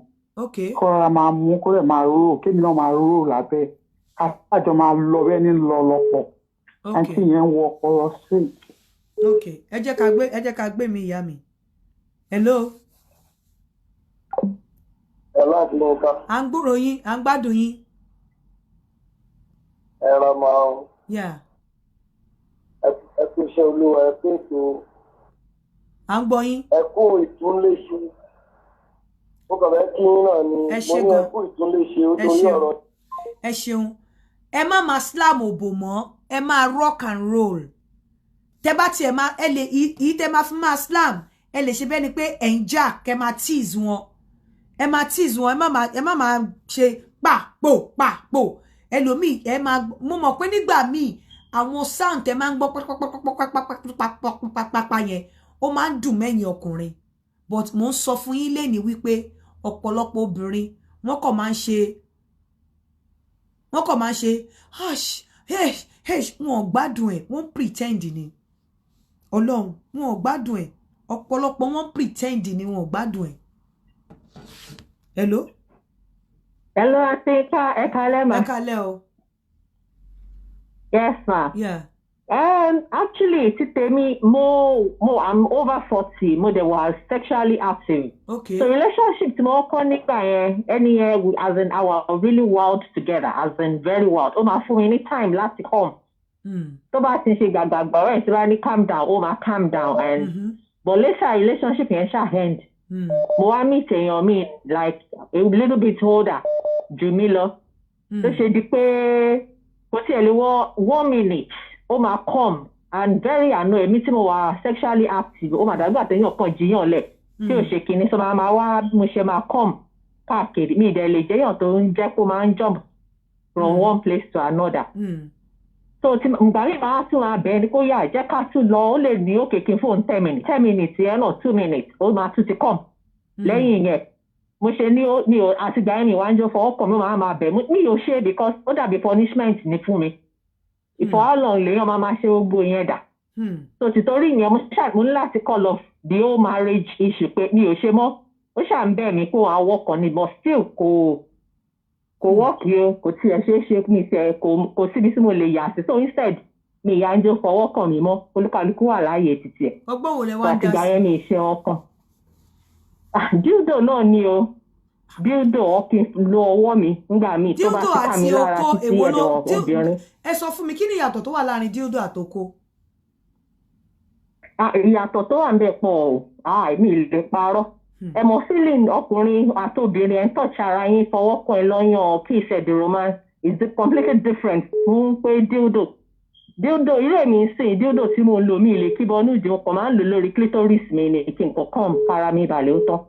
Kọ́ra máa mú kó rẹ̀ máa rò kémi náà máa rò lábẹ́ àjọ máa lọ bẹ́ẹ̀ ní lọ lọ́pọ̀. Àǹtí yẹn wọ ọpọlọ sí.
Okay, ẹ jẹ́ ká gbé mi ìyá mi. Hello.
Hello àti Yínká.
À ń gbúrò yín, à ń gbádùn yín.
Ẹ ra máa ń. Ẹ kú iṣẹ́ olúwa ẹ pé ètò.
À ń gbọ́ yín.
Ẹ kú ìtúnléṣe. Ó kàn fẹ́ kí yín náà ni mo ní ẹ kú ìtúnléṣe ó torí ọ̀rọ̀.
Ẹ ṣeun. Ẹ má máa slam òbò mọ́, ẹ máa rock and roll. Tẹ́ bá tiẹ̀ máa ẹ lè yí tẹ́ máa fi máa slam ẹ lè ṣe bẹ́ẹ̀ ni pé ẹ̀ ń jà kẹ́ máa tease wọn. Ẹ máa tease wọn ẹ má máa ṣe pàpò ẹlòmíì ẹ máa mo mọ̀ pé nígbà míì àwọn sound tẹ́ máa ń gbọ́ pápápápápápápápápápá yẹn ó máa ń dùn mẹ́yìn ọkùnrin but mo ń sọ fún yín lénìí wípé ọ̀pọ̀lọpọ̀ obìnrin wọ́n kàn máa ń ṣe hush wọn ò gbádùn ẹ̀ wọ́n pretend ni Ọlọ́run wọn ò gbádùn ẹ̀ ọ̀pọ̀lọpọ̀ wọ́n pretend ni wọn ò gbádùn ẹ̀. Hello.
Hello, Atika. Ẹ káalẹ́ ma.
Ẹ káalẹ́ o.
Yes, ma.
Yeah.
Actually, tèmi I'm over 40. Mo de was sexually active.
Okay.
So relationship tí mo kọ́ nígbà yẹn, any year as in our really wild together, as in very wild. Ó máa fún mi ní time láti come. Tó bá ti ṣe gbàgbàgbà rẹ̀ tí bá ní calm down, ó máa calm down and but later relationship yẹn ṣá end. Mo wá meet èèyàn mi like a little bit older jù mí lọ. Tó ṣe di pé kò tiẹ̀ lè wọ 1 minute ó máa come and very annoying èmi tí mo wà sexually active ó máa dàgbà téèyàn kan jiyàn lẹ̀ tí ò ṣe kinní so máa wá mo ṣe máa come káàkiri mi ìdẹ̀ lè jẹ́yàn tó ń jẹ́ kó máa ń jump from one place to another. So tí ìgbà mi máa tún máa bẹ̀ẹ́ ni kó yà jẹ́ ká tún lọ ó lè ní òkè kí n fóun 10 minutes yẹn náà 2 minutes ó máa tún ti come lẹ́yìn yẹn mo ṣe ní o àtìgbà yẹn mi wá ń jọ fọwọ́ kàn mi máa bẹ̀ mi ò ṣe because ó dàbí punishment ní fún mi ìfọwọ́lọ̀ lèèyàn máa ṣe gbogbo yẹn dà. So tìtorí ìyẹn mo ní láti call off the whole marriage issue pé mi ò ṣe mọ́ ó ṣà ń bẹ̀ mí kó àwọn ọkàn ni but still kò wọ́ọ̀kì o kò tiẹ̀ ṣe mi tẹ̀ kò síbi tí mo lè yà sí so instead mi ìyá ń jó fọwọ́ kàn mí mọ́ olúkálukú wà láàyè títí ẹ̀.
ọgbọ́n wo lẹ wá dá sí.
àtìgbà yẹn mi ìṣe ọkàn. dildo náà ni o dildo ọkì lo ọwọ́ mi nígbà míì tó bá ti ká mi lára títí ẹ̀dọ̀ obìnrin.
Ẹ sọ fún mi kí ni ìyàtọ̀ tó wà láàrin dildo àtoko?
Ìyàtọ̀ tó wà ń bẹ̀ pọ̀ o mi lè parọ́ ẹ mọ̀ feeling ọkùnrin àti obìnrin ẹ̀ ń touch ara yín fọwọ́ kan ẹ lọ́yàn kiss ẹ̀ the romance is completely different fún pé dildo irú èmi ń sìn dildo tí mo lò mí lè kíbọ ní ìdí ọkọ̀ máa ń lò lórí clitoris mi ní kí nǹkan kan kára mi balẹ̀ ó tán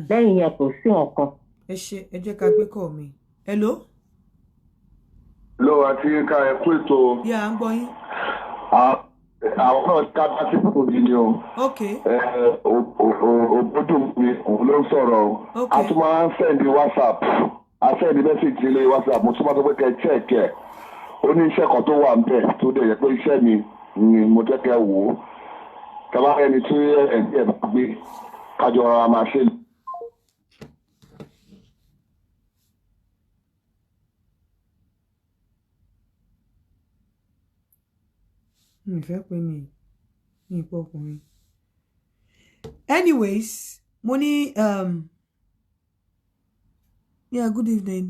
lẹ́yìn yẹn kò sí nǹkan.
ẹ jẹ́ ká gbé kọ́ mi. Hello.
Hello àti ká ẹ kú ètò.
Yà á ń gbọ́ yín.
Àwọn náà ká bá sí òbí ni o.
Ok.
Òbódùn mi òun ló ń sọ̀rọ̀ o.
Ok.
A tún máa ń sẹ́ndì WhatsApp. A sẹ́ndì mẹ́sàgì ilé WhatsApp. Mo tún máa tó pé kẹ́ check ẹ̀. Ó ní iṣẹ́ kan tó wà ń bẹ̀ tó dẹ̀ yẹ pé iṣẹ́ mi ni mo jẹ́ kẹ́ wò ó. Kẹ́bá ẹni tí ẹ̀ bá gbé kájọ ara máa ṣe.
Mi fẹ́ pé mi ipò ọkùnrin. Anyways, mo ní yeah, good evening.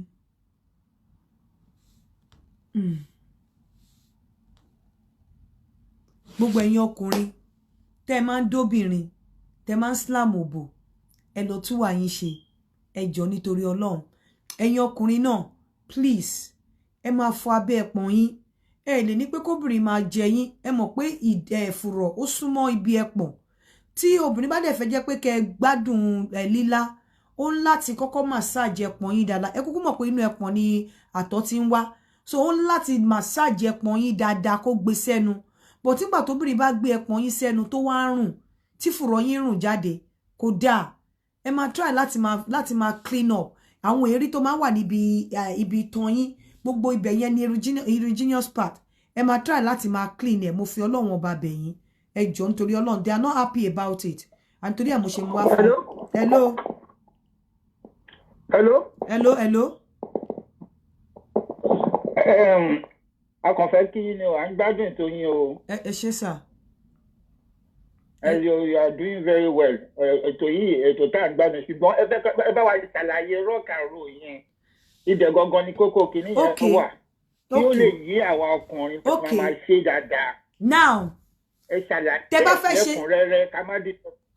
Gbogbo ẹ̀yin ọkùnrin tẹ́ máa ń dóbìnrin tẹ́ máa ń slam òbò ẹ lọ tún wà yín ṣe ẹ jọ̀ọ́ nítorí Ọlọ́run ẹ̀yin ọkùnrin náà please ẹ máa fọ abẹ́ ẹpọ̀n yín ẹ lè ní pé kóbìnrin máa jẹ yín ẹ mọ̀ pé ẹ̀fùrọ̀ ó súnmọ́ ibi ẹpọ̀n tí obìnrin bá dẹ̀ fẹ́ jẹ́ pé kẹ́ gbádùn lílá ó ń láti kọ́kọ́ massage ẹpọ̀n yín dáadáa ẹ kúkú mọ̀ pé inú ẹpọ̀n ni àtọ̀ ti ń wá so ó ń láti massage ẹpọ̀n yín dáadáa kó gbé sẹ́nu bó tí gbà tóbìnrin bá gbé ẹpọ̀n yín sẹ́nu tó wá rùn tí fùrọ̀ yín rùn jáde kò dáa ẹ máa try láti máa clean up àwọn èrí tó máa wà níbi ibi ìtàn yín gbogbo ibẹ̀ yẹn ni erogenous part ẹ máa try láti máa clean ẹ̀ mo fi Ọlọ́run ọba bẹ̀ yín ẹ jọ̀ọ́ nítorí Ọlọ́run they are not happy about it and torí ẹ̀ mo ṣe mú wá fún hello
a kàn fẹ́ kí ni o à ń gbádùn tó yín o.
ẹ ṣé sà.
You are doing very well. Ètò yìí ètò tá à ń gbádùn ṣùgbọ́n ẹ bá wa ṣàlàyé rock and roll yẹn ibẹ̀ gangan ni kókó kìíní yẹn wà tí ó lè yí àwa ọkùnrin tó máa ṣe dáadáa.
Now
ẹ ṣàlàyé lẹ́kùnrẹ́rẹ́ ká má dé.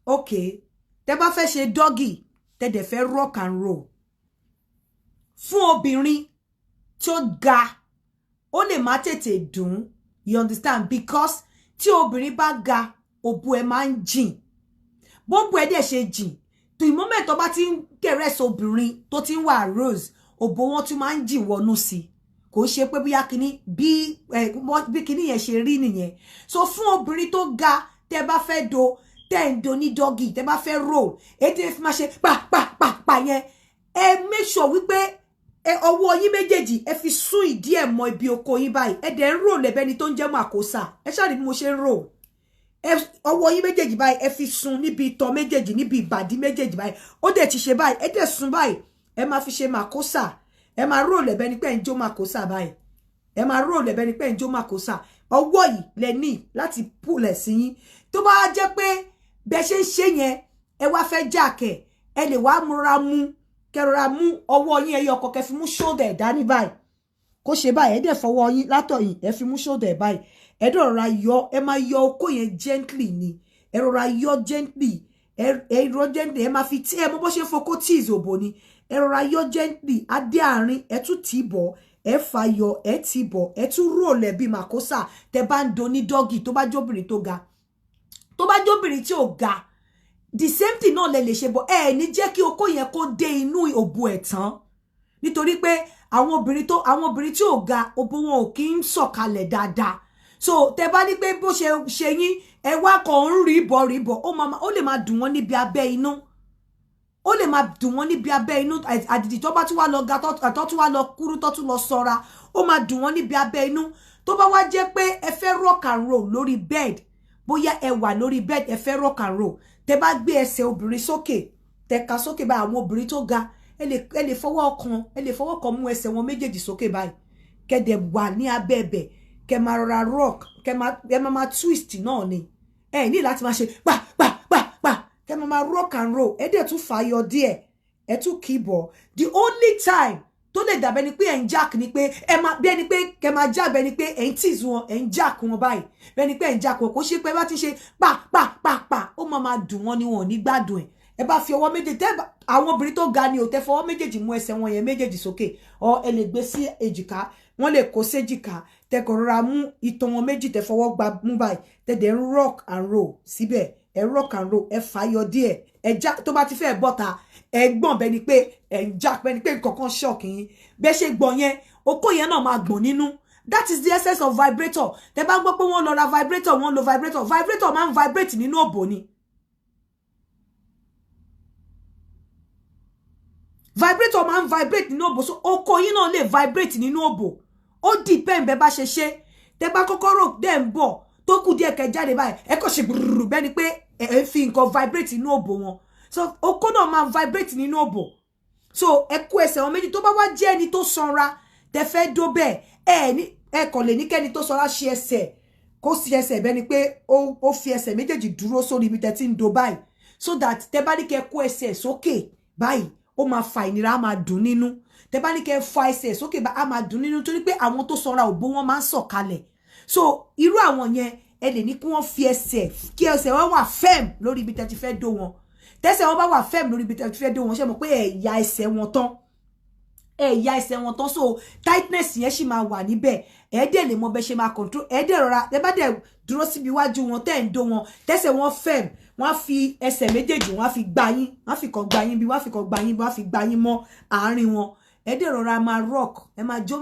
Ok tẹ bá fẹ́ ṣe doggy tẹ dẹ̀ fẹ́ rock and roll fún obìnrin tó ga ó lè má tètè dùn you understand because tí obìnrin bá ga òbò ẹ máa ń jìn bóbò ẹ dẹ̀ ṣe jìn tó ìmọ́mẹ̀ tó bá ti ń kẹrẹ́sì obìnrin tó ti ń wà rose òbò wọn tún máa ń jìn wọnú sí kò ṣe pé bóyá kíní bí kíní yẹn ṣe rí nìyẹn so fún obìnrin tó ga tẹ bá fẹ́ do tẹ ń do ní doggy tẹ bá fẹ́ roll ètò ìfi máa ṣe pàpàpàpà yẹn ẹ make sure wípé ọwọ́ yín méjèèjì ẹ fi sún ìdí ẹ̀ mọ́ ibi oko yín báyìí ẹ dẹ̀ ń roll lẹ́bẹ̀ẹ́ni tó ń jẹ́ màkósà ẹ ṣáà rí bí mo ṣe ń roll ọwọ́ yín méjèèjì báyìí ẹ fi sún níbi ìtọ̀ méjèèjì níbi ìbàdí méjèèjì báyìí ó dẹ̀ ti ṣe báyìí ẹ dẹ̀ sún báyìí ẹ máa fi ṣe màkósà ẹ máa roll lẹ́bẹ̀ẹ́ni pé ń jó màkósà báyìí ẹ máa roll lẹ́bẹ̀ẹ́ni pé ń jó màkósà ọwọ́ yìí lẹ ní láti pùlẹ̀ sí yín tó bá jẹ́ pé bẹ́ ṣe ń ṣe yẹn ẹ wá fẹ́ jàkẹ́ ẹ lè wá múra mú kẹrọra mú ọwọ́ yín ẹyọ ọkọ̀ kẹ fi mú shoulder ẹ̀ dání báyìí kó ṣe báyìí ẹ dẹ̀ fọwọ́ yín látọ̀yìn ẹ fi mú shoulder ẹ̀ báyìí ẹ dẹ̀ rọra yọ ẹ máa yọ okó yẹn gently ni ẹ rọra yọ gently ẹ rọ gently ẹ máa fi tí ẹ mọ bó ṣe fokó tease òbò ni ẹ rọra yọ gently adé àárín ẹ tún tì í bọ̀ ẹ fà yọ ẹ tì í bọ̀ ẹ tún roll ẹ bí màkósà tẹ bá ń do ní doggy tó bá jóbìnrin tó ga tó bá jóbìnrin tí ò ga the same thing náà lè ṣe bọ̀ ẹ ní jẹ́ kí okó yẹn kó dé inú òbò ẹ̀ tán nítorí pé àwọn obìnrin tí ò ga òbò wọn ò kí ń sọ̀kalẹ̀ dáadáa so tẹ bá ní pé bó ṣe yín ẹ wá kàn ń rí bọ̀ ó lè máa dùn wọ́n níbi abẹ́ inú ó lè máa dùn wọ́n níbi abẹ́ inú àdìdì tó bá tún wá lọ ga tó tún wá lọ kúrú tó tún lọ sọra ó máa dùn wọ́n níbi abẹ́ inú tó bá wá jẹ́ pé ẹ fẹ́ rock and roll lórí bed bóyá ẹ wà lórí bed ẹ fẹ́ rock and roll tẹ bá gbé ẹsẹ̀ obìnrin sókè tẹ ka sókè báyìí àwọn obìnrin tó ga ẹ lè fọwọ́ kan mú ẹsẹ̀ wọn méjèèjì sókè báyìí kẹ́dẹ̀ wà ní abẹ́ ẹ̀bẹ̀ kẹ́ máa rọra rock kẹ́ máa twist náà ni ẹ ní láti máa ṣe pa kẹ́ máa rock and roll ẹ dẹ̀ tún fàyọ díẹ̀ ẹ tún kìbọ̀ the only time tó lè dàbẹ́ ni pé ẹ̀ ń jack ni pé ẹ máa bí ẹni pé kẹ́ máa jack bẹ́ẹ̀ ni pé ẹ̀ ń tease wọn ẹ̀ ń jack wọn báyìí bẹ́ẹ̀ ni pé ẹ̀ ń jack wọn kò ṣe pé bá ti ṣe pa ó máa dùn wọn ni wọn ò ní gbádùn ẹ bá fi ọwọ́ méjèèjì tẹ́ àwọn obìnrin tó ga ni ò tẹ́ fọwọ́ méjèèjì mú ẹsẹ̀ wọn yẹn méjèèjì sókè ọ ẹ lè gbé sí èjìká wọ́n lè kó séjìká tẹ́ kò rọra mú ìtàn wọn méjì tẹ́ fọwọ́ gba mú báyìí tẹ́ dẹ̀ ń rock and roll síbẹ̀ ẹ rock and roll ẹ fàyọ díẹ̀ ẹ já tó bá ti fẹ́ bọ́ta ẹ gbọ̀n bẹ́ẹ̀ ni pé ẹ ń já bẹ́ẹ̀ ni pé nǹkan kan shock yín bẹ́ẹ̀ ṣe gbọ̀n yẹn okó yẹn náà máa gbọ̀n nínú. That is the essence of vibrator. Tẹ́ bá gbọ́ pé wọ́n lọ ra vibrator, wọ́n lo vibrator. Vibrator máa ń vibrate nínú òbò ni. Vibrator máa ń vibrate nínú òbò. So okó yín náà lè vibrate nínú òbò. Ó depend bẹ́ bá ṣe ṣe. Tẹ́ bá kọ́kọ́ rò dẹ̀ ń bọ̀ tó kù díẹ̀ kẹ́ jáde báyìí. Ẹ kò ṣe brrr bẹ́ ni pé ẹ fi nǹkan vibrate nínú òbò wọn. So okó náà máa vibrate nínú òbò. So ẹ kú ẹsẹ̀ wọn méjì tó bá wá jẹ́ ẹni tó sanra tẹ́ fẹ́ dó bẹ́ẹ̀ ẹ kò lè ní kẹ́ni tó sọra ṣe ẹsẹ̀ kó sí ẹsẹ̀ bẹ́ẹ̀ ni pé ó fi ẹsẹ̀ méjèèjì dúró sórí ibi tẹ́ ti ń do báyìí so that tẹ́ bá ní kẹ́ kó ẹsẹ̀ sókè báyìí ó máa fa ìnira á máa dùn nínú tẹ́ bá ní kẹ́ fa ẹsẹ̀ sókè bá á máa dùn nínú torí pé àwọn tó sanra òbó wọn máa ń sọ̀kalẹ̀ so irú àwọn yẹn ẹ lè ní kí wọ́n fi ẹsẹ̀ kí ẹsẹ̀ wọn wà firm lórí ibi tẹ́ ti fẹ́ dó wọn tẹ́sẹ̀ wọn bá wà firm lórí ibi tẹ́ ti fẹ́ dó wọn ṣe mọ̀ pé ẹ ya ẹsẹ̀ wọn tán so tightness yẹn sì máa wà níbẹ̀ ẹ dẹ̀ lè mọ bẹ́ ṣe máa control ẹ dẹ̀ rọra ẹ bá dẹ̀ dúró síbi iwájú wọn tẹ́ ń dó wọn tẹ́sẹ̀ wọn firm wọ́n á fi ẹsẹ̀ méjèèjì wọ́n á fi gbá yín wọ́n á fi kan gbá yín bí wọ́n á fi kan gbá yín bí wọ́n á fi gbá yín mọ́ àárín wọn ẹ dẹ̀ rọra máa rock ẹ máa jó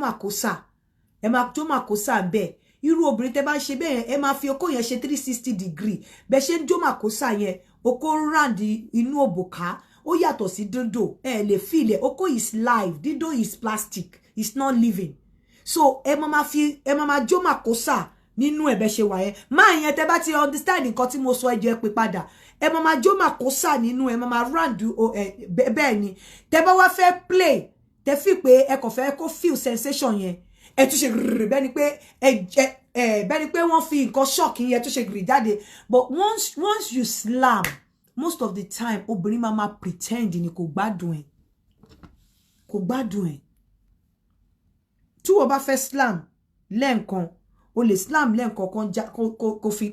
màkósà bẹ́ẹ̀ irú obìnrin tẹ́ bá ń ṣe bẹ́ẹ̀ ẹ máa fi okó yẹn ṣe 360 degree bẹ́ ṣe ń jó màkósà yẹn okó round inú òbòká ó yàtọ̀ sí dídò ẹ lè feel it okó is live dídò is plastic it's not living so ẹ máa jó màkósà nínú ẹ̀bẹ̀ ṣe wà yẹn máa yẹn tẹ́ bá ti understand nǹkan tí mo sọ ẹjọ́ ẹ pé padà ẹ máa jó màkósà nínú ẹ máa round bẹ́ẹ̀ ni tẹ́ bá wá fẹ́ play tẹ́ fi pé ẹ kò fẹ́ kó feel sensation yẹn ẹ tún ṣe grrr bẹ́ẹ̀ ni pé bẹ́ẹ̀ ni pé wọ́n fi nǹkan shock yẹn tún ṣe grrr jáde but once you slam most of the time obìnrin máa pretend ni kò gbádùn ẹ̀ tí wọ́n bá fẹ́ slam lẹ́ǹkan o lè slam lẹ́ǹkan kan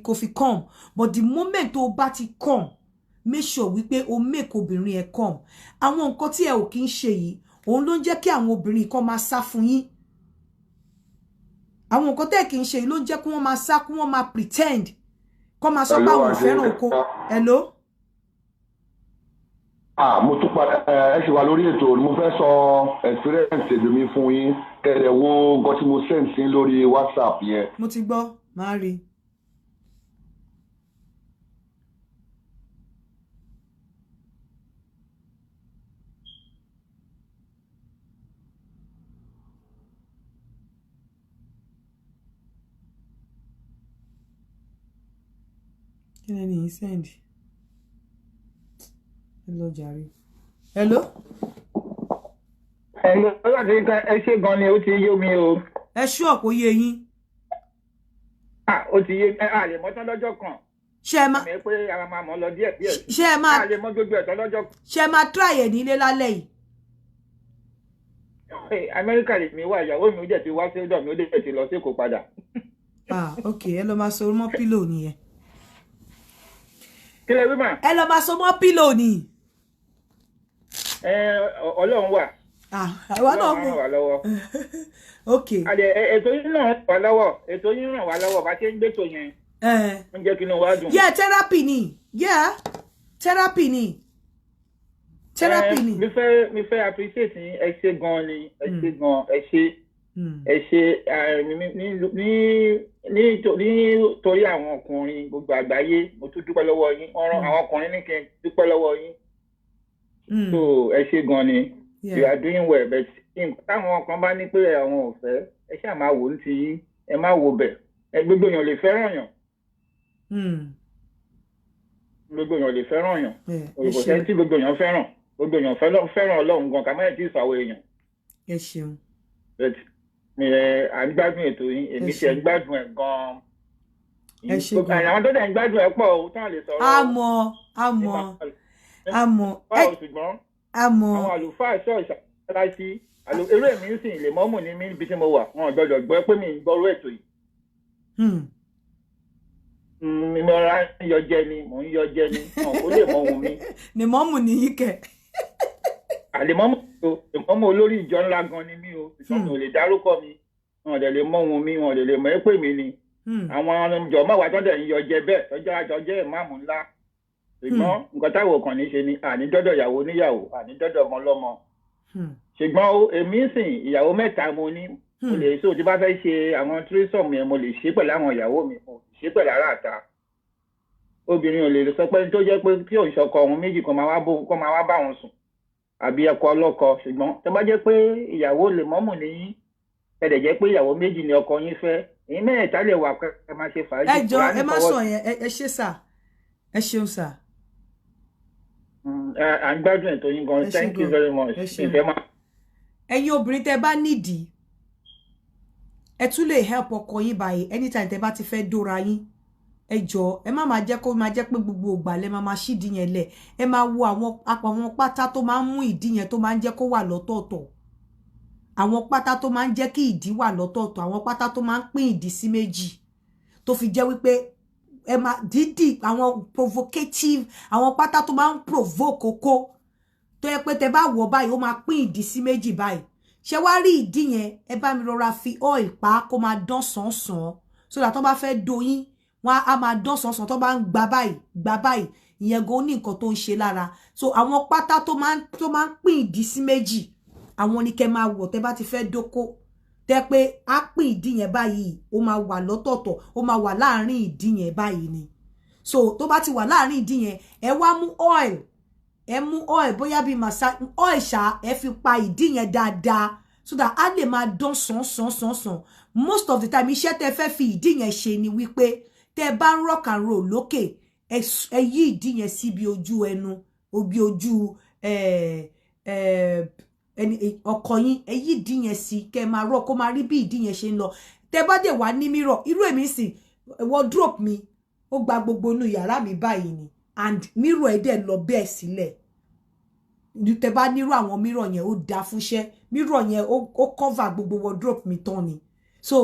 kò fi come but the moment tó bá ti come make sure wípé o make obìnrin ẹ̀ come àwọn nǹkan tí ẹ ò kí ń ṣe yìí òun ló ń jẹ́ kí àwọn obìnrin kan máa sá fún yín àwọn nǹkan tẹ́ kí ń ṣe yìí ló ń jẹ́ kí wọ́n máa sá kí wọ́n máa pretend kó máa sọ pé àwọn ò fẹ́ràn oko hello.
Mo tún padà ẹ ṣe wà lórí ètò mo fẹ́ sọ experience èdèmí fún yín kẹ̀lẹ̀ wo nǹkan tí mo send sí lórí WhatsApp yẹn.
Mo ti gbọ́ máa rí. Kí ni yín send? Hello jàre. Hello.
Hello, láti ẹ ṣe gan ni ó ti yé mi o.
Ẹ ṣú ọ̀pọ̀ yé yín.
Ó ti yé a lè mọ̀ tán lọ́jọ́ kan.
Ṣé ẹ máa
pé ara máa mọ̀ lọ díẹ̀.
Ṣé ẹ máa
a lè mọ̀ gbogbo ẹ̀ tán lọ́jọ́ kan.
Ṣé ẹ máa try ẹ̀ nílé lálẹ́ yìí?
Amẹ́ríkà lè mi wá ìyàwó mi ó jẹ́ ti wá sí ọ̀dọ̀ mi ó dẹ̀ ti lọ sí Èkó padà.
Okay, ẹ lọ máa so mọ́ pílò nìyẹn.
Kí lẹ wí mà?
Ẹ lọ máa so mọ́ pílò ni.
Ọlọ́run wà.
Àwa náà mú. Okay.
Ètò yín ràn wá lọ́wọ́. Ètò yín ràn wá lọ́wọ́ bá ṣe ń gbètò yẹn. Ń jẹ́ kí inú wa dùn.
Yeah, therapy ni. Yeah, therapy ni. Therapy ni.
Mi fẹ́ appreciate yín ẹ ṣé gan ni. Ẹ ṣé gan ẹ ṣé nítorí àwọn ọkùnrin gbogbo àgbáyé mo tún dúpẹ́ lọ́wọ́ yín ọ̀rọ̀ àwọn ọkùnrin ní kí n dúpẹ́ lọ́wọ́ yín so ẹ ṣé gan ni you are doing well but táwọn kan bá ní pé àwọn ò fẹ́ ẹ ṣáà máa wò ó ti yín ẹ má wo bẹ̀ gbogbo èèyàn lè fẹ́ràn yàn gbogbo èèyàn lè fẹ́ràn yàn òyìnbó sẹ́ni tí gbogbo èèyàn fẹ́ràn Ọlọ́run gan kàmáyé tí ìsàwọ̀ èèyàn.
Ẹ ṣeun.
À ń gbádùn ètò yín èmi tí ẹ ń gbádùn ẹ gan-an.
Ẹ ṣe gan-an.
Àwọn tó dẹ̀ ń gbádùn ẹ pọ̀ o tán lè sọ̀rọ̀.
Àmọ́.
Ṣùgbọ́n
àmọ́.
Àwọn àlùfáà ṣọ́ ìṣàkóso eré mi ń sìn lè mọ́mù ní mí níbi tí mo wà wọn gbọ́dọ̀ gbọ́ pé mi ń gbọ́rú ètò yìí. mo ra yọ jẹ ni mo ń yọ jẹ ni ó lè mọ ohun mi.
ni mọ́mù nìyí kẹ.
àlèmọ́mù olórí ìjọ ńlá gan ni mí o ìṣọ́nù ò lè dárúkọ mi wọn ò lè mọ ohun mi wọn ò lè mọ ẹ́ pè mí ni. àwọn ọjọ́ mẹ́wàá tó dẹ̀ ń yọ jẹ bẹ́ẹ̀ tọ́jọ́ àjọjẹ́ ìmáàmù ńlá ṣùgbọ́n nǹkan táwọn kan ní ṣe ni àní dọ́dọ̀ ìyàwó níyàwó àní dọ́dọ̀ ọmọ lọ́mọ ṣùgbọ́n èmi sìn ìyàwó mẹ́ta mo ní mo lè so tí bá fẹ́ ṣe àwọn tírísọ̀mù yẹn mo lè ṣe pẹ̀lú àwọn ìyàwó mi mo lè ṣe pẹ̀lú aráàta obìnrin ò lè sọ pé tó jẹ́ pé kí òun ṣọkọ òun méjì kan máa wá bá òun sùn àbí ẹkọ ọlọ́kọ ṣùgbọ́n tó bá jẹ́ pé ìyàwó lè mọ́mù níyìn ẹ̀dẹ̀ jẹ́ pé ìyàwó méjì ni ọkọ yín fẹ́ èyí mẹ́ẹ̀ẹ́ta lè wà pé ẹ máa ṣe fàájì.
ẹ jọ ẹ má sọ yẹn ẹ ṣe sà ẹ ṣeun sà.
à ń gbádùn ètò yín gan thank you very much.
ẹ̀yin obìnrin tẹ́ bá nídìí ẹ tún lè help ọkọ yín báyìí anytime tẹ́ bá ti fẹ́ dóra yín ẹ jọ ẹ má máa jẹ́ kó máa jẹ́ pé gbogbo ògbà lẹ máa ṣídìí yẹn lẹ̀ ẹ máa wo àwọn pátá tó máa ń mú ìdí yẹn tó máa ń jẹ́ kó wà lọ́tọ̀ọ̀tọ̀ àwọn pátá tó máa ń jẹ́ kí ìdí wà lọ́tọ̀ọ̀tọ̀ àwọn pátá tó máa ń pín ìdí sí méjì tó fi jẹ́ wípé ẹ máa dídì àwọn provocative àwọn pátá tó máa ń provoke kókó tó yẹ pé tẹ́ bá wọ̀ báyìí ó máa pín ìdí sí méjì báyìí ṣé wá rí ìdí yẹn ẹ bá mi rọra fi oil pa kó máa dán sàn-sàn so that tó bá fẹ́ doyin wọn á máa dán sàn-sàn tó bá ń gbà báyìí ìyẹn gan ní nǹkan tó ń ṣe lára so àwọn pátá tó máa ń pín ìdí sí méjì àwọn ni kẹ́ máa wọ̀ tẹ́ bá ti fẹ́ dóko tẹ́ pé á pín ìdí yẹn báyìí ó máa wà lọ́tọ̀ọ̀tọ̀ ó máa wà láàárín ìdí yẹn báyìí ni so tó bá ti wà láàárín ìdí yẹn ẹ wá mú oil bóyá bíi massage oil ṣá ẹ fi pa ìdí yẹn dáadáa so that á lè máa dán sàn most of the time iṣẹ́ tẹ́ fẹ́ fi ìdí yẹn ṣe ni wípé tẹ́ bá ń rock and roll lókè ẹ yí ìdí yẹn sí bí ojú ẹnu bí ojú ọkọ yín ẹ yí ìdí yẹn sí kẹ́ máa rock kó máa rí bí ìdí yẹn ṣe ń lọ tẹ́ bá dé wá ní mirror irú èmi sìn wardrobe mi ó gba gbogbo inú yàrá mi báyìí ni and mirror ẹ dẹ̀ lọ bẹ́ẹ̀ sílẹ̀ tẹ́ bá nírú àwọn mirror yẹn ó dá fúnṣẹ́ mirror yẹn ó cover gbogbo wardrobe mi tán ni so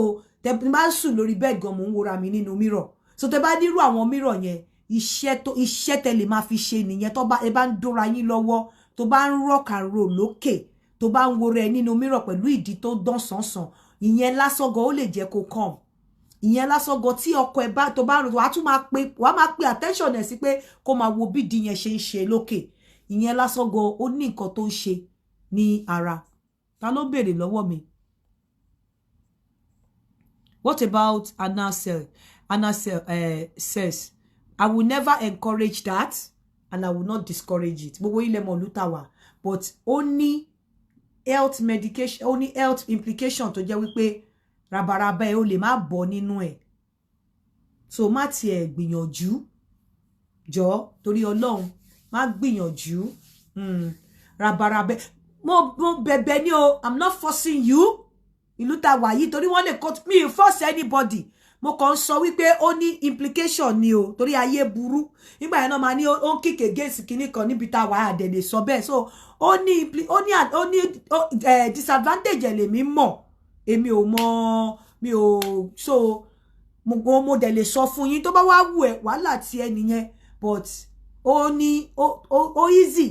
tẹ́ bá sùn lórí bed gan mo ń wora mi nínú mirror so tẹ́ bá nírú àwọn mirror yẹn iṣẹ́ tẹ́ lè máa fi ṣe nìyẹn tó bá ẹ bá ń dóra yín lọ́wọ́ tó bá ń rock and roll lókè tó bá ń wora ẹ nínú mirror pẹ̀lú ìdí tó dán sánsan ìyẹn lásán gan ó lè jẹ́ kó come ìyẹn lásán gan tí ọkọ ẹ bá tó bá rò wá tún máa pe attention ẹ sí pé kó máa wo bí ìdí yẹn ṣe ń ṣe lókè ìyẹn lásán gan ó ní nǹkan tó ń ṣe ní ara ta ló béèrè lọ́wọ́ mi. What about anal sex? I will never encourage that and I will not discourage it. Gbogbo ilẹ̀ mọ̀ lútàwà but only health medication only health implication tó jẹ́ wípé rabaraba ẹ ó lè má bọ́ nínú ẹ̀ so má tiẹ̀ gbìyànjú jọ torí Ọlọ́run má gbìyànjú rabaraba mo bẹ̀bẹ̀ ni o I'm not forcing you ìlú tá wà yìí torí wọ́n lè cut me force anybody mo kàn sọ wípé ó ní implication ni o torí ayé burú nígbà yẹn náà máa ní ó ń kick against kinní kan níbi tá wà á dẹ̀ lè sọ bẹ́ẹ̀ so ó ní disadvantage lèmi mọ̀ èmi ò mọ̀ mi ò so mo dẹ̀ lè sọ fún yín tó bá wá wù ẹ́ wàhálà tí ẹ nìyẹn but ó ní ó easy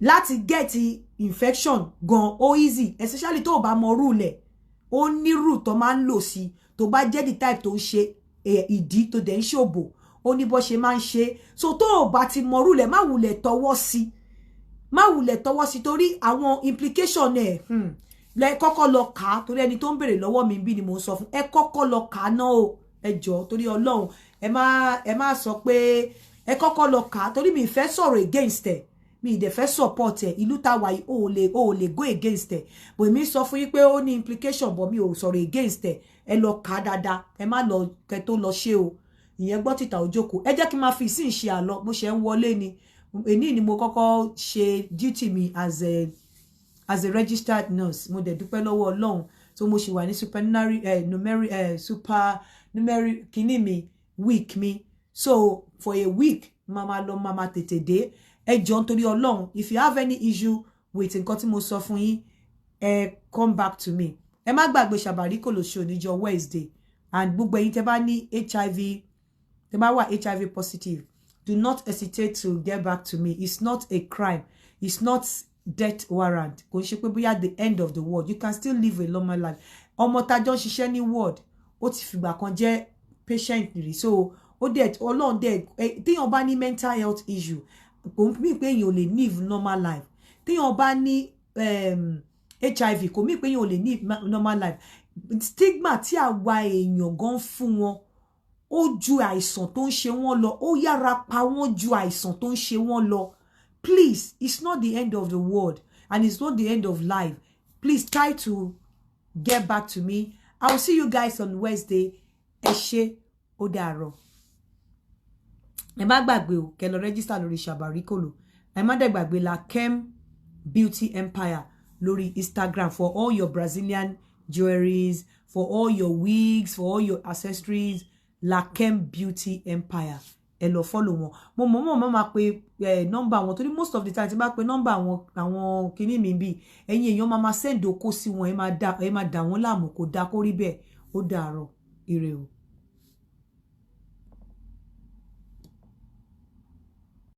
láti get infection gan ó easy especially tó bá mọ rule ẹ̀ ó ní rule tó máa ń lò sí tó bá jẹ́ the type tó ń ṣe ìdí tó dẹ̀ ń ṣòbò ó ní bó ṣe máa ń ṣe so tó bá ti mọ rule ẹ̀ má wulẹ̀ tọwọ́ sí torí àwọn implication ẹ̀ lẹ kọ́kọ́ lọ kà á torí ẹni tó ń béèrè lọ́wọ́ mi bí ni mo ń sọ fún ẹ kọ́kọ́ lọ kà á náà o ẹ jọ̀ọ́ torí Ọlọ́run ẹ má sọ pé ẹ kọ́kọ́ lọ kà á torí mi fẹ́ sọ̀rọ̀ against ẹ̀ mi dẹ̀ fẹ́ support ẹ̀ ìlú tá wà yìí ó lè go against ẹ̀ bò èmi sọ fún yín pé ó ní implication bọ̀ mi ò sọ̀rọ̀ against ẹ̀ ẹ lọ kà á dáadáa ẹ má lọ kẹ tó lọ ṣe o ìyẹn gbọ́ títà òjòkó ẹ jẹ́ kí n máa fi sí ìṣe àlọ́ bó ṣe ń wọlé ni èní ni mo kọ́kọ́ ṣe duty mi as a registered nurse mo dẹ̀ dúpẹ́ lọ́wọ́ Ọlọ́run tó mo ṣì wà ní supernumerary kìíní mi week mi so for a week mama tètè dé ẹ jọ̀ọ́ nítorí Ọlọ́run if you have any issue with nǹkan tí mo sọ fún yín come back to me ẹ má gbàgbé ṣàbàríkò lóṣù oníjọ́ Wednesday and gbogbo ẹ̀yin tẹ́ bá ní HIV, tẹ́ bá wà HIV positive, do not hesitate to get back to me. It's not a crime. It's not death warrant. Kò ṣe pé bóyá the end of the world. You can still live a normal life. Ọmọ tá jọ ṣiṣẹ́ ní ward, ó ti fìgbà kan jẹ́ patient rí. So ó dẹ̀ Ọlọ́run dẹ̀ téèyàn bá ní mental health issue, kò mí pé èèyàn ò lè live normal life. Téèyàn bá ní HIV, kò mí pé èèyàn ò lè live normal life. Stigma tí àwa èèyàn gan fún wọn, ó ju àìsàn tó ń ṣe wọ́n lọ, ó yára pa wọ́n ju àìsàn tó ń ṣe wọ́n lọ. Please, it's not the end of the world and it's not the end of life. Please try to get back to me. I'll see you guys on Wednesday. Ẹ ṣé, ó dàárọ̀. Ẹ má gbàgbé o, kẹ́ lọ register lórí Shabarikolo. Ẹ má dẹ̀ gbàgbé Lakem Beauty Empire lórí Instagram for all your Brazilian jewelries, for all your wigs, for all your accessories. Lakem Beauty Empire. Ẹ lọ follow wọn. Mo máa pe number wọn torí most of the time tí bá pe number àwọn kíní mi bí ẹ̀yin èèyàn máa send oko sí wọn, ẹ má dá wọn láàmú kò dá kó rí bẹ́ẹ̀. Ó dàárọ̀. Ire o.